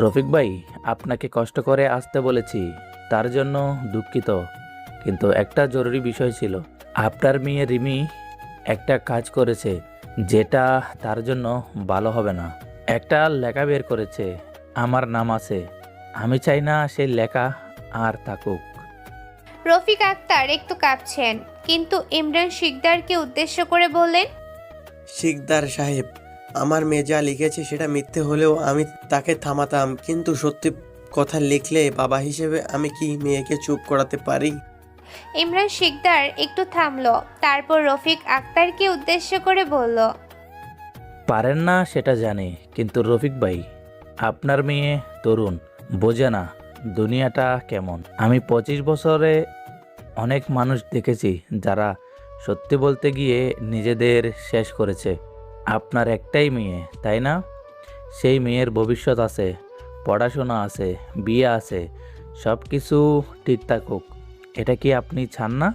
রফিক ভাই, আপনাকে কষ্ট করে আসতে বলেছি, তার জন্য দুঃখিত, কিন্তু একটা জরুরি বিষয় ছিল। আপনার মেয়ে রিমি একটা কাজ করেছে যেটা তার জন্য ভালো হবে না। একটা লেখা বের করেছে, আমার নাম আছে। আমি চাই না সেই লেখা আর থাকুক। রফিক আক্তার একটু কাঁপছেন, কিন্তু ইমরান শিকদারকে উদ্দেশ্য করে বললেন, শিকদার সাহেব, আমার মেয়ে যা লিখেছে সেটা মিথ্যে হলেও আমি তাকে থামাতাম, কিন্তু সত্যি কথা লিখলে বাবা হিসেবে আমি কি মেয়েকে চুপ করাতে পারি? ইমরান শিকদার একটু থামলো, তারপর রফিক আক্তারকে উদ্দেশ্য করে বলল, পারেন না সেটা জানি, কিন্তু রফিক ভাই, আপনার মেয়ে তরুণ, বোঝে না দুনিয়াটা কেমন। আমি 25 বছরে অনেক মানুষ দেখেছি যারা সত্যি বলতে গিয়ে নিজেদের শেষ করেছে। আপনার একটাই মেয়ে, তাই না? সেই মেয়ের ভবিষ্যৎ আছে, পড়াশোনা আছে, বিয়ে আছে, সব কিছু ঠিক থাকুক। এটা কি আপনি চান না?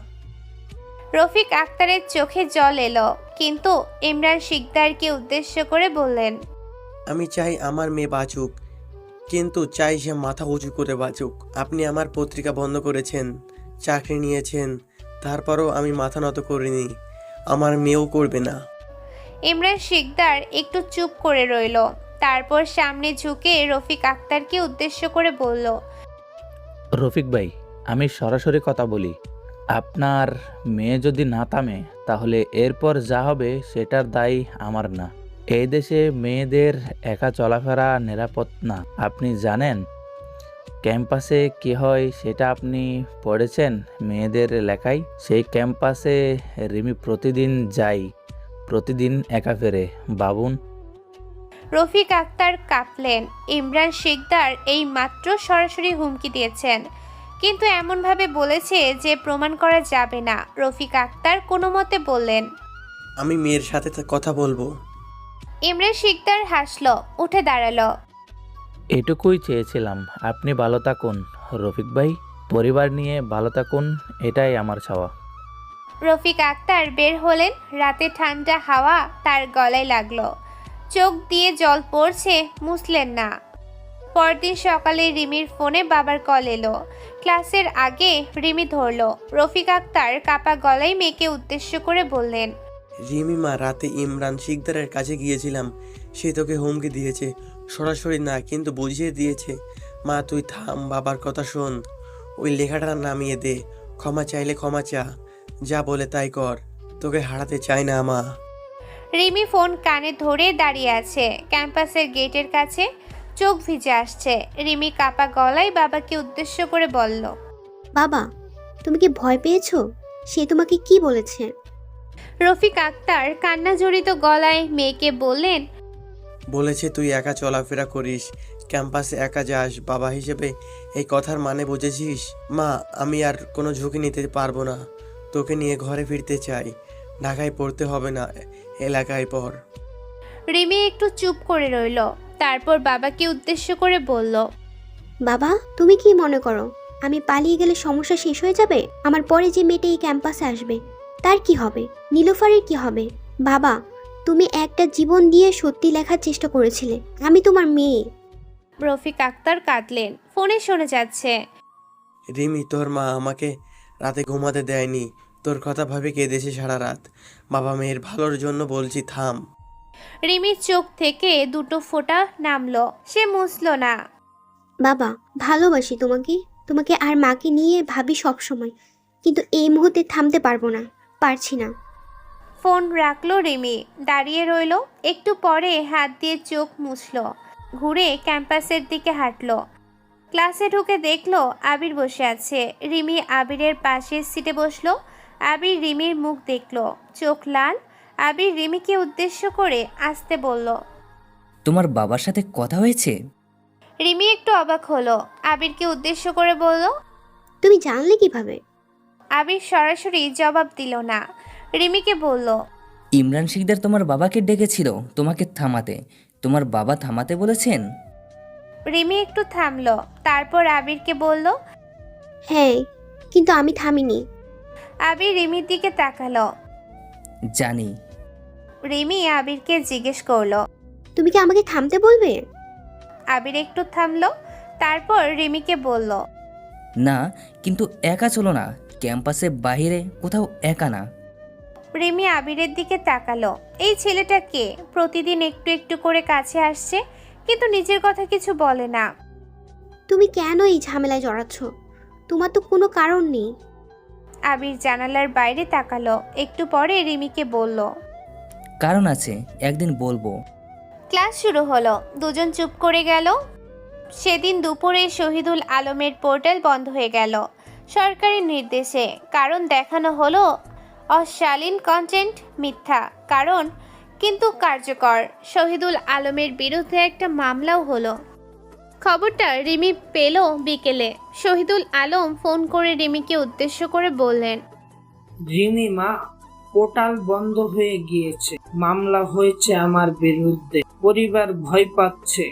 রফিক আক্তারের চোখে জল এলো, কিন্তু ইমরান শিকদারকে উদ্দেশ্য করে বললেন, আমি চাই আমার মেয়ে বাঁচুক, কিন্তু চাই সে মাথা উঁচু করে বাঁচুক। আপনি আমার পত্রিকা বন্ধ করেছেন, চাকরি নিয়েছেন, তারপরও আমি মাথা নত করিনি, আমার মেয়েও করবে না। ইমরান শিকদার একটু চুপ করে রইল, তারপর সামনে ঝুঁকে রফিক আক্তারকে উদ্দেশ্য করে বলল, রফিক ভাই, আমি সরাসরি কথা বলি, আপনার মেয়ে যদি না থামে তাহলে এরপর যা হবে সেটার দায় আমার না। এই দেশে মেয়েদের একা চলাফেরা নিরাপদ না। আপনি জানেন ক্যাম্পাসে কি হয় সেটা আপনি পড়েছেন মেয়েদের লেখায়। সেই ক্যাম্পাসে রিমি প্রতিদিন যায়, প্রতিদিন একা ফেরে। বাবুন। রফিক আক্তার কাঁপলেন। ইমরান শিকদার এই মাত্র সরাসরি হুমকি দিয়েছেন, কিন্তু এমনভাবে বলেছে যে প্রমাণ করা যাবে না। রফিক আক্তার কোনো মতে বললেন, আমি মেয়ের সাথে কথা বলবো। ইমরান শিকদার হাসলো, উঠে দাঁড়ালো। এটুকুই চেয়েছিলাম, আপনি ভালো থাকুন রফিক ভাই, পরিবার নিয়ে ভালো থাকুন, এটাই আমার চাওয়া। রফিক আক্তার বের হলেন। রাতে ঠান্ডা হাওয়া তার গলায় লাগলো, চোখ দিয়ে জল পড়ছে, মুছলেন না। পরদিন সকালে রিমির ফোনে বাবার কল এলো। ক্লাসের আগে রিমি ধরলো। রফিক আক্তার কাপা গলায় মেয়েকে উদ্দেশ্য করে বললেন, রিমি মা, রাতে ইমরান শিকদারের কাছে গিয়েছিলাম, সে তোকে হুমকি দিয়েছে, সরাসরি না কিন্তু বুঝিয়ে দিয়েছে। মা তুই থাম, বাবার কথা শোন, ওই লেখাটা নামিয়ে দে, ক্ষমা চাইলে ক্ষমা চা, যা বলে তাই কর, তোকে হারাতে চাই না মা। রিমি ফোন কানে ধরে দাঁড়িয়ে আছে ক্যাম্পাসের গেটের কাছে, চোখ ভিজে আসছে। রিমি কাপা গলায় বাবাকে উদ্দেশ্য করে বলল, বাবা, তুমি কি ভয় পেয়েছো? সে তোমাকে কি বলেছে? রফিক আক্তার কান্না জড়িত গলায় মেয়েকে বললেন, বলেছে তুই একা চলাফেরা করিস, ক্যাম্পাসে একা যাস, বাবা হিসেবে এই কথার মানে বুঝেছিস? মা, আমি আর কোনো ঝুঁকি নিতে পারবো না, তোকে নিয়ে ঘরে ফিরতে চাই, ঢাকায় পড়তে হবে না, এলাকায় পড়। রিমি একটু চুপ করে রইল, তারপর বাবাকে উদ্দেশ্য করে বলল, বাবা, তুমি কি মনে করো আমি পালিয়ে গেলে সমস্যা শেষ হয়ে যাবে? আমার পরে যে মেয়েটা এই ক্যাম্পাসে আসবে তার কি হবে? নীলোফারের কি হবে? বাবা, তুমি একটা জীবন দিয়ে সত্যি লেখার চেষ্টা করেছিলে, আমি তোমার মেয়ে। রফিক আক্তার কাঁদলেন, ফোনে শোনা যাচ্ছে, রিমি, তোর মা আমাকে রাতে ঘুমাতে দেয়নি, তোর কথা ভাবে কেঁদেছে সারা রাত, বাবা মেয়ের ভালোর জন্য বলছি, থাম। রিমির চোখ থেকে দুটো ফোঁটা নামলো, সে মুছলো না। বাবা, ভালোবাসি তোমাকে, তোমাকে আর মাকে নিয়ে ভাবি সব সময়, কিন্তু এই মুহূর্তে থামতে পারবো না, পারছি না। ফোন রাখলো রিমি, দাঁড়িয়ে রইল। একটু পরে হাত দিয়ে চোখ মুছলো, ঘুরে ক্যাম্পাসের দিকে হাঁটলো। ক্লাসে ঢুকে দেখলো আবির বসে আছে। রিমি আবিরের পাশের সিটে বসলো। আবির রিমির মুখ দেখলো, চোখ লাল। আবির রিমিকে উদ্দেশ্য করে আসতে বলল, তোমার বাবার সাথে কথা হয়েছে? রিমি একটু অবাক হলো, আবিরকে উদ্দেশ্য করে বলল, তুমি জানলে কিভাবে? আবির সরাসরি জবাব দিল না। রিমিকে বলল, ইমরান শিকদার তোমার বাবাকে ডেকেছিল তোমাকে থামাতে। তোমার বাবা থামাতে বলেছেন? রিমি একটু থামলো, তারপর আবিরকে বলল, হ্যাঁ, কিন্তু আমি থামিনি। আবির রিমির দিকে তাকালো। জানি। রিমি আবিরকে জিজ্ঞেস করলো, তুমি কি আমাকে থামতে বলবে? আবির একটু থামলো, তারপর রিমিকে বলল, না, কিন্তু একা চলো না, ক্যাম্পাসে বাইরে কোথাও একা না। রিমি আবিরের দিকে তাকালো। এই ছেলেটা কে? প্রতিদিন একটু একটু করে কাছে আসছে, কিন্তু নিজের কথা কিছু বলে না। তুমি কেন এই ঝামেলায় জড়াচ্ছ? তোমার তো কোনো কারণ নেই। আবির জানালার বাইরে তাকালো, একটু পরে রিমিকে বলল, কারণ আছে, একদিন বলবো। ক্লাস শুরু হলো, দুজন চুপ করে গেল। সেদিন দুপুরে শহীদুল আলমের পোর্টাল বন্ধ হয়ে গেল সরকারি নির্দেশে। কারণ দেখানো হলো অশালীন কন্টেন্ট, মিথ্যা কারণ কিন্তু কার্যকর। শহীদুল আলমের বিরুদ্ধে একটা মামলাও হলো। খবরটা রিমি পেল বিকেলে। শহীদুল আলম ফোন করে রিমিকে উদ্দেশ্য করে বললেন, রিমি মা, পোর্টাল বন্ধ হয়ে গিয়েছে, মামলা হয়েছে আমার বিরুদ্ধে, পরিবার ভয় পাচ্ছে।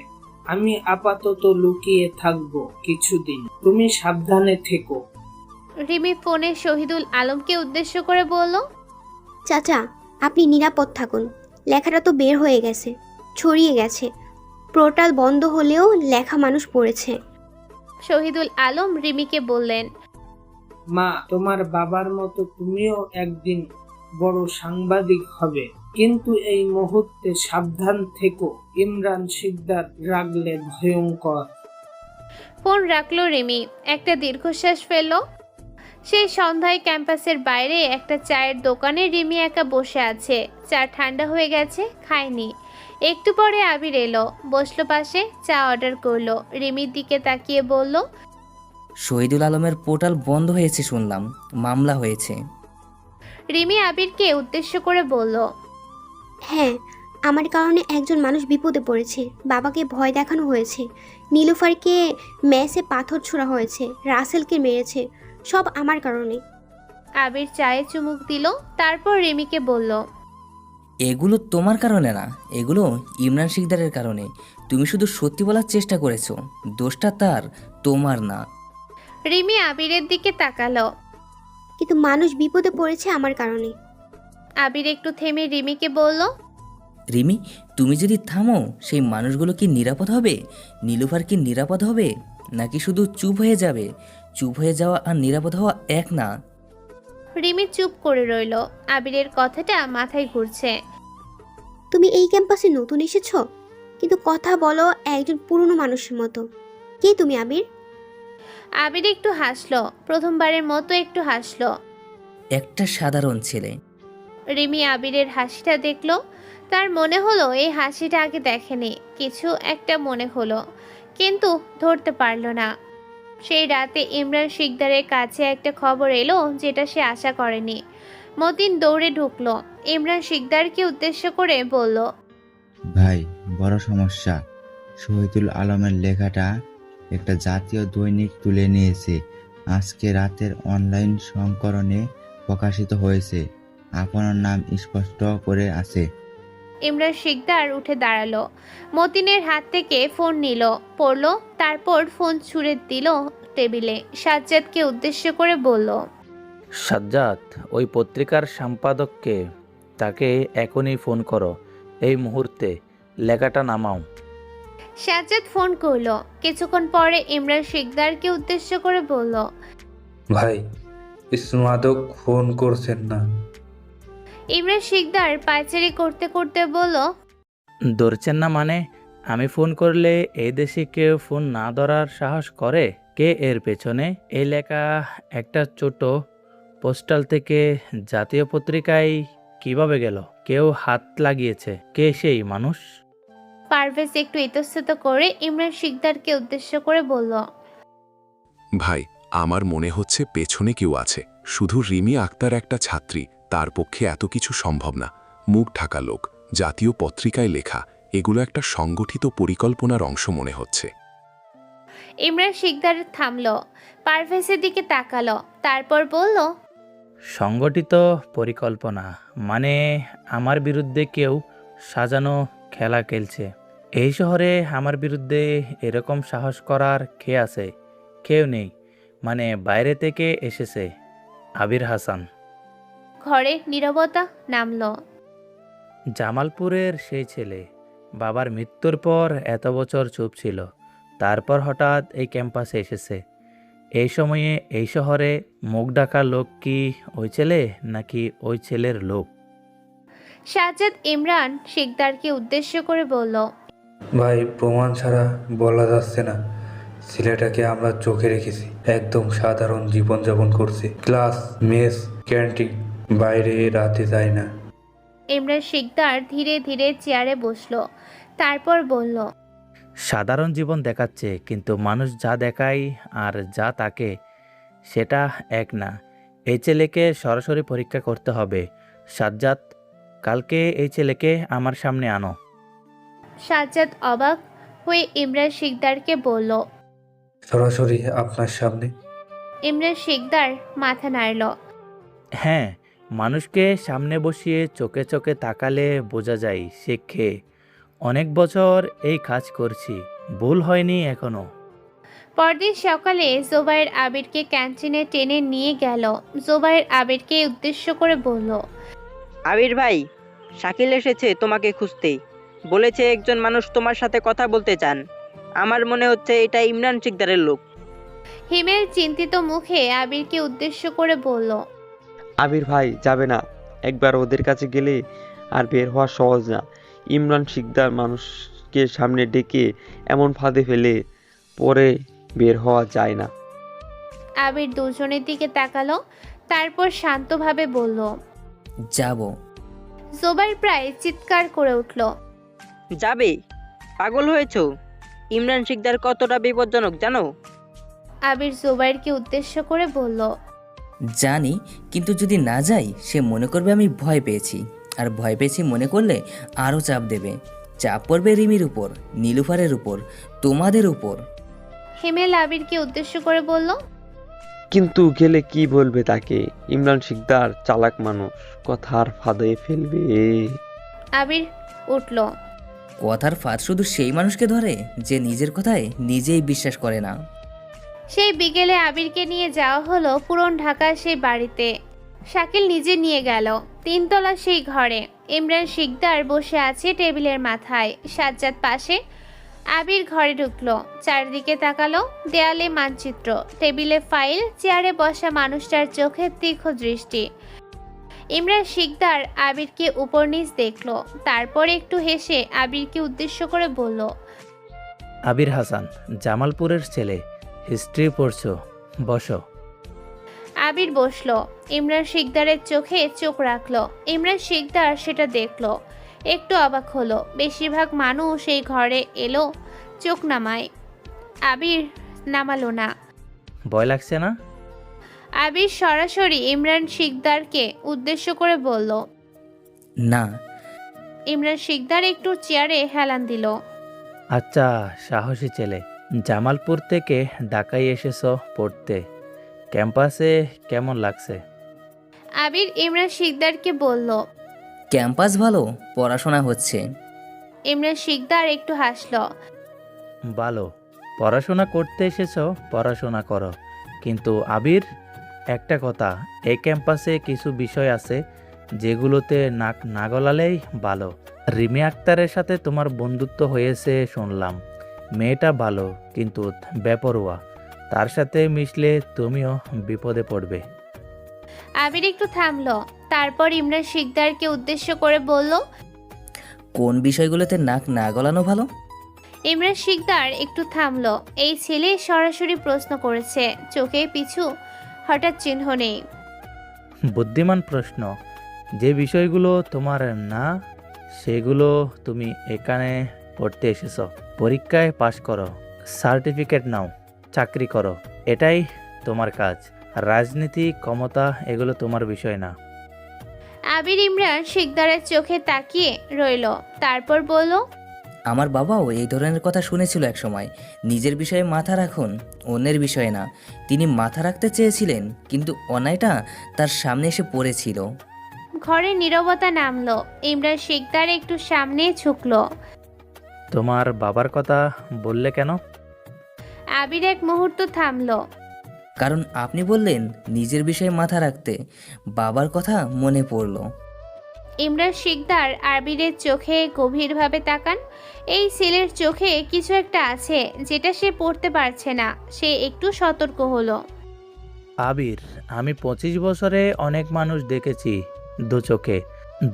আমি আপাতত লুকিয়ে থাকবো কিছুদিন, তুমি সাবধানে থেকো। রিমি ফোনে শহীদুল আলমকে উদ্দেশ্য করে বলল, চাচা, আপনি নিরাপদ থাকুন। লেখাটা তো বের হয়ে গেছে, ছড়িয়ে গেছে। পোর্টাল বন্ধ হলেও লেখা মানুষ পড়েছে। শহীদুল আলম রিমিকে বললেন, মা, তোমার বাবার মতো তুমিও একদিন বড় সাংবাদিক হবে, কিন্তু এই মুহূর্তে সাবধান থেকো। ইমরান শিকদার রাগলে ভয়ঙ্কর। ফোন রাখলো রিমি। একটা দীর্ঘশ্বাস ফেলল। সেই সন্ধ্যায় ক্যাম্পাসের বাইরে একটা চায়ের দোকানে রিমি একা বসে আছে। চা ঠান্ডা হয়ে গেছে, খায়নি। একটু পরে আবির এলো, বসলো পাশে, চা অর্ডার করলো। রিমির দিকে তাকিয়ে বলল, শহীদুল আলমের পোর্টাল বন্ধ হয়েছে শুনলাম, মামলা হয়েছে। রিমি আবিরকে উদ্দেশ্য করে বলল, হ্যাঁ, আমার কারণে একজন মানুষ বিপদে পড়েছে। বাবাকে ভয় দেখানো হয়েছে, নীলুফারকে মেসে পাথর ছোড়া হয়েছে, রাসেলকে মেরেছে, সব আমার কারণে। আবির চায়ে চুমুক দিল, তারপর রিমিকে বলল, এগুলো তোমার কারণে না, এগুলো ইমরান শিকদারের কারণে। তুমি শুধু সত্যি বলার চেষ্টা করেছো, দোষটা তার, তোমার না। রিমি আবিরের দিকে তাকালো। কিন্তু মানুষ বিপদে পড়েছে আমার কারণে। আবির একটু থেমে রিমিকে বলল, রিমি, তুমি যদি থামো, সেই মানুষগুলো কি নিরাপদ হবে? নীলুফার কি নিরাপদ হবে, নাকি শুধু চুপ হয়ে যাবে? চুপ হয়ে যাওয়া আর নিরাপদ হওয়া এক না। রিমি চুপ করে রইল। আবিরের কথাটা মাথায় ঘুরছে। তুমি এই ক্যাম্পাসে নতুন এসেছো, কিন্তু কথা বলো একজন পুরনো মানুষের মতো। কে তুমি আবির? আবির একটু হাসলো, প্রথমবারের মতো একটু হাসলো। একটা সাধারণ ছেলে। রিমি আবিরের হাসিটা দেখলো। তার মনে হলো এই হাসিটা আগে দেখেনি। কিছু একটা মনে হলো, কিন্তু ধরতে পারলো না। সেই রাতে ইমরান শিকদারের কাছে একটা খবর এলো যেটা সে আশা করেনি। মতিন দৌড়ে ঢুকলো, ইমরান শিকদারকে উদ্দেশ্য করে বলল, ভাই, বড় সমস্যা। শহীদুল আলমের লেখাটা একটা জাতীয় দৈনিক তুলে নিয়েছে। আজকে রাতের অনলাইন সংস্করণে প্রকাশিত হয়েছে। আপনার নাম স্পষ্ট করে আছে। ইমরান শিকদার উঠে দাঁড়ালো, মতিনের হাত থেকে ফোন নিল, পড়লো, তারপর ফোন ছুঁড়ে দিল টেবিলে। সাজ্জাদকে উদ্দেশ্য করে বলল, সাজ্জাদ, ওই পত্রিকার সম্পাদককে, তাকে এখনই ফোন করো, এই মুহূর্তে লেখাটা নামাও। সাজ্জাদ ফোন করলো। কিছুক্ষণ পরে ইমরান শিকদারকে উদ্দেশ্য করে বলল, ভাই, সম্পাদক ফোন করছেন না। ইমরান শিকদার পায়চারি করতে করতে বলল, ধরছেন না মানে? আমি ফোন করলে এই দেশে কেউ ফোন না ধরার সাহস করে? কে এর পেছনে? এই লেখা একটা ছোট পোস্টাল থেকে জাতীয় পত্রিকায় কিভাবে গেল? কেউ হাত লাগিয়েছে। কে সেই মানুষ? পারভেজ একটু ইতস্তত করে ইমরান শিকদারকে উদ্দেশ্য করে বলল, ভাই, আমার মনে হচ্ছে পেছনে কেউ আছে। শুধু রিমি আক্তার একটা ছাত্রী, তার পক্ষে এত কিছু সম্ভব না। মুখ ঢাকা লোক, জাতীয় পত্রিকায় লেখা, এগুলো একটা সংগঠিত পরিকল্পনার অংশ মনে হচ্ছে। ইমরান শিকদার থামলো, পারভেজের দিকে তাকালো, তারপর বলল, সংগঠিত পরিকল্পনা মানে আমার বিরুদ্ধে কেউ সাজানো খেলা খেলছে। এই শহরে আমার বিরুদ্ধে এরকম সাহস করার কে আছে? কেউ নেই, মানে বাইরে থেকে এসেছে আবির হাসান। ঘরে নীরবতা নামলো। জামালপুরের সেই ছেলে বাবার মৃত্যুর পর এত বছর চুপ ছিল, তারপর হঠাৎ এই ক্যাম্পাসে এসেছে। এই সময়ে এই শহরে মুখ ঢাকা লোক কি ওই ছেলে নাকি ওই ছেলের লোক? সাজ্জাদ ইমরান শিকদারকে উদ্দেশ্য করে বলল, ভাই প্রমাণ ছাড়া বলা যাচ্ছে না। ছেলেটাকে আমরা চোখে রেখেছি, একদম সাধারণ জীবনযাপন করছে, ক্লাস, মেস, ক্যান্টিন, বাইরে রাতে যায় না। ইমরান শিকদার ধীরে ধীরে চেয়ারে বসলো, তারপর বলল, সাধারণ জীবন দেখাচ্ছে, কিন্তু মানুষ যা দেখায় আর যা তাকে সেটা এক না। এই ছেলেকে সরাসরি পরীক্ষা করতে হবে। সাজ্জাদ, কালকে এই ছেলেকে আমার সামনে আনো। সাজ্জাদ অবাক হয়ে ইমরান শিকদারকে বলল। সরাসরি আপনার সামনে? ইমরান শিকদার মাথা নাড়ল। হ্যাঁ, মানুষকে সামনে বসিয়ে চোখে চোখে তাকালে বোঝা যায় সে কে। অনেক বছর এই কাজ করছি, ভুল হয়নি এখনো। পরদিন সকালে জোবায়ের আবিরকে ক্যান্টিনে টেনে নিয়ে গেল। জোবায়ের আবিরকে উদ্দেশ্য করে বলল, আবির ভাই, শাকিল এসেছে তোমাকে খুঁজতে। বলেছে একজন মানুষ তোমার সাথে কথা বলতে চান। আমার মনে হচ্ছে এটা ইমরান শিকদারের লোক। হিমেল চিন্তিত মুখে আবিরকে উদ্দেশ্য করে বলল, আবির ভাই যাবে না, একবার ওদের কাছে গেলে আর বের হওয়া সহজ না। ইমরান শিকদার মানুষকে সামনে ডেকে এমন ফাঁদে ফেলে পরে বের হওয়া যায় না। আবির দুজনের দিকে তাকালো, তারপর শান্তভাবে বলল, যাব। জোবায়ের প্রায় চিৎকার করে উঠল, যাবে? পাগল হয়েছো? ইমরান শিকদার কতটা বিপজ্জনক জানো? আবির জোবায়েরকে উদ্দেশ্য করে বলল, জানি, কিন্তু যদি না যাই সে মনে করবে আমি ভয় পেয়েছি, আর ভয় পেয়েছি মনে করলে আরও চাপ দেবে। চাপ পড়বে রিমির উপর, নীলুফারের উপর, তোমাদের উপর। হিমেল আবিরকে উদ্দেশ্য করে বলল, কিন্তু গেলে কি বলবে তাকে? ইমরান শিকদার চালাক মানুষ, কথার ফাঁদে ফেলবে। আবির উঠল। কথার ফাঁদ শুধু সেই মানুষকে ধরে যে নিজের কথায় নিজেই বিশ্বাস করে না। সেই বিকেলে আবিরকে নিয়ে যাওয়া হলো পুরন ঢাকার সেই বাড়িতে। শাকিল নিজে নিয়ে গেল 3তলা সেই ঘরে। ইমরান শিকদার বসে আছে টেবিলের মাথায়, সাজ্জাদ পাশে। আবির ঘরে ঢুকলো, চারিদিকে তাকালো, দেয়ালে মানচিত্র, টেবিলে ফাইল, চেয়ারে বসা মানুষটার চোখে তীক্ষ্ণ দৃষ্টি। ইমরান শিকদার আবিরকে উপর নিচ দেখলো, তারপর একটু হেসে আবিরকে উদ্দেশ্য করে বলল, আবির হাসান, জামালপুরের ছেলে, হিস্ট্রি পড়ছো, বসো। আবির বসলো। ইমরান শিকদারের চোখে চোখ রাখলো। ইমরান শিকদার সেটা দেখলো, একটু অবাক হলো। বেশিরভাগ মানুষ এই ঘরে এলো চোখ নামায়, আবির নামালো না। ভয় লাগছে না? আবির সরাসরি ইমরান শিকদারকে উদ্দেশ্য করে বলল, না। ইমরান শিকদার একটু চেয়ারে হেলান দিল। আচ্ছা, সাহসী ছেলে। জামালপুর থেকে ঢাকায় এসেছো পড়তে, ক্যাম্পাসে কেমন লাগছে? আবির ইমরান শিকদারকে বলল, ক্যাম্পাস ভালো, পড়াশোনা হচ্ছে। ইমরান শিকদার একটু হাসলো। ভালো, পড়াশোনা করতে এসেছো, পড়াশোনা করো। কিন্তু আবির, একটা কথা, এই ক্যাম্পাসে কিছু বিষয় আছে যেগুলোতে নাক না গলালেই ভালো। রিমি আক্তারের সাথে তোমার বন্ধুত্ব হয়েছে শুনলাম। মেয়েটা ভালো, কিন্তু বেপরোয়া। তার সাথে মিশলে তুমিও বিপদে পড়বে। আবির একটু থামলো, তারপর ইমরান শিকদারকে উদ্দেশ্য করে বলল, কোন বিষয়গুলোতে নাক না গলানো ভালো? ইমরান শিকদার একটু থামলো। এই ছেলে সরাসরি প্রশ্ন করেছে, চোখে পিছু হঠাৎ চিহ্ন নেই। বুদ্ধিমান প্রশ্ন। যে বিষয়গুলো তোমার না, সেগুলো তুমি এখানে পড়তে এসেছো। পরীক্ষায় পাশ করো, সার্টিফিকেট নাও, চাকরি করো, এটাই তোমার কাজ। রাজনীতি, ক্ষমতা, এগুলো তোমার বিষয় না। আবির ইমরান শিকদারের চোখে তাকিয়ে রইল, তারপর বলল, আমার বাবাও এই ধরনের কথা শুনেছিল একসময়। নিজের বিষয়ে মাথা রাখুন, অন্যের বিষয়ে না। তিনি মাথা রাখতে চেয়েছিলেন, কিন্তু অন্যায়টা তার সামনে এসে পড়েছিল। ঘরে নীরবতা নামলো। ইমরান শিকদার একটু সামনে ঝুঁকলো। তোমার বাবার কথা বললে কেন? আবির এক মুহূর্ত থামলো। কারণ আপনি বললেন নিজের বিষয়ে মাথা রাখতে, বাবার কথা মনে পড়ল। ইমরান শিকদার আবিরের চোখে গভীরভাবে তাকান। এই ছেলের চোখে কিছু একটা আছে যেটা সে পড়তে পারছে না। সে একটু সতর্ক হলো। আবির, আমি 25 বছরে অনেক মানুষ দেখেছি দু চোখে।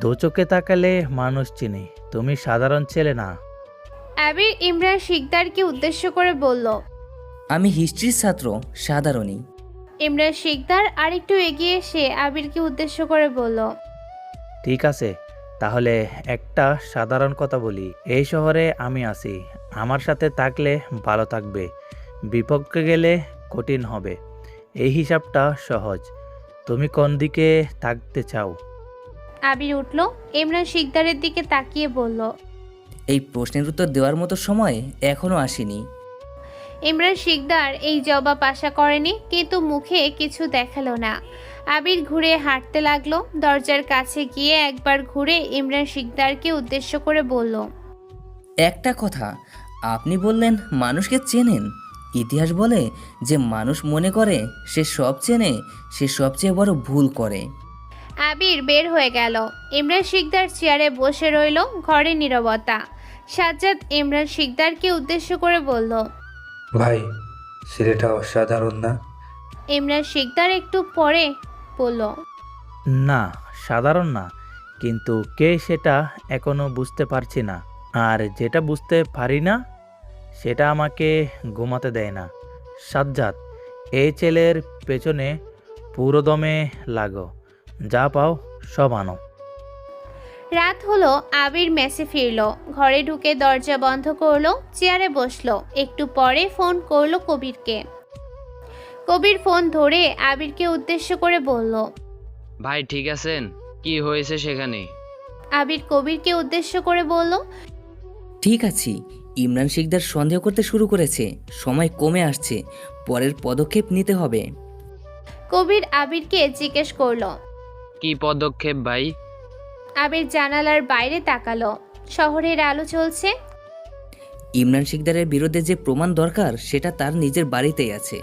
দু চোখে তাকালে মানুষ চিনি। তুমি সাধারণ ছেলে না। আবির ইমরান শিকদারকে উদ্দেশ্য করে বলল। আমি হিস্ট্রির ছাত্র, সাধারণই। ইমরান শিকদার আরেকটু এগিয়ে এসে আবিরকে উদ্দেশ্য করে বলল। ঠিক আছে, তাহলে একটা সাধারণ কথা বলি। এই শহরে আমি আছি, আমার সাথে থাকলে ভালো থাকবে, বিপক্ষে গেলে কঠিন হবে। এই হিসাবটা সহজ। তুমি কোন দিকে থাকতে চাও? আবির উঠল, ইমরান শিকদারের দিকে তাকিয়ে বলল। এই প্রশ্নের উত্তর দেওয়ার মতো সময় এখনো আসেনি। ইমরান শিকদার এই জবাব আশা করেনি, কিন্তু মুখে কিছু দেখালো না। আবির ঘুরে হাঁটতে লাগলো। দরজার কাছে গিয়ে একবার ঘুরে ইমরান শিকদারকে উদ্দেশ্য করে বলল। একটা কথা, আপনি বললেন মানুষকে চেনেন। ইতিহাস বলে যে মানুষ মনে করে সে সব চেনে, সে সবচেয়ে বড় ভুল করে। আবির বের হয়ে গেল। ইমরান শিকদার চেয়ারে বসে রইল। ঘরে নীরবতা। সাজ্জাদ ইমরান শিকদারকে উদ্দেশ্য করে বলল। ভাই, ছেলেটা অসাধারণ না? ইমরান শিকদার একটু পরে বলল। না, সাধারণ না, কিন্তু কে সেটা এখনো বুঝতে পারছি না। আর যেটা বুঝতে পারি না সেটা আমাকে ঘুমাতে দেয় না। সাজ্জাদ, এই ছেলের পেছনে পুরোদমে লাগো, যা পাও সব আনো। রাত হলো। আবির মেসে ফিরলো। ঘরে ঢুকে দরজা বন্ধ করলো, চেয়ারে বসলো। একটু পরে ফোন করলো কবিরকে। কবির ফোন ধরে আবিরকে উদ্দেশ্য করে বলল। ভাই ঠিক আছেন? কি হয়েছে সেখানে? আবির কবিরকে উদ্দেশ্য করে বলল। ঠিক আছি। ইমরান শিকদার সন্দেহ করতে শুরু করেছে। সময় কমে আসছে, পরের পদক্ষেপ নিতে হবে। কবির আবিরকে জিজ্ঞেস করলো। কি পদক্ষেপ ভাই? আবির জানালার বাইরে তাকালো। শহরের আলো চলছে। ইমরান শিকদারের বিরুদ্ধে যে প্রমাণ দরকার সেটা তার নিজের বাড়িতেই আছে।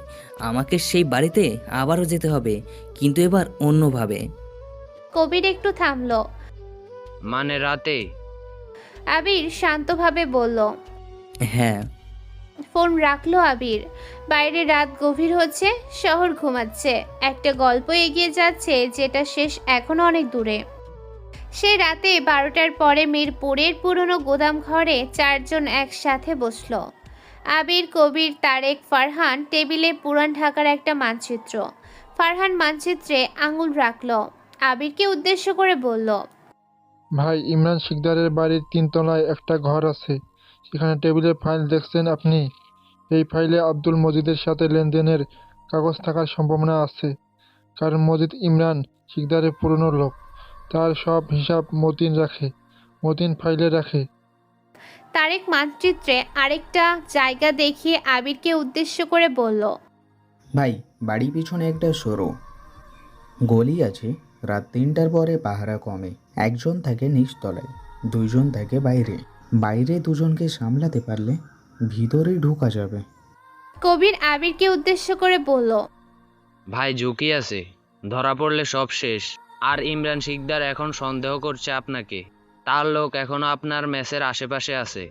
আমাকে সেই বাড়িতে আবারও যেতে হবে, কিন্তু এবার অন্যভাবে। কবির একটু থামলো। মানে রাতে? আবির শান্তভাবে বলল। হ্যাঁ। ফোন রাখলো আবির। বাইরে রাত গভীর হচ্ছে, শহর ঘুমাচ্ছে। একটা গল্প এগিয়ে যাচ্ছে যেটা শেষ এখনো অনেক দূরে। সে রাতে 12টার পরে মিরপুরের পুরনো গোদাম ঘরে 4 জন একসাথে বসলো। আবির, কবির, তারেক, ফারহান। টেবিলে পুরান ঢাকার একটা মানচিত্র। ফারহান মানচিত্রে আঙুল রাখলো। আবিরকে উদ্দেশ্য করে বলল। ভাই, ইমরান শিকদারের বাড়ির 3 তলায় একটা ঘর আছে। সেখানে টেবিলে ফাইল দেখছেন আপনি? এই ফাইলে আব্দুল মজিদের সাথে লেনদেনের কাগজ থাকার সম্ভাবনা আছে, কারণ মজিদ ইমরান শিকদারের পুরনো লোক। তার সব হিসাব মতিন রাখে, মতিন ফাইলে রাখে। তারেক মানচিত্রে আরেকটা জায়গা দেখিয়ে আবিরকে উদ্দেশ্য করে বলল। ভাই, বাড়ির পিছনে একটা সরু গলি আছে। রাত 3টার পরে পাহারা কমে। একজন থাকে নিচতলায়, 2 জন থাকে বাইরে। বাইরে 2 জনকে সামলাতে পারলে ভিতরে ঢোকা যাবে। কবির আবিরকে উদ্দেশ্য করে বলল। ভাই ঝুঁকি আছে, ধরা পড়লে সব শেষ। আর ইমরান শিকদার এখন সন্দেহ করছে আপনাকে। তার লোক এখনো আপনার মেসের আশেপাশে আছে।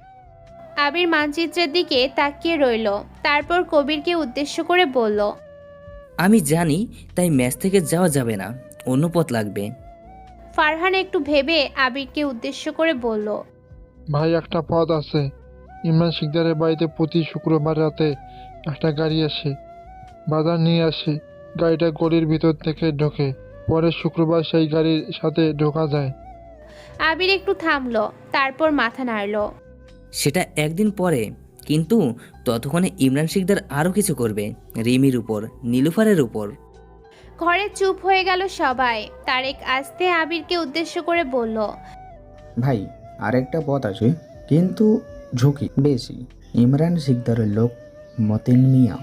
আবির মানচিত্রের দিকে তাকিয়ে রইল। তারপর কবিরকে উদ্দেশ্য করে বলল। আমি জানি, তাই ম্যাচ থেকে যাওয়া যাবে না, অন্য পথ লাগবে। ফারহান একটু ভেবে আবিরকে উদ্দেশ্য করে বলল। ভাই, একটা পথ আছে। ইমরান শিকদারের বাড়িতে প্রতি শুক্রবার রাতে একটা গাড়ি আসে, বাজার নিয়ে আসে। গাড়িটা গলির ভিতর থেকে ঢোকে, পরে শুক্রবার সেই গাড়ির সাথে ঢোকা যায়। আবির একটু থামলো, তারপর মাথা নাড়ল। সেটা একদিন পরে, কিন্তু ততক্ষণে ইমরান শিকদার আরও কিছু করবে, রিমির উপর, নীলুফারের উপর। ঘরে চুপ হয়ে গেল সবাই। তারেক আস্তে আবিরকে উদ্দেশ্য করে বলল। ভাই, আরেকটা পথ আছে, কিন্তু ঝুঁকি বেশি। ইমরান শিকদারের লোক মতিন মিয়া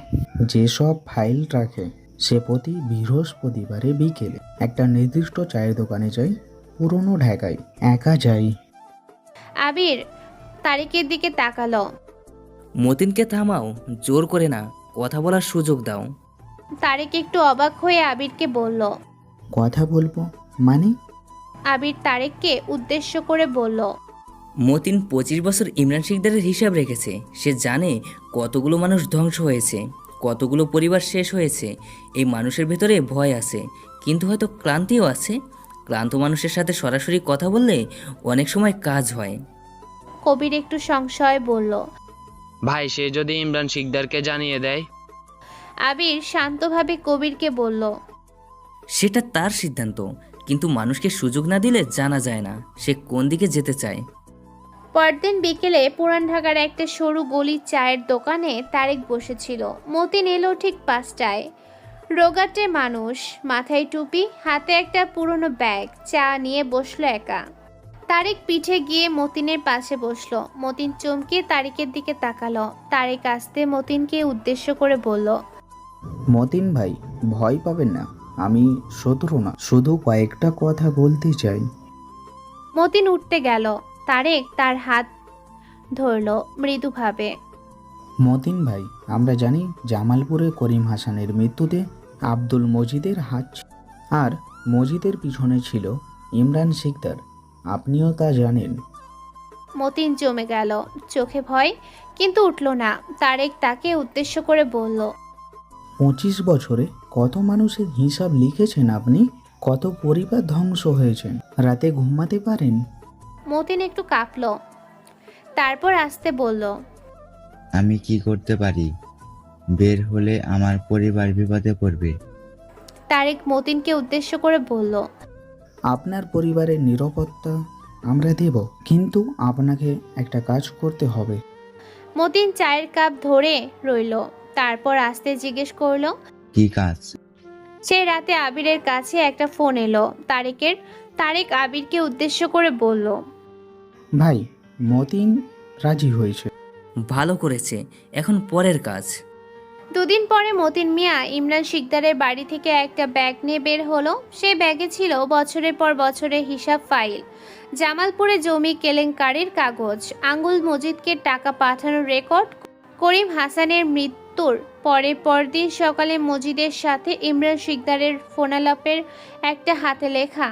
যেসব ফাইল রাখে সে প্রতি বৃহস্পতিবারে বিকেলে একটা নির্দিষ্ট চায়ের দোকানে যায়, পুরনো ঢাকায়। একা যায়। আবির তারিকের দিকে তাকালো। মতিনকে থামাও, জোর করে না, কথা বলার সুযোগ দাও। তারিক একটু অবাক হয়ে আবিরকে বলল। কথা বলবো মানে? আবির তারেককে উদ্দেশ্য করে বলল। মতিন 25 বছর ইমরান শিকদারের হিসাব রেখেছে। সে জানে কতগুলো মানুষ ধ্বংস হয়েছে, কতগুলো পরিবার শেষ হয়েছে। এই মানুষের ভেতরে ভয় আছে, কিন্তু হয়তো ক্লান্তিও আছে। ক্লান্ত মানুষের সাথে সরাসরি কথা বললে অনেক সময় কাজ হয়। কবির একটু সংশয় বলল। ভাই, সে যদি ইমরান শিকদারকে জানিয়ে দেয়? আবির শান্তভাবে কবিরকে বলল। সেটা তার সিদ্ধান্ত, কিন্তু মানুষকে সুযোগ না দিলে জানা যায় না সে কোন দিকে যেতে চায়। পরদিন বিকেলে পুরান ঢাকার একটা সরু গলির চায়ের দোকানে তারেক বসেছিল। মতিন এলো ঠিক 5টায়। রোগাটে মানুষ, মাথায় টুপি, হাতে একটা পুরনো ব্যাগ, চা নিয়ে বসলো একা। তারেক পিঠে গিয়ে মতিনের পাশে বসলো। মতিন চমকে তারেকের দিকে তাকালো। তারেক আসতে মতিনকে উদ্দেশ্য করে বলল। মতিন ভাই, ভয় পাবেন না, আমি শত্রু না, শুধু কয়েকটা কথা বলতে চাই। মতিন উঠতে গেল। তারেক তার হাত ধরল মৃদুভাবে। মতিন ভাই, আমরা জানি জামালপুরে করিম হাসানের মৃত্যুতে আব্দুল মজিদের হাত ছিল, আর মজিদের পিছনে ছিল ইমরান শিকদার। আপনিও তা জানেন। মতিন জমে গেল, চোখে ভয়, কিন্তু উঠল না। তারেক তাকে উদ্দেশ্য করে বলল। 25 বছরে কত মানুষের হিসাব লিখেছেন আপনি? কত পরিবার ধ্বংস হয়েছে? রাতে ঘুমাতে পারেন? মতিন একটু কাঁপল, তারপর আসতে বলল। আমি কি করতে পারি? বের হলে আমার পরিবার বিপদে পড়বে। তারেক মতিনকে উদ্দেশ্য করে বলল। আপনার পরিবারের নিরাপত্তা আমরা দেব, কিন্তু আপনাকে একটা কাজ করতে হবে। মতিন চায়ের কাপ ধরে রইল, তারপর আসতে জিজ্ঞেস করলো। কি কাজ? সেই রাতে আবিরের কাছে একটা ফোন এলো তারেকের। তারেক আবিরকে উদ্দেশ্য করে বলল। ভাই, মতিন রাজি হয়েছে। ভালো করেছে, এখন পরের কাজ। দুদিন পরে মতিন মিয়া ইমরান শিকদারের বাড়ি থেকে একটা ব্যাগ নিয়ে বের হলো। সেই ব্যাগে ছিল বছরের পর বছরের হিসাব ফাইল, জামালপুরে জমি কেলেঙ্কারির কাগজ, আঙ্গুল মজিদকে টাকা পাঠানোর রেকর্ড, করিম হাসানের মৃত্যুর পরদিন সকালে মজিদের সাথে ইমরান শিকদারের ফোনালাপের একটা হাতে লেখা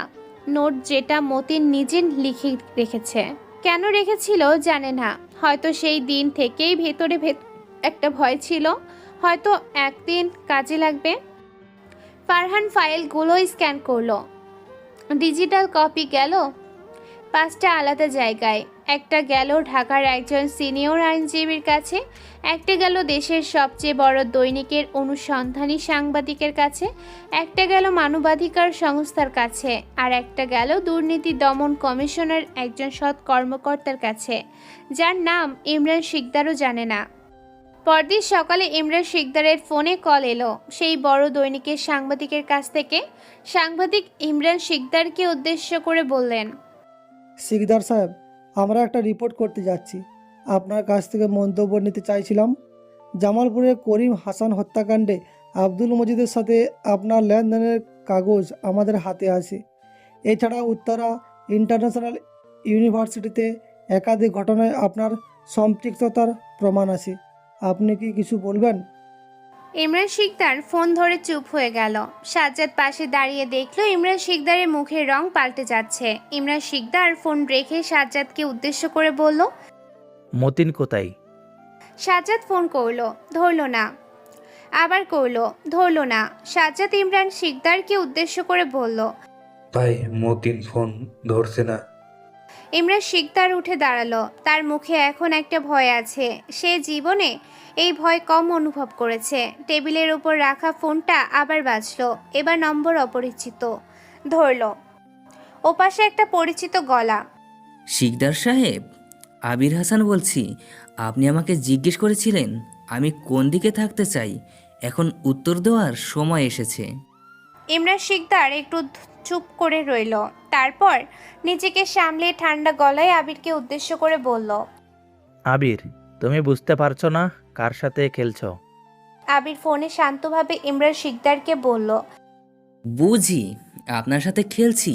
নোট, যেটা মতিন নিজে লিখে রেখেছে। কেন রেখেছিল জানে না, হয়তো সেই দিন থেকেই ভেতরে একটা ভয় ছিল, হয়তো একদিন কাজে লাগবে। ফারহান ফাইলগুলো স্ক্যান করলো। ডিজিটাল কপি গেল 5টা আলাদা জায়গায়। একটা গেল ঢাকার একজন সিনিয়র আইনজীবীর কাছে, একটা গেল দেশের সবচেয়ে বড় দৈনিকের অনুসন্ধানী সাংবাদিকের কাছে, একটা গেল মানবাধিকার সংস্থার কাছে, আর একটা গেল দুর্নীতি দমন কমিশনের একজন সৎ কর্মকর্তার কাছে, যার নাম ইমরান শিকদারও জানে না। পরদিন সকালে ইমরান শিকদারের ফোনে কল এলো সেই বড় দৈনিকের সাংবাদিকের কাছ থেকে। সাংবাদিক ইমরান শিকদারকে উদ্দেশ্য করে বললেন। শিকদার সাহেব, আমরা একটা রিপোর্ট করতে যাচ্ছি, আপনার কাছ থেকে মন্তব্য নিতে চাইছিলাম। জামালপুরে করিম হাসান হত্যাকাণ্ডে আব্দুল মজিদের সাথে আপনার লেনদেনের কাগজ আমাদের হাতে আছে। এছাড়া উত্তরা ইন্টারন্যাশনাল ইউনিভার্সিটিতে একাধিক ঘটনায় আপনার সম্পৃক্ততার প্রমাণ আছে। আপনি কি কিছু বলবেন? ইমরান শিকদার ফোন ধরে চুপ হয়ে গেল। সাজ্জাদ পাশে দাঁড়িয়ে দেখলো ইমরান শিকদারের মুখের রং পাল্টে যাচ্ছে। ইমরান শিকদার ফোন রেখে সাজ্জাদকে উদ্দেশ্য করে বলল। মতিন কোথায়? সাজ্জাদ ফোন করলো, ধরলো না, আবার করলো, ধরলো না। সাজ্জাদ ইমরান শিকদারকে উদ্দেশ্য করে বলল। ভাই, মতিন ফোন ধরছে না। ইমরান শিকদার উঠে দাঁড়ালো। তার মুখে এখন একটা ভয় আছে। সে জীবনে এই ভয় কম অনুভব করেছে। টেবিলের উপর রাখা ফোনটা আবার বাজলো। এবার নম্বর অপরিচিত। ধরলো। ওপাশে একটা পরিচিত গলা। শিকদার সাহেব, আবির হাসান বলছি। আপনি আমাকে জিজ্ঞেস করেছিলেন আমি কোন দিকে থাকতে চাই, এখন উত্তর দেওয়ার সময় এসেছে। ইমরান শিকদার একটু চুপ করে রইল, তারপর নিজেকে সামলে ঠান্ডা গলায় আবিরকে উদ্দেশ্য করে বলল। আবির, তুমি বুঝতে পারছো না কার সাথে খেলছো? আবির ফোনে শান্তভাবে ইমরান শিকদারকে বলল। বুঝি, আপনার সাথে খেলছি।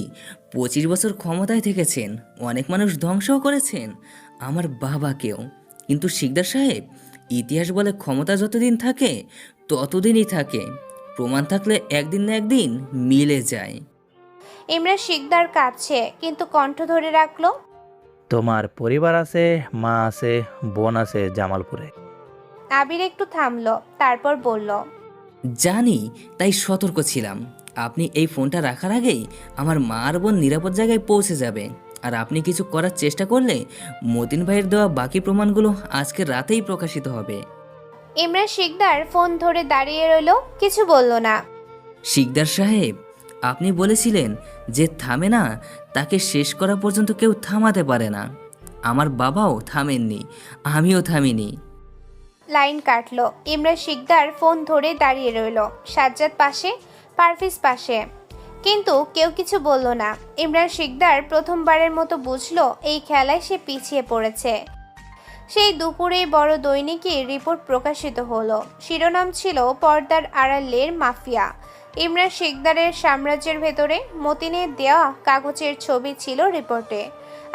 25 বছর ক্ষমতায় থেকেছেন, অনেক মানুষ ধ্বংসও করেছেন, আমার বাবাকেও। কিন্তু শিকদার সাহেব, ইতিহাস বলে ক্ষমতা যতদিন থাকে ততদিনই থাকে, প্রমাণ থাকলে একদিন না একদিন মিলে যায়। ইমরান শিকদার কাঁদছে কিন্তু কণ্ঠ ধরে রাখলো। তোমার পরিবার আছে, মা আছে, বোন আছে জামালপুরে। আবির একটু থামলো, তারপর বলল। জানি, তাই সতর্ক ছিলাম। আপনি এই ফোনটা রাখার আগেই আমার মা আর বোন নিরাপদ জায়গায় পৌঁছে যাবে। আর আপনি কিছু করার চেষ্টা করলে মতিন ভাইয়ের দেওয়া বাকি প্রমাণগুলো আজকে রাতেই প্রকাশিত হবে। ইমরান শিকদার ফোন ধরে দাঁড়িয়ে রইল, কিছু বলল না। শিকদার সাহেব, আপনি বলেছিলেন যে থামে না তাকে শেষ করা পর্যন্ত কেউ থামাতে পারে না। আমার বাবাও থামেননি, আমিও থামিনি। লাইন কাটলো। ইমরান শিকদার ফোন ধরে দাঁড়িয়ে রইল, সাজ্জাদ পাশে, পারভেজ পাশে, কিন্তু কেউ কিছু বলল না। ইমরান শিকদার প্রথমবারের মতো বুঝলো এই খেলায় সে পিছিয়ে পড়েছে। সেই দুপুরে বড় দৈনিকে রিপোর্ট প্রকাশিত হলো। শিরোনাম ছিল পর্দার আড়ালের মাফিয়া। ইমরান শিকদারের সাম্রাজ্যের ভেতরে মতিনের দেওয়া কাগজের ছবি ছিল রিপোর্টে।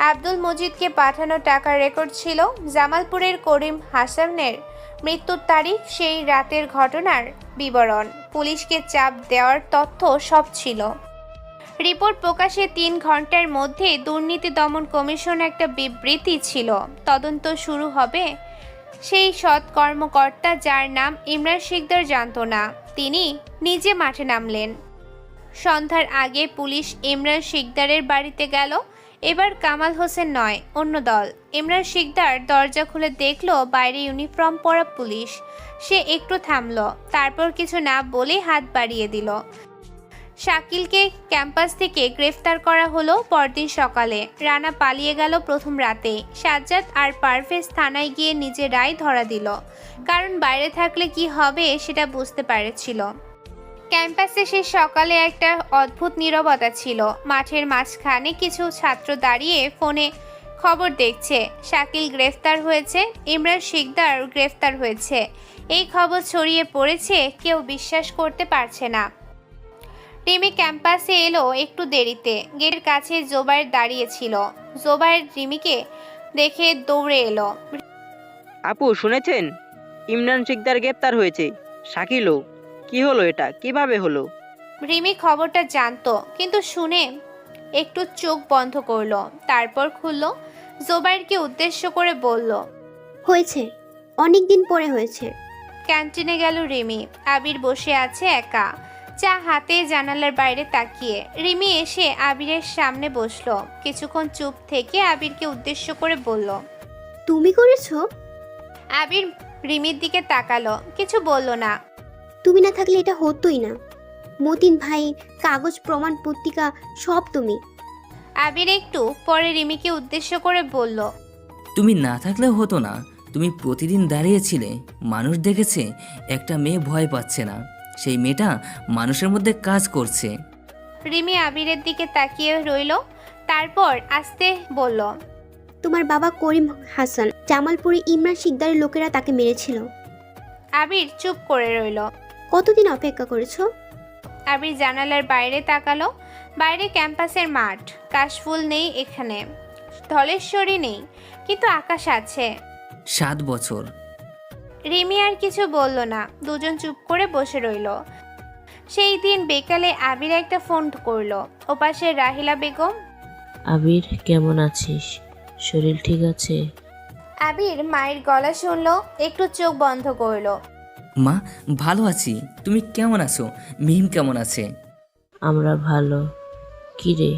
আব্দুল মজিদকে পাঠানো টাকার রেকর্ড ছিল, জামালপুরের করিম হাসানের মৃত্যুর তারিখ, সেই রাতের ঘটনার বিবরণ, পুলিশকে চাপ দেওয়ার তথ্য সব ছিল। রিপোর্ট প্রকাশের 3 ঘন্টার মধ্যে দুর্নীতি দমন কমিশন একটা বিবৃতি ছিল, তদন্ত শুরু হবে। সেই সৎ কর্মকর্তা যার নাম ইমরান শিকদার জানত না, তিনি নিজে মাঠে নামলেন। সন্ধ্যার আগে পুলিশ ইমরান শিকদারের বাড়িতে গেল। এবার কামাল হোসেন নয়, অন্য দল। ইমরান শিকদার দরজা খুলে দেখলো বাইরে ইউনিফর্ম পরা পুলিশ। সে একটু থামলো, তারপর কিছু না বলে হাত বাড়িয়ে দিল। শাকিলকে ক্যাম্পাস থেকে গ্রেফতার করা হলো পরদিন সকালে। রানা পালিয়ে গেল প্রথম রাতে। সাজ্জাদ আর পারভেজ থানায় গিয়ে নিজের রায় ধরা দিল, কারণ বাইরে থাকলে কি হবে সেটা বুঝতে পেরেছিল। ক্যাম্পাসে সে সকালে একটা অদ্ভুত নীরবতা ছিল। মাঠের মাঝখানে কিছু ছাত্র দাঁড়িয়ে ফোনে খবর দেখছে। শাকিল গ্রেফতার হয়েছে, ইমরান শিকদার গ্রেফতার হয়েছে, এই খবর ছড়িয়ে পড়েছে, কেউ বিশ্বাস করতে পারছে না। রিমি ক্যাম্পাসে এলো একটু দেরিতে। গেটের কাছে জোবায়ের দাঁড়িয়ে ছিল। জোবায়ের রিমিকে দেখে দৌড়ে এলো। আপু শুনেছেন, ইমরান শিকদার গ্রেপ্তার হয়েছে। শাকিলও। কি হলো এটা, কিভাবে হলো? রিমি খবরটা জানতো, কিন্তু শুনে একটু চোখ বন্ধ করলো, তারপর খুললো। জোবায়েরকে উদ্দেশ্য করে বলল, হয়েছে, অনেক দিন পরে হয়েছে। ক্যান্টিনে গেল রিমি। আবির বসে আছে একা, চা হাতে, জানালার বাইরে তাকিয়ে। রিমি এসে আবিরের সামনে বসলো। কিছুক্ষণ চুপ থেকে আবিরকে উদ্দেশ্য করে বলল, তুমি করেছো? আবির রিমির দিকে তাকালো, কিছু বলল না। তুমি না থাকলে এটা হতোই না। মতিন ভাই, কাগজ, প্রমাণ, পত্রিকা সব তুমি। আবির একটু পরে রিমিকে উদ্দেশ্য করে বলল, তুমি না থাকলেও হতো না। তুমি প্রতিদিন দাঁড়িয়েছিলে, মানুষ দেখেছে একটা মেয়ে ভয় পাচ্ছে না, সেই মেয়েটা মানুষের মধ্যে কাজ করছে। রিমি আবিরের দিকে তাকিয়ে রইল, তারপর আস্তে বলল, তোমার বাবা করিম হাসান, জামালপুরে ইমরান শিকদারের লোকেরা তাকে মেরেছিল। আবির চুপ করে রইল। কতদিন অপেক্ষা করেছো? আবির জানালার বাইরে তাকালো। বাইরে ক্যাম্পাসের মাঠ, কাশফুল নেই এখানে, ধলেশ্বরী নেই, কিন্তু আকাশ আছে। 7 বছর। রিমি আর কিছু বলল না, দুজন চুপ করে বসে রইল। সেই দিন বিকালে আবির একটা ফোন করলো। ওপাশে রাহিলা বেগম। আবির, কেমন আছিস? শরীর ঠিক আছে? আবির মায়ের গলা শুনলো, একটু চোখ বন্ধ করলো। মা, ভালো আছি। তুমি কেমন আছো? মিম কেমন আছে? আমরা ভালো। কিরে,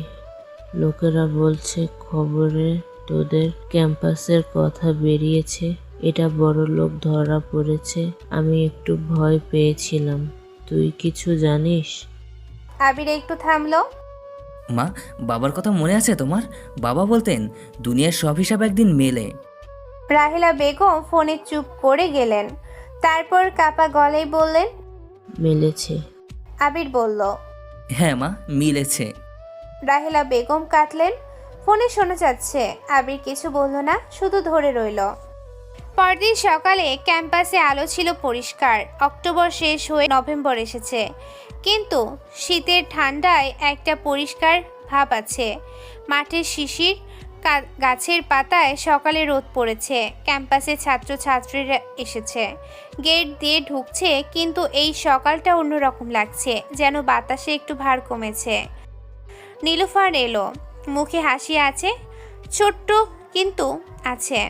লোকেরা বলছে খবরে তোদের ক্যাম্পাসের কথা বেরিয়েছে, এটা বড় লোক ধরা পড়েছে। আমি একটু ভয় পেয়েছিলাম। তুই কিছু জানিস? আবির একটু থামলো। মা, বাবার কথা মনে আছে তোমার? বাবা বলতেন দুনিয়ার সব হিসাব একদিন মেলে। রাহিলা বেগম ফোনে চুপ করে গেলেন, তারপর কাপা গলায় বললেন, মেলেছে। আবির বলল, হ্যাঁ মা, মিলেছে। রাহিলা বেগম কাটলেন। ফোনে শোনা যাচ্ছে। আবির কিছু বলল না, শুধু ধরে রইল। পরদিন সকালে ক্যাম্পাসে আলো ছিল পরিষ্কার। অক্টোবর শেষ হয়ে নভেম্বর এসেছে, কিন্তু শীতের ঠান্ডায় একটা পরিষ্কার ভাব আছে। মাঠের শিশির, গাছের পাতায় সকালে রোদ পড়েছে। ক্যাম্পাসে ছাত্রছাত্রীরা এসেছে, গেট দিয়ে ঢুকছে, কিন্তু এই সকালটা অন্যরকম লাগছে, যেন বাতাসে একটু ভার কমেছে। নীলুফার এলো, মুখে হাসি আছে, ছোট্ট কিন্তু আছে।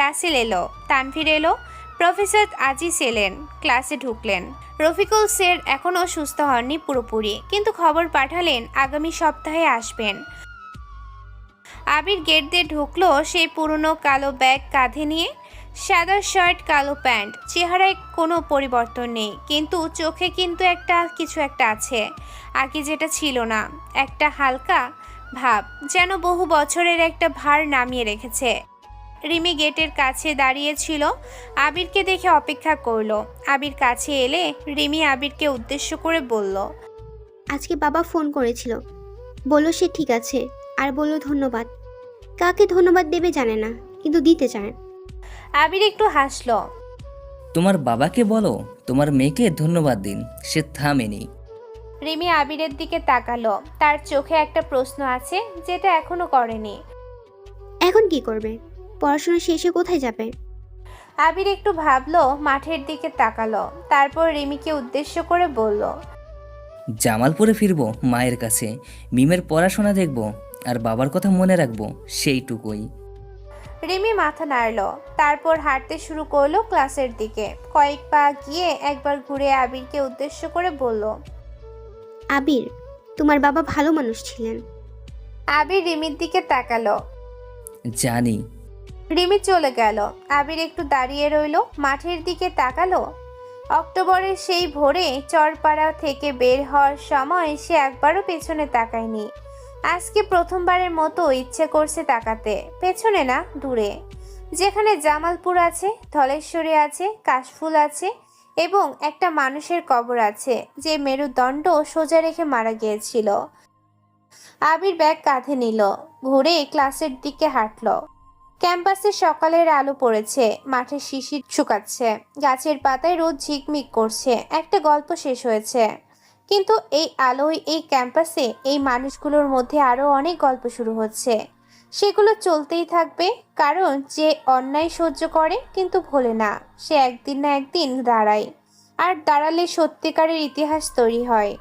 রাসেল এলো, তানভীর এলো, প্রফেসর আজিজ এলেন, ক্লাসে ঢুকলেন। রফিকুল স্যার এখনও সুস্থ হননি পুরোপুরি, কিন্তু খবর পাঠালেন আগামী সপ্তাহে আসবেন। আবির গেট দিয়ে ঢুকলো, সেই পুরনো কালো ব্যাগ কাঁধে নিয়ে, সাদা শার্ট, কালো প্যান্ট। চেহারায় কোনো পরিবর্তন নেই, কিন্তু চোখে কিন্তু কিছু একটা আছে, আগে যেটা ছিল না। একটা হালকা ভাব, যেন বহু বছরের একটা ভার নামিয়ে রেখেছে। রিমি গেটের কাছে দাঁড়িয়েছিল, আবিরকে দেখে অপেক্ষা করলো। আবির কাছে এলে রিমি আবিরকে উদ্দেশ্য করে বলল, আজকে বাবা ফোন করেছিল, বলল সে ঠিক আছে, আর বলল ধন্যবাদ। কাকে ধন্যবাদ দেবে জানে না, কিন্তু দিতে চায়। আবির একটু হাসলো। তোমার বাবাকে বলো তোমার মেয়েকে ধন্যবাদ দিন, সে থামেনি। রিমি আবিরের দিকে তাকালো, তার চোখে একটা প্রশ্ন আছে যেটা এখনো করেনি। এখন কি করবে? পড়াশোনা শেষে কোথায় যাবে? আবির একটু ভাবলো, মাঠের দিকে তাকালো, তারপর রিমিকে উদ্দেশ্য করে বলল, জামালপুরে ফিরবো মায়ের কাছে, মিমের পড়াশোনা দেখবো, আর বাবার কথা মনে রাখবো, সেইটুকুই। রিমি মাথা নাড়লো, তারপর হাঁটতে শুরু করলো ক্লাসের দিকে। কয়েক পা গিয়ে একবার ঘুরে আবিরকে উদ্দেশ্য করে বলল, আবির, তোমার বাবা ভালো মানুষ ছিলেন। আবির রিমির দিকে তাকালো। জানি। রিমি চলে গেল। আবির একটু দাঁড়িয়ে রইল, মাঠের দিকে তাকালো। অক্টোবরের সেই ভোরে চরপাড়া থেকে বের হওয়ার সময় সে একবারও পেছনে তাকায়নি। আজকে প্রথমবারের মতো ইচ্ছে করছে তাকাতে, পেছনে না, দূরে, যেখানে জামালপুর আছে, ধলেশ্বরী আছে, কাশফুল আছে এবং একটা মানুষের কবর আছে, যে মেরুদণ্ড সোজা রেখে মারা গিয়েছিল। আবির ব্যাগ কাঁধে নিল, ঘুরে ক্লাসের দিকে হাঁটলো। ক্যাম্পাসে সকালের আলো পড়েছে, মাঠে শিশির শুকাচ্ছে, গাছের পাতায় রোদ ঝিকমিক করছে। একটা গল্প শেষ হয়েছে, কিন্তু এই আলোয় এই ক্যাম্পাসে এই মানুষগুলোর মধ্যে আরো অনেক গল্প শুরু হচ্ছে। সেগুলো চলতেই থাকবে, কারণ যে অন্যায় সহ্য করে কিন্তু ভোলে না, সে একদিন না একদিন দাঁড়ায়, আর দাঁড়ালে সত্যিকারের ইতিহাস তৈরি হয়।